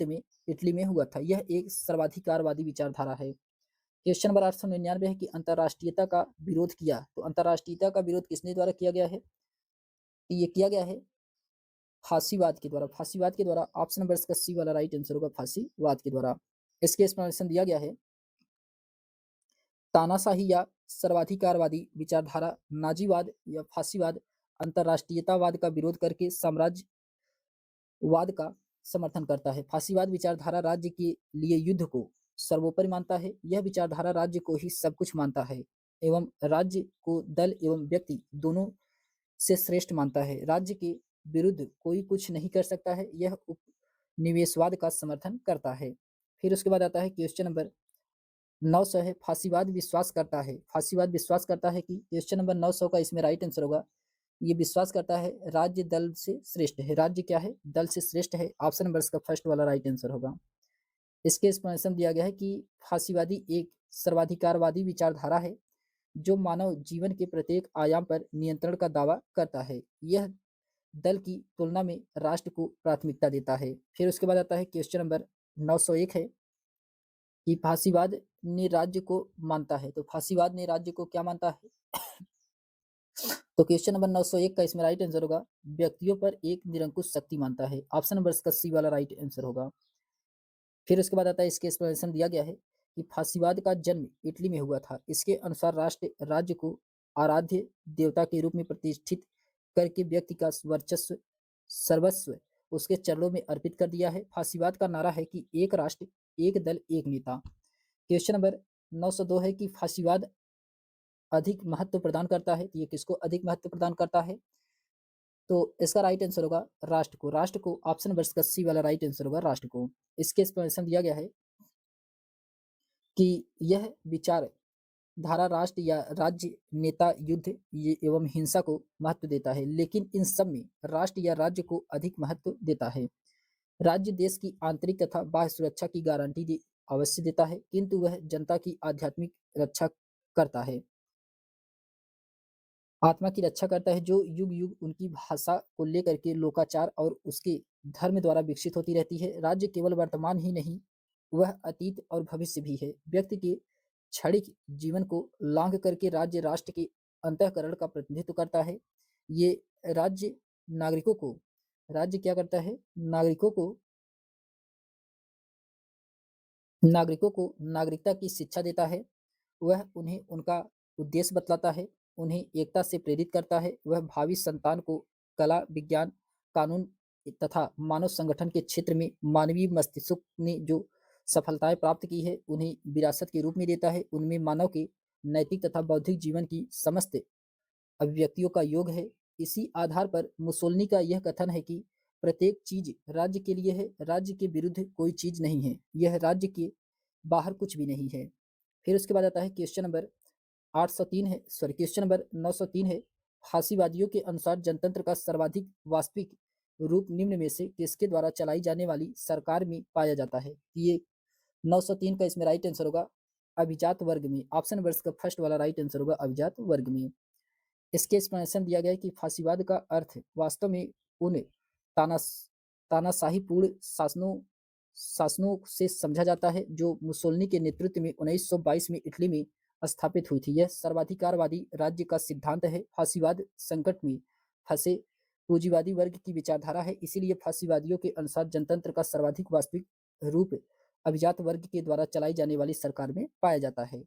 में इटली में हुआ था। यह एक सर्वाधिकारवादी विचारधारा है। क्वेश्चन नंबर 899 है कि अंतर्राष्ट्रीयता का विरोध किया। तो अंतर्राष्ट्रीयता का विरोध किसने द्वारा किया गया है? तो ये किया गया है फांसीवाद के द्वारा। फांसीवाद के द्वारा ऑप्शन नंबर इसका सी वाला राइट आंसर होगा, फांसीवाद के द्वारा। इसके एक्सप्लेनेशन दिया गया है तानाशाही या सर्वाधिकारवादी विचारधारा नाजीवाद या फांसीवाद अंतर्राष्ट्रीयतावाद का विरोध करके साम्राज्यवाद का समर्थन करता है। फांसीवाद विचारधारा राज्य के लिए युद्ध को सर्वोपरि मानता है। यह विचारधारा राज्य को ही सब कुछ मानता है एवं राज्य को दल एवं व्यक्ति दोनों से श्रेष्ठ मानता है। राज्य के विरुद्ध कोई कुछ नहीं कर सकता है। यह उपनिवेशवाद का समर्थन करता है। फिर उसके बाद आता है क्वेश्चन नंबर 900 है फांसीवाद विश्वास करता है कि क्वेश्चन नंबर 900 का इसमें राइट आंसर होगा। ये विश्वास करता है राज्य दल से श्रेष्ठ है। राज्य क्या है? दल से श्रेष्ठ है। ऑप्शन नंबर इसका फर्स्ट वाला राइट आंसर होगा। इसके एक्सप्लेनेशन दिया गया है कि फांसीवादी एक सर्वाधिकारवादी विचारधारा है जो मानव जीवन के प्रत्येक आयाम पर नियंत्रण का दावा करता है। यह दल की तुलना में राष्ट्र को प्राथमिकता देता है। फिर उसके बाद आता है क्वेश्चन नंबर 901 है कि फांसीवाद ने राज्य को मानता है। तो फांसीवाद ने राज्य को क्या मानता है? तो क्वेश्चन नंबर 901 का इसमें राइट आंसर होगा व्यक्तियों पर एक निरंकुश शक्ति मानता है। ऑप्शन नंबर इसका सी वाला राइट आंसर होगा। फिर उसके बाद आता है इसके एक्सप्लेनेशन दिया गया है कि फांसीवाद का जन्म इटली में हुआ था। इसके अनुसार राष्ट्र राज्य को आराध्य देवता के रूप में प्रतिष्ठित करके व्यक्ति का वर्चस्व सर्वस्व उसके चरणों में अर्पित कर दिया है। फांसीवाद का नारा है कि एक राष्ट्र एक दल एक नेता। क्वेश्चन नंबर 902 है कि फांसीवाद अधिक महत्व प्रदान करता है। तो ये किसको अधिक महत्व प्रदान करता है? तो इसका राइट आंसर होगा राष्ट्र को। राष्ट्र को ऑप्शन नंबर इसका सी वाला राइट आंसर होगा, राष्ट्र को। इसके एक्सप्लेनेशन दिया गया है कि यह विचार धारा राष्ट्र या राज्य नेता युद्ध एवं हिंसा को महत्व देता है, लेकिन इन सब में राष्ट्र या राज्य को अधिक महत्व देता है। राज्य देश की आंतरिक तथा बाह्य सुरक्षा की गारंटी अवश्य देता है, किंतु वह जनता की आध्यात्मिक रक्षा करता है, आत्मा की रक्षा करता है, जो युग युग उनकी भाषा को लेकर के लोकाचार और उसके धर्म द्वारा विकसित होती रहती है। राज्य केवल वर्तमान ही नहीं, वह अतीत और भविष्य भी है। व्यक्ति के क्षणिक जीवन को लांघ करके राज्य राष्ट्र के अंतःकरण का प्रतिनिधित्व करता है। ये राज्य नागरिकों को राज्य क्या करता है? नागरिकों को नागरिकता की शिक्षा देता है। वह उन्हें उनका उद्देश्य बतलाता है, उन्हें एकता से प्रेरित करता है। वह भावी संतान को कला, विज्ञान, कानून तथा मानव संगठन के क्षेत्र में मानवीय मस्तिष्क ने जो सफलताएं प्राप्त की है, उन्हें विरासत के रूप में देता है। उनमें मानव के नैतिक तथा बौद्धिक जीवन की समस्त अभिव्यक्तियों का योग है। इसी आधार पर मुसोलिनी का यह कथन है कि प्रत्येक चीज राज्य के लिए है, राज्य के विरुद्ध कोई चीज नहीं है, यह राज्य के बाहर कुछ भी नहीं है। फिर उसके बाद आता है क्वेश्चन नंबर 803 है, सॉरी क्वेश्चन नंबर 903 है। फांसीवादियों के अनुसार जनतंत्र का सर्वाधिक वास्तविक रूप निम्न में से किसके द्वारा चलाई जाने वाली सरकार में पाया जाता है? ये 903 का इसमें राइट आंसर होगा अभिजात वर्ग में। ऑप्शन नंबर इसका फर्स्ट वाला राइट आंसर होगा अभिजात वर्ग में। इसके एक्सप्लेनेशन दिया गया है कि फांसीवाद का अर्थ वास्तव में उन तानास तानाशाहीपूर्ण शासनों से समझा जाता है जो मुसोलिनी के नेतृत्व में 1922 में इटली में स्थापित हुई थी। यह सर्वाधिकारवादी राज्य का सिद्धांत है। फांसीवाद संकट में फंसे पूंजीवादी वर्ग की विचारधारा है, इसीलिए फांसीवादियों के अनुसार जनतंत्र का सर्वाधिक वास्तविक रूप अभिजात वर्ग के द्वारा चलाई जाने वाली सरकार में पाया जाता है।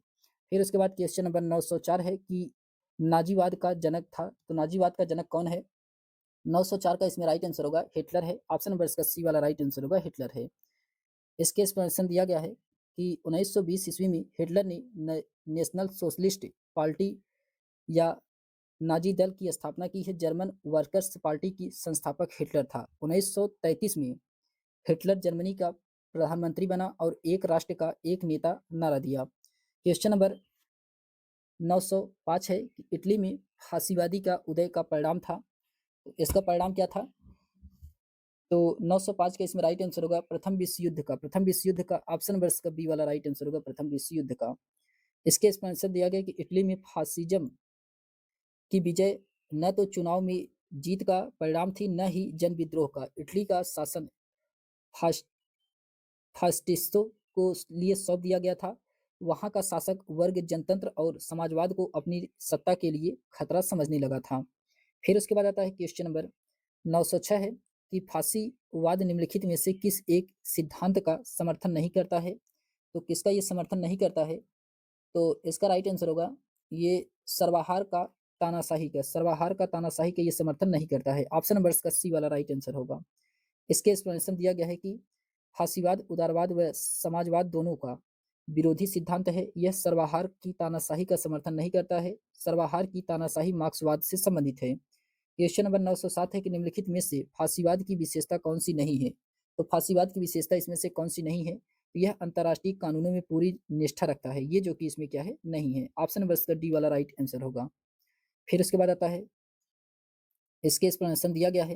फिर उसके बाद क्वेश्चन नंबर 904 है कि नाजीवाद का जनक था। तो नाजीवाद का जनक कौन है? 904 का इसमें राइट आंसर होगा हिटलर है। ऑप्शन नंबर इसका सी वाला राइट आंसर होगा हिटलर है। इसके एक्सप्लेनेशन दिया गया है कि 1920 ईस्वी में हिटलर ने नेशनल सोशलिस्ट पार्टी या नाजी दल की स्थापना की है। जर्मन वर्कर्स पार्टी की संस्थापक हिटलर था। 1933 में हिटलर जर्मनी का प्रधानमंत्री बना और एक राष्ट्र का एक नेता नारा दिया। क्वेश्चन नंबर 905 है कि इटली में फासीवादी का उदय का परिणाम था। तो इसका परिणाम क्या था? तो 905 का इसमें राइट आंसर होगा प्रथम विश्व युद्ध का। प्रथम विश्व युद्ध का ऑप्शन वर्ष का बी वाला राइट आंसर होगा प्रथम विश्व युद्ध का। इसके आंसर दिया गया कि इटली में फासिज्म की विजय न तो चुनाव में जीत का परिणाम थी, न ही जन विद्रोह का। इटली का शासन फास फास्टिस्टों को लिए सौंप दिया गया था। वहां का शासक वर्ग जनतंत्र और समाजवाद को अपनी सत्ता के लिए खतरा समझने लगा था। फिर उसके बाद आता है क्वेश्चन नंबर 906 है कि फांसीवाद निम्नलिखित में से किस एक सिद्धांत का समर्थन नहीं करता है? तो किसका ये समर्थन नहीं करता है? तो इसका राइट आंसर होगा ये सर्वहार का तानाशाही का। सर्वहार का तानाशाही का ये समर्थन नहीं करता है। ऑप्शन नंबर का सी वाला राइट आंसर होगा। इसके एक्सप्लेनेशन दिया गया है कि फांसीवाद उदारवाद व समाजवाद दोनों का विरोधी सिद्धांत है। यह सर्वहार की तानाशाही का समर्थन नहीं करता है। सर्वहार की तानाशाही मार्क्सवाद से संबंधित है। क्वेश्चन नंबर 907 है कि निम्नलिखित में से फांसीवाद की विशेषता कौन सी नहीं है? तो फांसीवाद की विशेषता इसमें से कौन सी नहीं है? यह अंतर्राष्ट्रीय कानूनों में पूरी निष्ठा रखता है। ये जो कि इसमें क्या है? नहीं है। ऑप्शन नंबर का डी वाला राइट आंसर होगा। फिर उसके बाद आता है इसके एक्सप्लेनेशन दिया गया है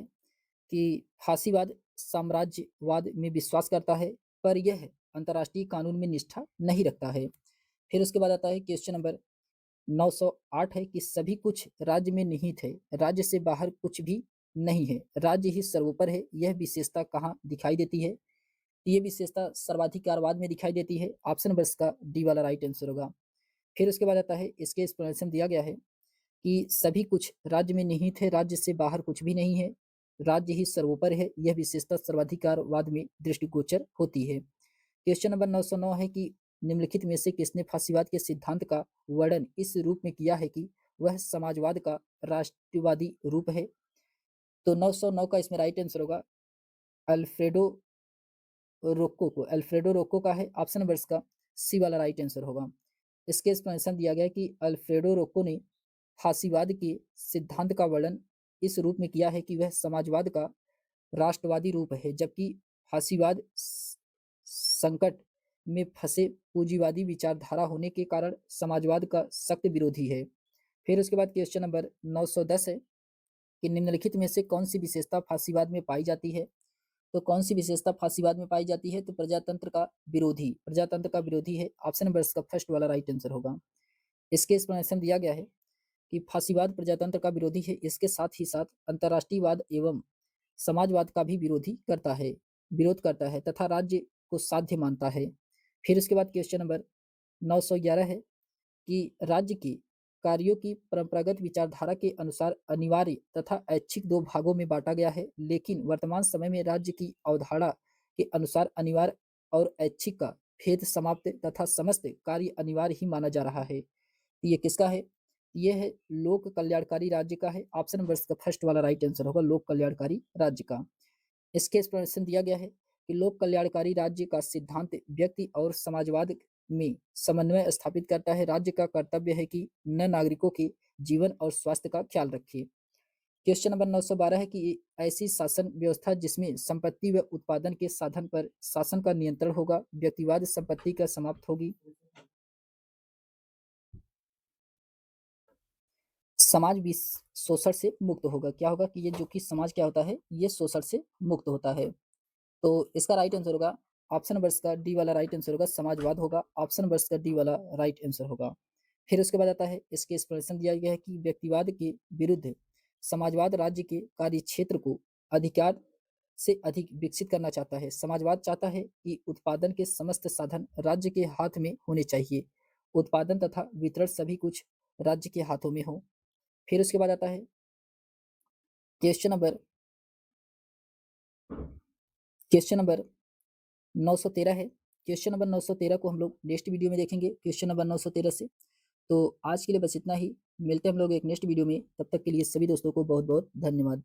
कि फांसीवाद साम्राज्यवाद में विश्वास करता है, पर यह अंतर्राष्ट्रीय कानून में निष्ठा नहीं रखता है। फिर उसके बाद आता है क्वेश्चन नंबर 908 है कि सभी कुछ राज्य में निहित है, राज्य से बाहर कुछ भी नहीं है, राज्य ही सर्वोपर है। यह विशेषता कहाँ दिखाई देती है? ये विशेषता सर्वाधिकारवाद में दिखाई देती है। ऑप्शन नंबर का डी वाला राइट आंसर होगा। फिर उसके बाद आता है इसके एक्सप्लेनेशन दिया गया है कि सभी कुछ राज्य में निहित है, राज्य से बाहर कुछ भी नहीं है, राज्य ही सर्वोपर है। यह विशेषता सर्वाधिकारवाद में दृष्टिगोचर होती है। क्वेश्चन नंबर 909 है कि निम्नलिखित में से किसने फांसीवाद के सिद्धांत का वर्णन इस रूप में किया है कि वह समाजवाद का राष्ट्रवादी रूप है? तो 909 का इसमें राइट आंसर होगा अल्फ्रेडो अल्फ्रेडो रोक्को का है। ऑप्शन नंबर का सी वाला राइट आंसर होगा। इसके एक्सप्लेनेशन दिया गया कि अल्फ्रेडो रोक्को ने फांसीवाद के सिद्धांत का वर्णन इस रूप में किया है कि वह समाजवाद का राष्ट्रवादी रूप है, जबकि फांसीवाद संकट में फंसे पूंजीवादी विचारधारा होने के कारण समाजवाद का सख्त विरोधी है। फिर उसके बाद क्वेश्चन नंबर 910 है कि निम्नलिखित में से कौन सी विशेषता फांसीवाद में पाई जाती है? तो कौन सी विशेषता फांसीवाद में पाई जाती है? तो प्रजातंत्र का विरोधी, प्रजातंत्र का विरोधी है। ऑप्शन नंबर का फर्स्ट वाला राइट आंसर होगा। इसके एक्सप्लेनेशन दिया गया है कि फांसीवाद प्रजातंत्र का विरोधी है, इसके साथ ही साथ अंतर्राष्ट्रीयवाद एवं समाजवाद का भी विरोध करता है तथा राज्य को साध्य मानता है। फिर उसके बाद क्वेश्चन नंबर 911 है कि राज्य के कार्यों की परंपरागत विचारधारा के अनुसार अनिवार्य तथा ऐच्छिक दो भागों में बांटा गया है, लेकिन वर्तमान समय में राज्य की अवधारणा के अनुसार अनिवार्य और ऐच्छिक का भेद समाप्त तथा समस्त कार्य अनिवार्य ही माना जा रहा है। ये किसका है? ये है लोक कल्याणकारी राज्य का है। ऑप्शन नंबर का फर्स्ट वाला राइट आंसर होगा लोक कल्याणकारी राज्य का। इसके एक्सप्लेनेशन दिया गया है कि लोक कल्याणकारी राज्य का सिद्धांत व्यक्ति और समाजवाद में समन्वय स्थापित करता है। राज्य का कर्तव्य है कि न नागरिकों के जीवन और स्वास्थ्य का ख्याल रखे। क्वेश्चन नंबर 912 है कि ऐसी शासन व्यवस्था जिसमें संपत्ति व उत्पादन के साधन पर शासन का नियंत्रण होगा, व्यक्तिवाद संपत्ति का समाप्त होगी, समाज भी शोषण से मुक्त होगा। क्या होगा कि ये जो कि समाज क्या होता है, ये शोषण से मुक्त होता है। तो इसका राइट आंसर होगा ऑप्शन नंबर का डी वाला राइट आंसर होगा समाजवाद होगा। ऑप्शन नंबर का डी वाला राइट आंसर होगा। फिर उसके बाद आता है इसके एक्सप्लेनेशन दिया गया है कि व्यक्तिवाद के विरुद्ध समाजवाद राज्य के कार्य क्षेत्र को अधिकार से अधिक विकसित करना चाहता है। समाजवाद चाहता है कि उत्पादन के समस्त साधन राज्य के हाथ में होने चाहिए, उत्पादन तथा वितरण सभी कुछ राज्य के हाथों में हो। फिर उसके बाद आता है क्वेश्चन नंबर क्वेश्चन नंबर 913 है। क्वेश्चन नंबर 913 को हम लोग नेक्स्ट वीडियो में देखेंगे क्वेश्चन नंबर 913 से। तो आज के लिए बस इतना ही, मिलते हैं हम लोग एक नेक्स्ट वीडियो में। तब तक के लिए सभी दोस्तों को बहुत बहुत धन्यवाद।